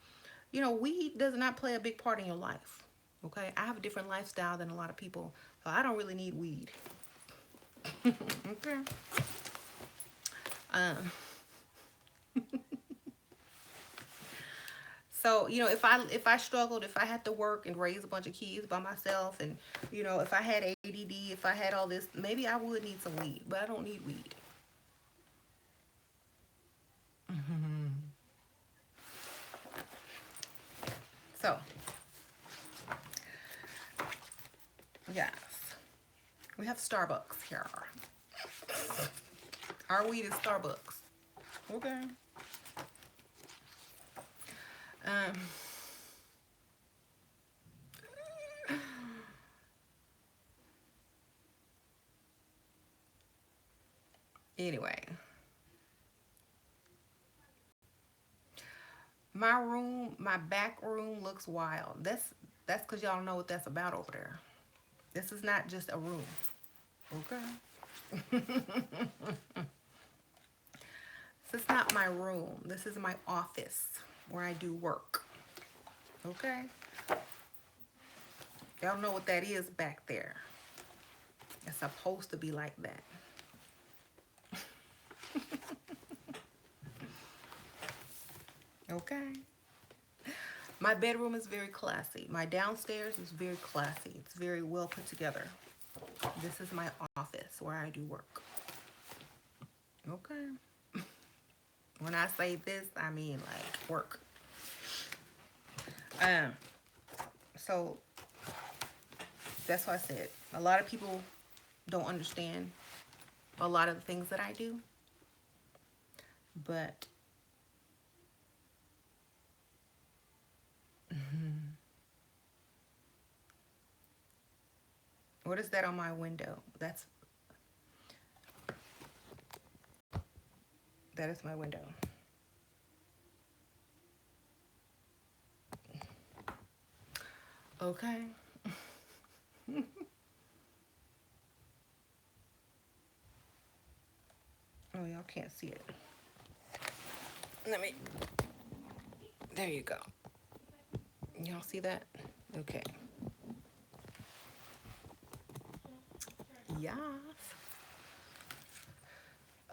Weed does not play a big part in your life. Okay? I have a different lifestyle than a lot of people, so I don't really need weed. Okay? Um, So, you know, if I struggled, if I had to work and raise a bunch of kids by myself, and you know, if I had ADD, if I had all this, maybe I would need some weed, but I don't need weed. So, yes, we have Starbucks here. Our weed is Starbucks. Okay. Um. Anyway, my room, my back room looks wild. That's because y'all know what that's about over there. This is not just a room. Okay. This is not my room. This is my office where I do work. Okay. Y'all know what that is back there. It's supposed to be like that. Okay. My bedroom is very classy. My downstairs is very classy. It's very well put together. This is my office where I do work. Okay. When I say this, I mean like work. Um, so that's what I said. A lot of people don't understand a lot of the things that I do, but what is that on my window? That is my window. Okay. Oh, y'all can't see it. Let me. There you go. Y'all see that? Okay. Yes.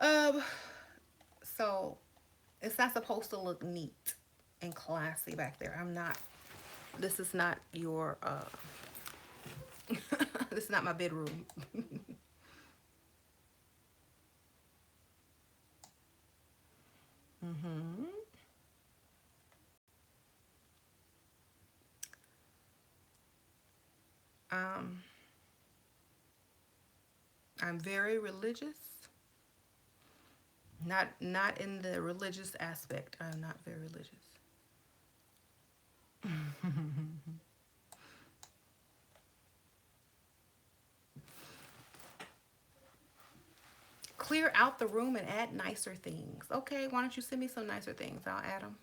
Um. So, it's not supposed to look neat and classy back there. I'm not. This is not your. This is not my bedroom. Mm-hmm. Um. I'm very religious. Not in the religious aspect. I'm not very religious. Clear out the room and add nicer things. Okay, why don't you send me some nicer things? I'll add them.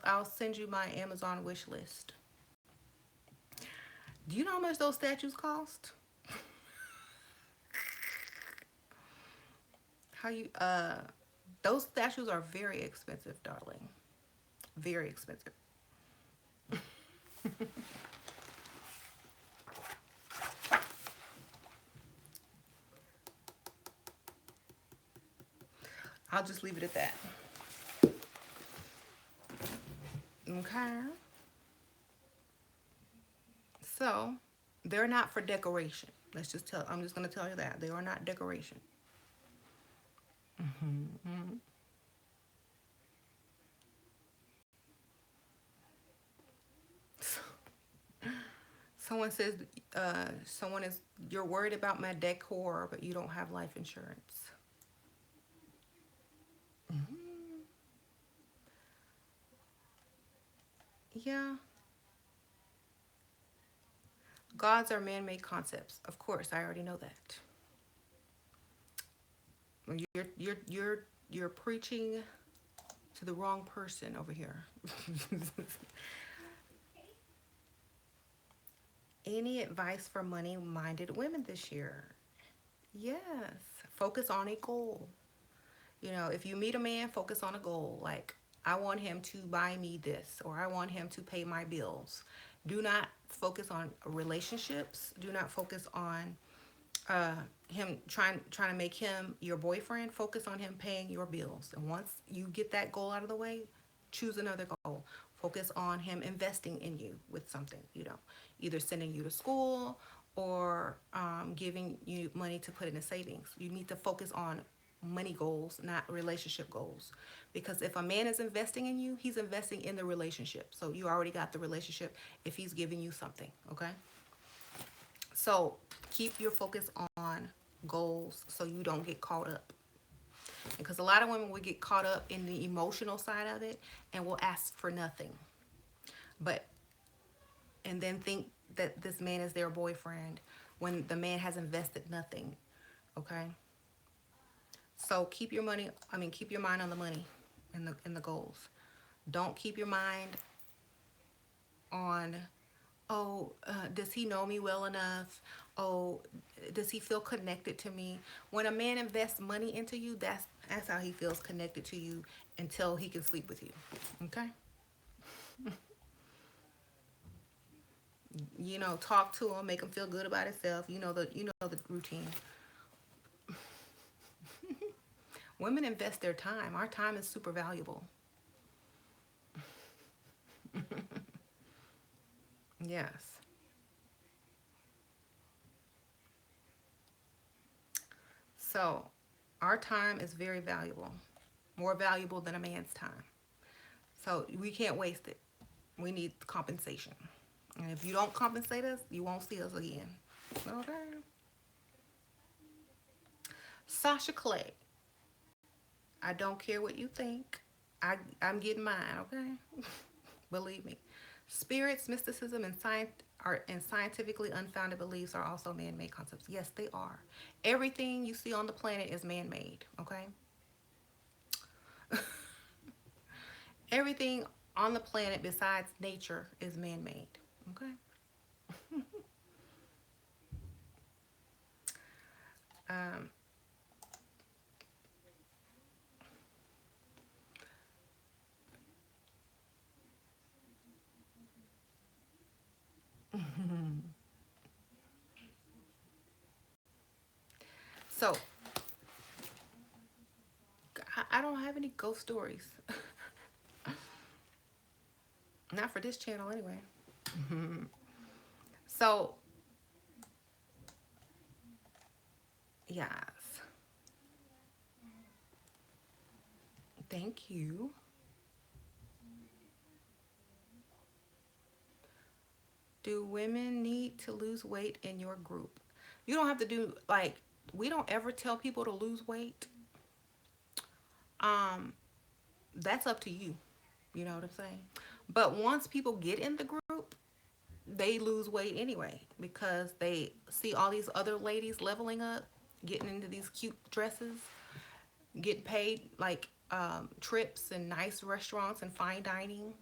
I'll send you my Amazon wish list. Do you know how much those statues cost? How you those statues are very expensive, darling. Very expensive. I'll just leave it at that. Okay. So, they're not for decoration. I'm just going to tell you that. They are not decoration. Mm-hmm. Someone says, you're worried about my decor, but you don't have life insurance. Mm-hmm. Yeah. Gods are man-made concepts. Of course, I already know that. You're preaching to the wrong person over here. Any advice for money-minded women this year? Yes. Focus on a goal. You know, if you meet a man, focus on a goal. Like, I want him to buy me this, or I want him to pay my bills. Do not focus on relationships. Do not focus on him trying to make him your boyfriend. Focus on him paying your bills. And once you get that goal out of the way, choose another goal. Focus on him investing in you with something, either sending you to school or giving you money to put in a savings. You need to focus on money goals, not relationship goals. Because if a man is investing in you, he's investing in the relationship. So you already got the relationship if he's giving you something, okay? So keep your focus on goals so you don't get caught up. Because a lot of women will get caught up in the emotional side of it and will ask for nothing. And then think that this man is their boyfriend when the man has invested nothing, okay? So keep your mind on the money and the goals. Don't keep your mind on, does he know me well enough? Oh, does he feel connected to me? When a man invests money into you, that's how he feels connected to you until he can sleep with you. Okay? Talk to him, make him feel good about himself. You know the routine. Women invest their time. Our time is super valuable. Yes. So, our time is very valuable. More valuable than a man's time. So, we can't waste it. We need compensation. And if you don't compensate us, you won't see us again. Okay. Sasha Clay. I don't care what you think. I'm getting mine, okay? Believe me. Spirits, mysticism, and scientifically unfounded beliefs are also man-made concepts. Yes, they are. Everything you see on the planet is man-made, okay? Everything on the planet besides nature is man-made, okay? um, so, I don't have any ghost stories. Not for this channel, anyway. So, yes. Thank you. Do women need to lose weight in your group? You don't have to do, we don't ever tell people to lose weight. That's up to you. You know what I'm saying? But once people get in the group, they lose weight anyway because they see all these other ladies leveling up, getting into these cute dresses, getting paid trips and nice restaurants and fine dining.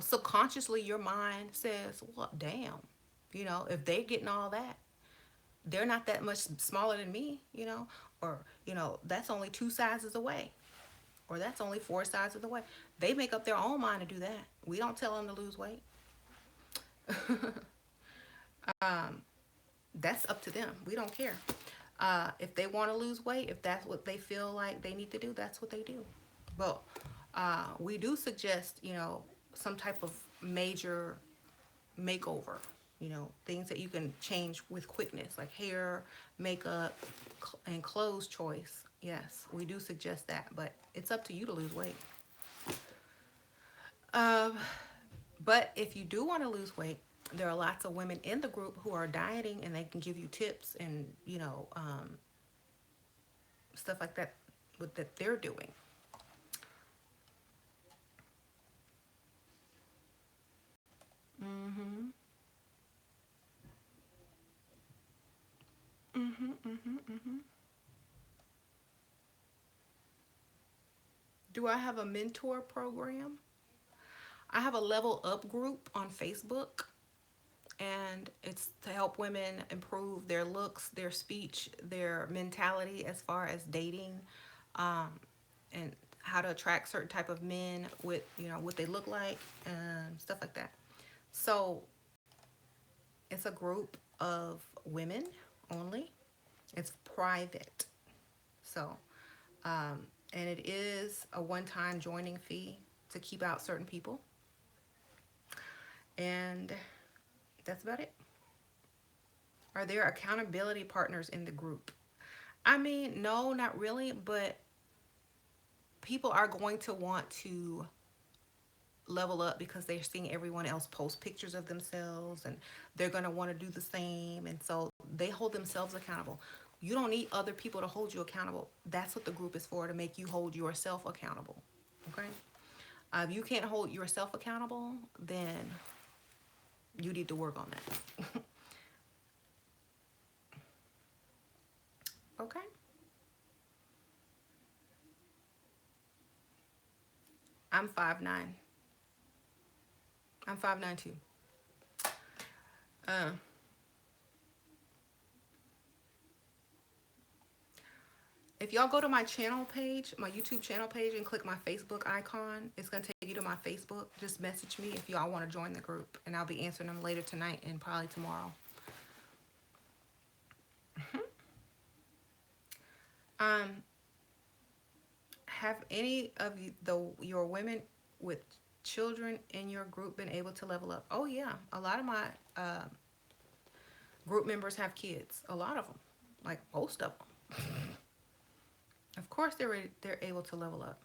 Subconsciously your mind says, well, damn, if they're getting all that, they're not that much smaller than me, or, that's only 2 sizes away, or that's only 4 sizes away. They make up their own mind to do that. We don't tell them to lose weight. That's up to them. We don't care. If they want to lose weight, if that's what they feel like they need to do, that's what they do. But we do suggest, some type of major makeover, things that you can change with quickness, like hair, makeup, and clothes choice. Yes, we do suggest that, but it's up to you to lose weight. But if you do want to lose weight, there are lots of women in the group who are dieting, and they can give you tips and, stuff like that that they're doing. Do I have a mentor program? I have a Level Up group on Facebook, and it's to help women improve their looks, their speech, their mentality as far as dating, and how to attract certain type of men with, what they look like and stuff like that. So it's a group of women only. It's private. So, and it is a one-time joining fee to keep out certain people. And that's about it. Are there accountability partners in the group? I mean, no, not really, but people are going to want to level up because they're seeing everyone else post pictures of themselves, and they're going to want to do the same, and so they hold themselves accountable. You don't need other people to hold you accountable. That's what the group is for, to make you hold yourself accountable. Okay? If you can't hold yourself accountable, then you need to work on that. Okay? I'm 5'9". I'm 5'9" too. If y'all go to my channel page, my YouTube channel page, and click my Facebook icon, it's going to take you to my Facebook. Just message me if y'all want to join the group, and I'll be answering them later tonight and probably tomorrow. Have any of your women with children in your group been able to level up? Oh yeah, a lot of my group members have kids. A lot of them, like most of them. Of course, they're able to level up.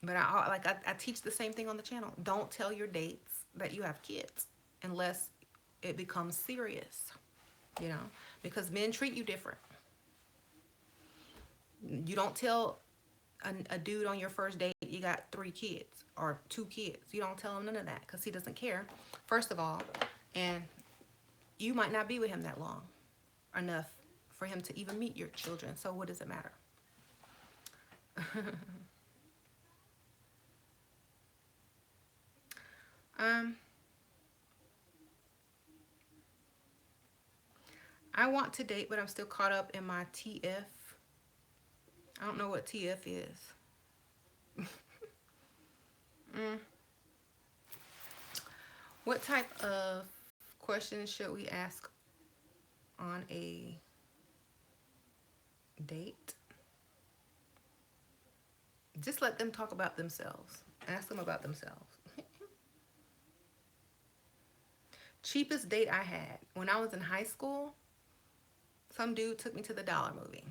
But I teach the same thing on the channel. Don't tell your dates that you have kids unless it becomes serious, you know, because men treat you different. You don't tell a dude on your first date you got 3 kids or 2 kids. You don't tell him none of that because he doesn't care, first of all, and you might not be with him that long enough for him to even meet your children. So what does it matter? I want to date, but I'm still caught up in my TF. I don't know what TF is. What type of questions should we ask on a date? Just let them talk about themselves. Ask them about themselves. Cheapest date I had. When I was in high school, some dude took me to the Dollar Movie.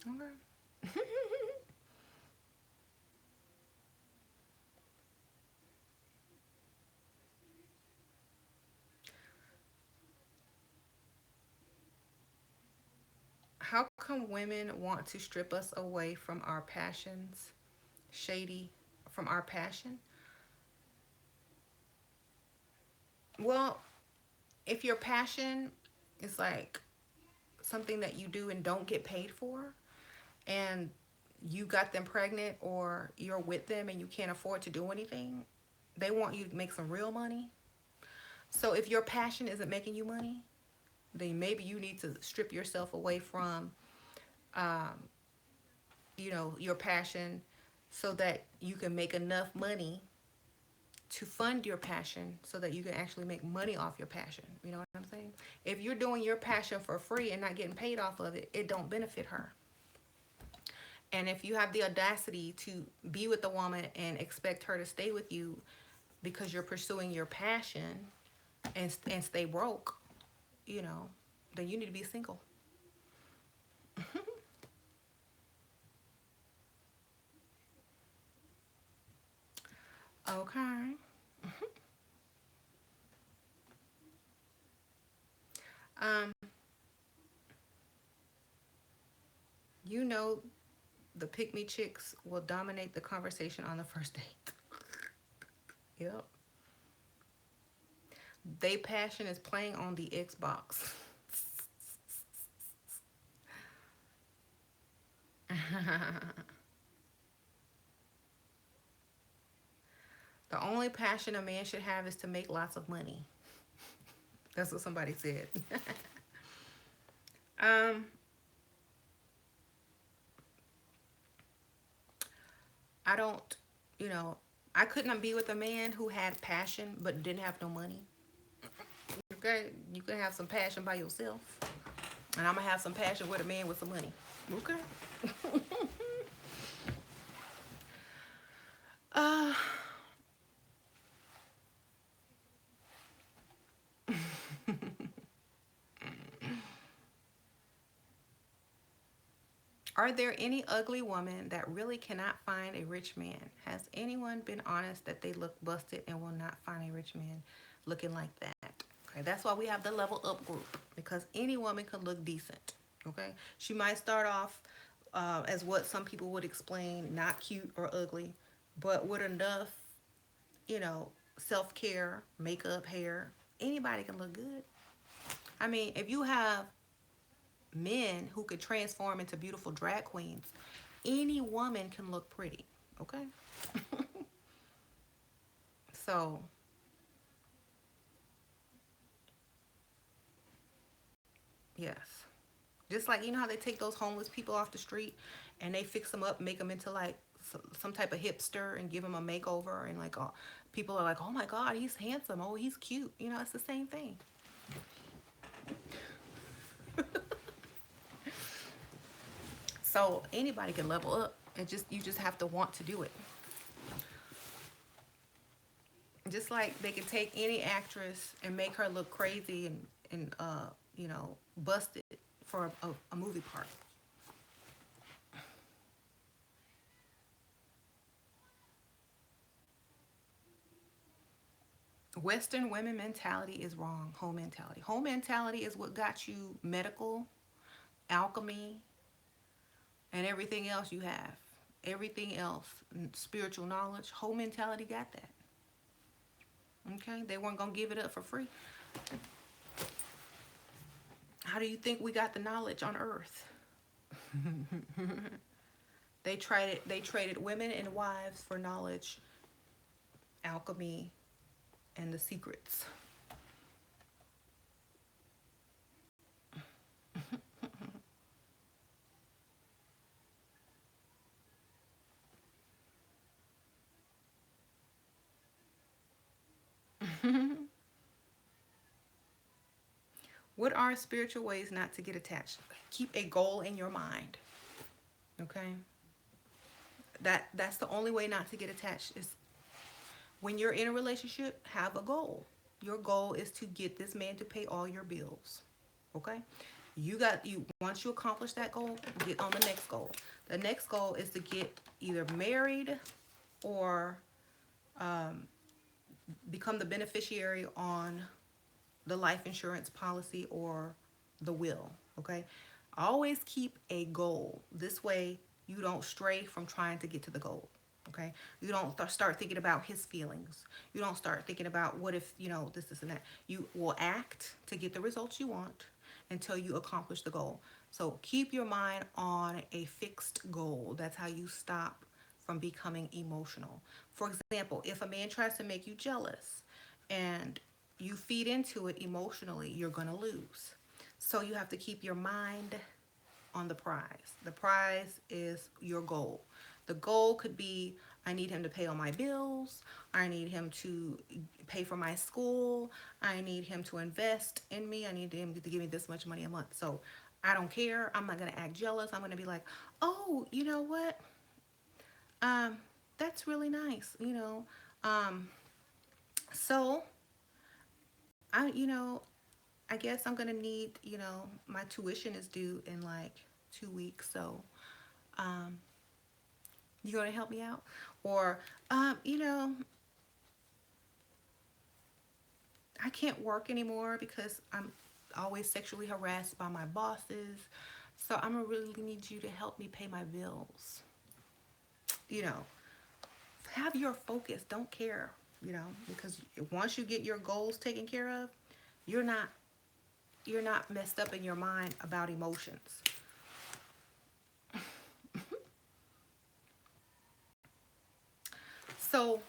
Okay. How come women want to strip us away from our passions? Shady, from our passion? Well, if your passion is like something that you do and don't get paid for, and you got them pregnant or you're with them and you can't afford to do anything, they want you to make some real money. So if your passion isn't making you money, then maybe you need to strip yourself away from, you know, your passion so that you can make enough money to fund your passion so that you can actually make money off your passion. You know what I'm saying? If you're doing your passion for free and not getting paid off of it, it don't benefit her. And if you have the audacity to be with a woman and expect her to stay with you because you're pursuing your passion and stay broke, you know, then you need to be single. Okay. You know, the pick me chicks will dominate the conversation on the first date. Yep. They passion is playing on the Xbox. The only passion a man should have is to make lots of money. That's what somebody said. I don't, you know, I couldn't be with a man who had passion but didn't have no money. Okay, you can have some passion by yourself, and I'm gonna have some passion with a man with some money. Okay. Uh, are there any ugly women that really cannot find a rich man? Has anyone been honest that they look busted and will not find a rich man looking like that? Okay, that's why we have the level up group, because any woman can look decent. Okay, she might start off as what some people would explain, not cute or ugly, but with enough, you know, self care, makeup, hair, anybody can look good. I mean, if you have men who could transform into beautiful drag queens, any woman can look pretty. Okay? So, yes. Just like, you know how they take those homeless people off the street and they fix them up, make them into like some type of hipster and give them a makeover, and like, oh, people are like, oh my God, he's handsome. Oh, he's cute. You know, it's the same thing. So anybody can level up. And just you just have to want to do it. Just like they can take any actress and make her look crazy and you know, busted for a movie part. Western women mentality is wrong. Home mentality. Home mentality is what got you medical, alchemy, and everything else you have. Everything else, spiritual knowledge, home mentality got that. Okay? They weren't going to give it up for free. How do you think we got the knowledge on earth? They traded women and wives for knowledge, alchemy, and the secrets. What are spiritual ways not to get attached? Keep a goal in your mind. Okay? That's the only way not to get attached is when you're in a relationship, have a goal. Your goal is to get this man to pay all your bills. Okay? You once you accomplish that goal, get on the next goal. The next goal is to get either married or become the beneficiary on the life insurance policy or the will. Okay? Always keep a goal. This way you don't stray from trying to get to the goal. Okay? You don't start thinking about his feelings. You don't start thinking about what if, you know, this and that. You will act to get the results you want until you accomplish the goal. So keep your mind on a fixed goal. That's how you stop from becoming emotional. For example, if a man tries to make you jealous and you feed into it emotionally, you're going to lose. So you have to keep your mind on the prize. The prize is your goal. The goal could be, I need him to pay all my bills. I need him to pay for my school. I need him to invest in me. I need him to give me this much money a month. So I don't care. I'm not going to act jealous. I'm going to be like, oh, you know what? Um, that's really nice. You know, um, so you know, I guess I'm going to need, you know, my tuition is due in like 2 weeks. So, um, you going to help me out? Or, you know, I can't work anymore because I'm always sexually harassed by my bosses. So I'm going to really need you to help me pay my bills. You know, have your focus. Don't care, you know, because once you get your goals taken care of, you're not you're not messed up in your mind about emotions. So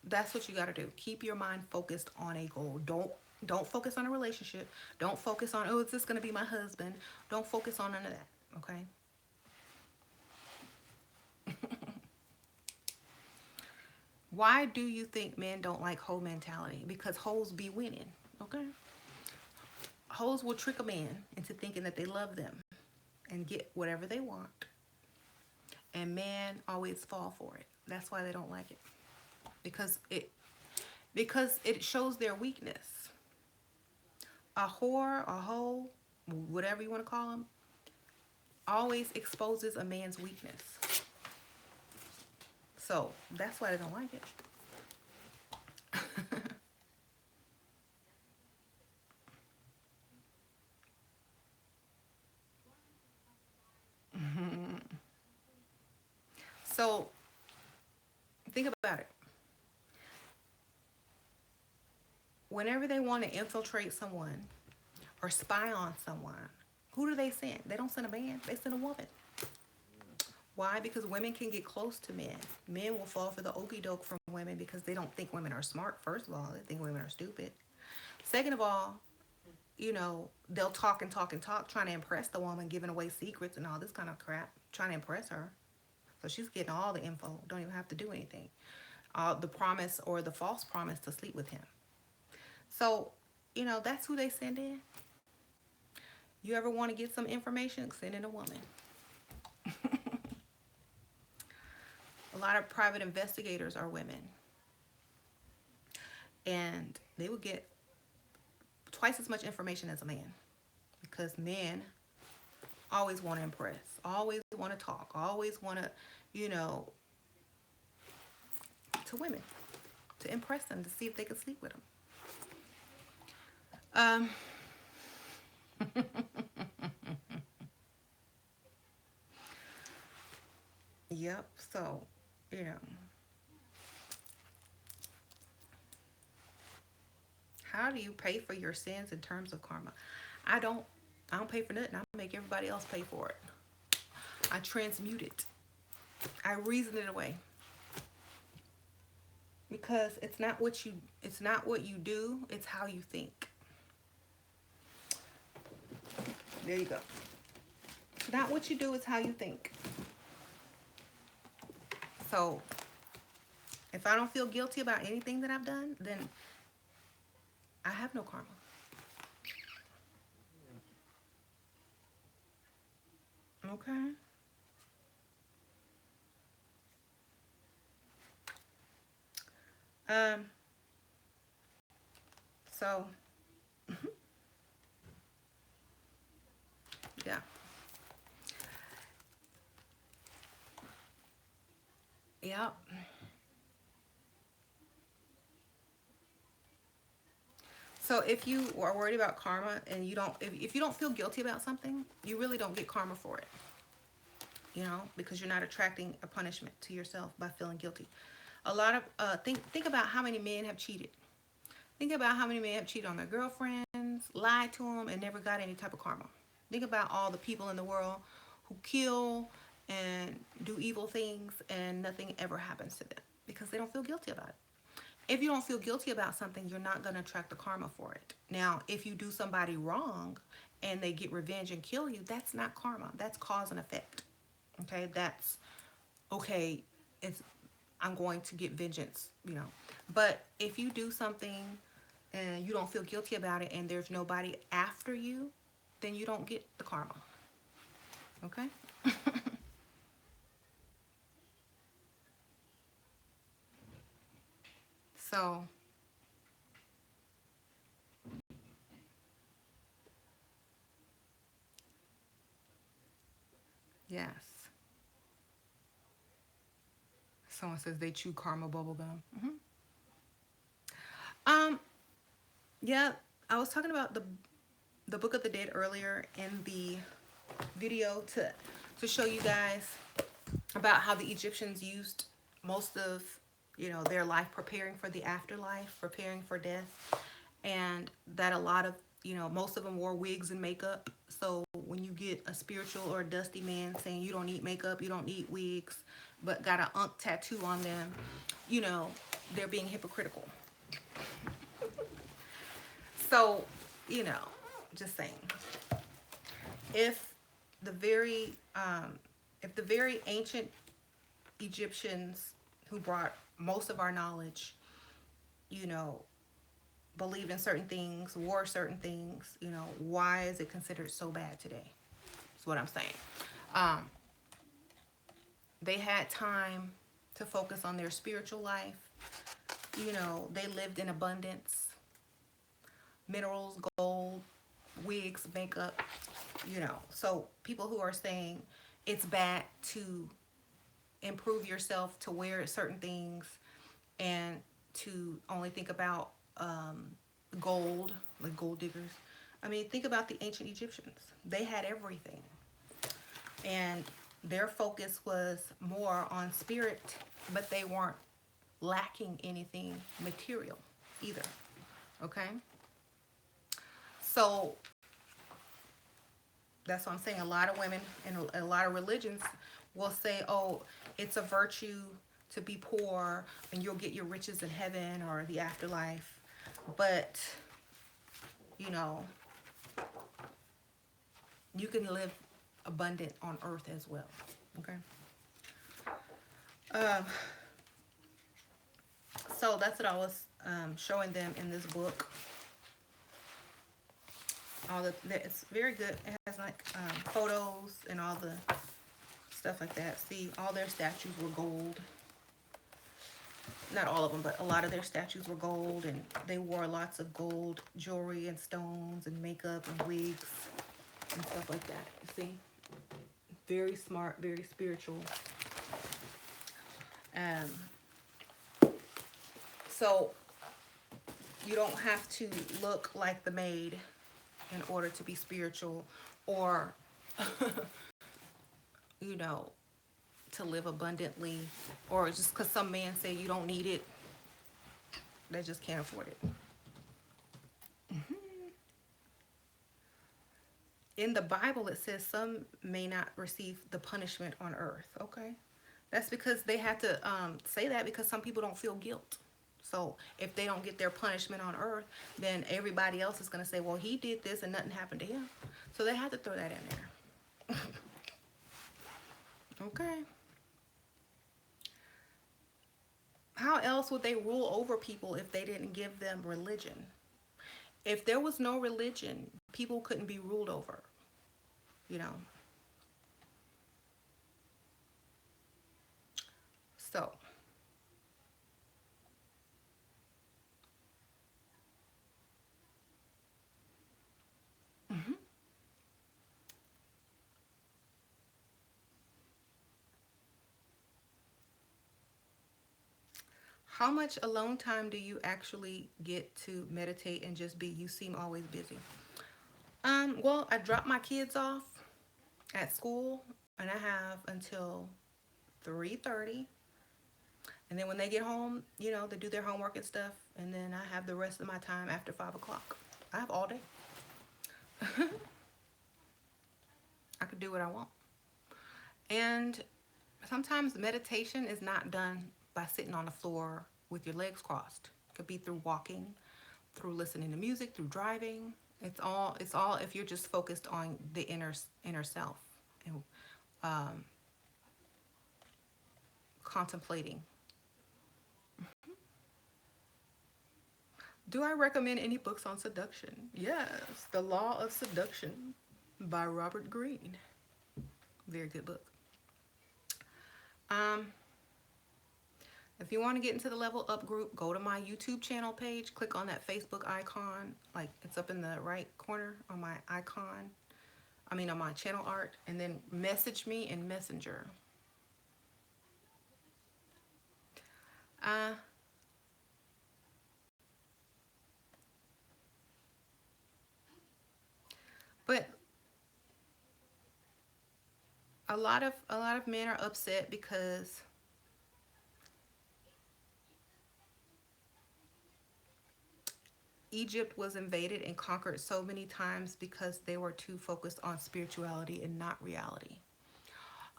that's what you got to do. Keep your mind focused on a goal. Don't focus on a relationship. Don't focus on, oh, is this going to be my husband? Don't focus on none of that. Okay? Why do you think men don't like hoe mentality? Because hoes be winning. Okay? Hoes will trick a man into thinking that they love them and get whatever they want. And men always fall for it. That's why they don't like it. because it shows their weakness. A whore, a hoe, whatever you want to call them, always exposes a man's weakness. So that's why they don't like it. So think about it. Whenever they want to infiltrate someone or spy on someone, who do they send? They don't send a man, they send a woman. Why? Because women can get close to men. Men will fall for the okey doke from women because they don't think women are smart, first of all. They think women are stupid. Second of all, they'll talk and talk and talk, trying to impress the woman, giving away secrets and all this kind of crap, trying to impress her. So she's getting all the info, don't even have to do anything. The promise or the false promise to sleep with him. So, that's who they send in. You ever want to get some information? Send in a woman. A lot of private investigators are women. And they will get twice as much information as a man. Because men always want to impress, always want to talk, always want to, to women, to impress them, to see if they can sleep with them. Yep. So, how do you pay for your sins in terms of karma? I don't pay for nothing. I make everybody else pay for it. I transmute it. I reason it away. Because it's not what you do, it's how you think. There you go. It's not what you do, it's how you think. So, if I don't feel guilty about anything that I've done, then I have no karma. Okay. So, yeah. Yep. So if you are worried about karma and if you don't feel guilty about something, you really don't get karma for it. Because you're not attracting a punishment to yourself by feeling guilty. A lot of think about how many men have cheated. Think about how many men have cheated on their girlfriends, lied to them, and never got any type of karma. Think about all the people in the world who kill and do evil things and nothing ever happens to them because they don't feel guilty about it. If you don't feel guilty about something, you're not going to attract the karma for it. Now, if you do somebody wrong and they get revenge and kill you, that's not karma. That's cause and effect. Okay, that's okay. I'm going to get vengeance, But if you do something and you don't feel guilty about it and there's nobody after you, then you don't get the karma. Okay? So, yes. Someone says they chew karma bubblegum. Yeah, I was talking about the Book of the Dead earlier in the video to show you guys about how the Egyptians used most of their life preparing for the afterlife, preparing for death, and that a lot of most of them wore wigs and makeup. So when you get a spiritual or a dusty man saying you don't need makeup, you don't need wigs, but got an Ankh tattoo on them, they're being hypocritical. So, just saying, if the very ancient Egyptians who brought most of our knowledge, believed in certain things, wore certain things, why is it considered so bad today? That's what I'm saying. They had time to focus on their spiritual life, you know, they lived in abundance. Minerals, gold, wigs, makeup, you know. So people who are saying it's bad to improve yourself, to wear certain things, and to only think about gold, like gold diggers. I mean, think about the ancient Egyptians. They had everything. And their focus was more on spirit, but they weren't lacking anything material either. Okay? So that's what I'm saying. A lot of women and a lot of religions will say, oh, it's a virtue to be poor and you'll get your riches in heaven or the afterlife. But, you know, you can live abundant on earth as well. Okay? Um, so that's what I was showing them in this book. It's very good. It has like photos and all the stuff like that. See, all their statues were gold. Not all of them, but a lot of their statues were gold, and they wore lots of gold jewelry and stones and makeup and wigs and stuff like that. You see? Very smart, very spiritual. So you don't have to look like the maid in order to be spiritual, or you know, to live abundantly, or just because some men say you don't need it, they just can't afford it. In the Bible, it says some may not receive the punishment on earth. Okay, that's because they have to say that because some people don't feel guilt. So if they don't get their punishment on earth, then everybody else is going to say, well, he did this and nothing happened to him. So they have to throw that in there. Okay. How else would they rule over people if they didn't give them religion? If there was no religion, people couldn't be ruled over, you know. So, how much alone time do you actually get to meditate and just be? You seem always busy. Well, I drop my kids off at school and I have until 3:30. And then when they get home, you know, they do their homework and stuff. And then I have the rest of my time after 5 o'clock. I have all day. I could do what I want. And sometimes meditation is not done by sitting on the floor with your legs crossed. It could be through walking, through listening to music, through driving. It's all if you're just focused on the inner self and contemplating. Do I recommend any books on seduction? Yes, The Law of Seduction by Robert Greene. Very good book. Um, if you want to get into the Level Up group, go to my YouTube channel page, click on that Facebook icon, like it's up in the right corner on my icon, on my channel art, and then message me in Messenger. But a lot of men are upset because Egypt was invaded and conquered so many times because they were too focused on spirituality and not reality.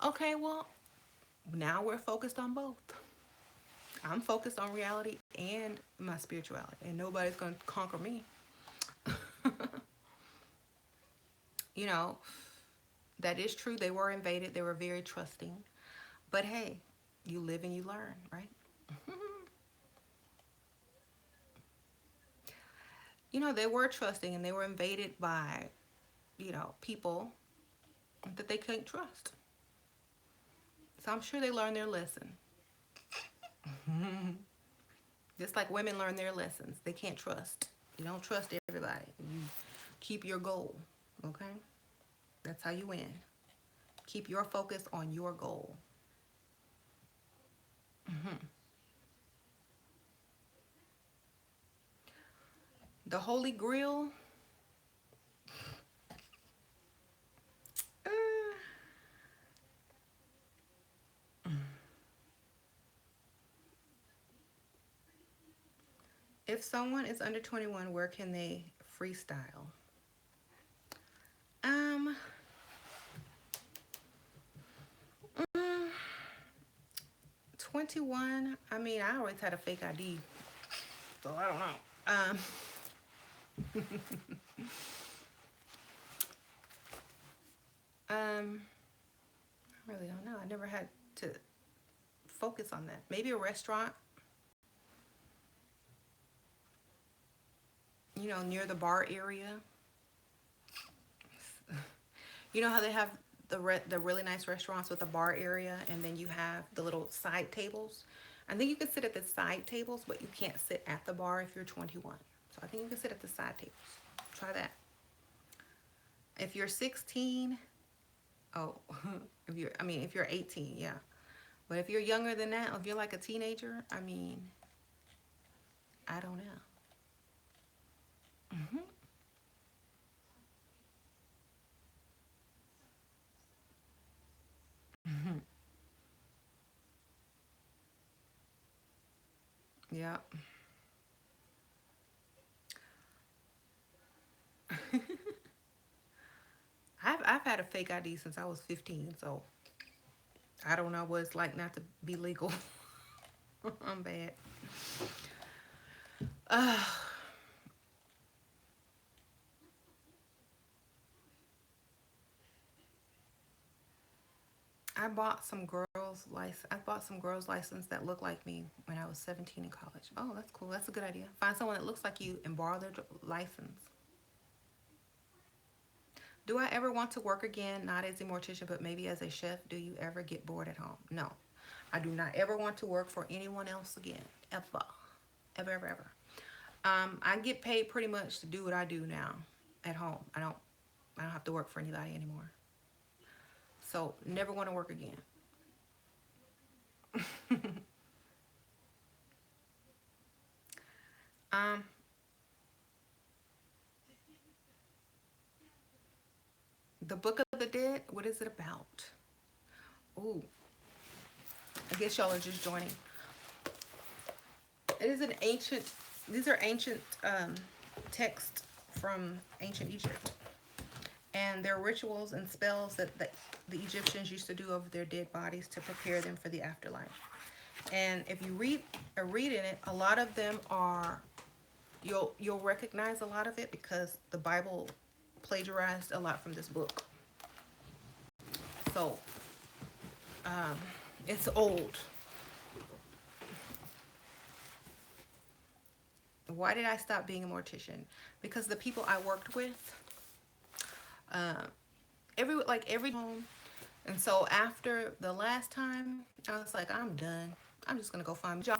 Okay, well, now we're focused on both. I'm focused on reality and my spirituality, and nobody's going to conquer me. You know, that is true. They were invaded. They were very trusting. But hey, you live and you learn, right? You know, they were trusting and they were invaded by, you know, people that they couldn't trust. So I'm sure they learned their lesson. Just like women learn their lessons. They can't trust. You don't trust everybody. You keep your goal. Okay? That's how you win. Keep your focus on your goal. The Holy Grail. uh, if someone is under 21, where can they freestyle? Um, mm, 21. I mean, I always had a fake ID, so I don't know. I really don't know. I never had to focus on that. Maybe a restaurant, you know, near the bar area. You know how they have the really nice restaurants with a bar area, and then you have the little side tables. I think you can sit at the side tables, but you can't sit at the bar if you're 21. So I think you can sit at the side tables. Try that. If you're 16, oh, if you're 18, yeah. But if you're younger than that, if you're like a teenager, I mean, I don't know. Yeah. I've had a fake ID since I was 15, so I don't know what it's like not to be legal. I'm bad. Uh, I bought some girls' license that looked like me when I was 17 in college. Oh, that's cool. That's a good idea. Find someone that looks like you and borrow their license. Do I ever want to work again? Not as a mortician, but maybe as a chef. Do you ever get bored at home? No. I do not ever want to work for anyone else again. Ever. Ever, ever, ever. I get paid pretty much to do what I do now at home. I don't have to work for anybody anymore. So never want to work again. um, the Book of the Dead. What is it about? Ooh, I guess y'all are just joining. It is an ancient. These are ancient texts from ancient Egypt, and they're rituals and spells that the Egyptians used to do over their dead bodies to prepare them for the afterlife. And if you read in it, a lot of them are you'll recognize a lot of it because the Bible plagiarized a lot from this book. So it's old. Why did I stop being a mortician? Because the people I worked with, every home, and so after the last time, I was like, I'm done. I'm just gonna go find a job.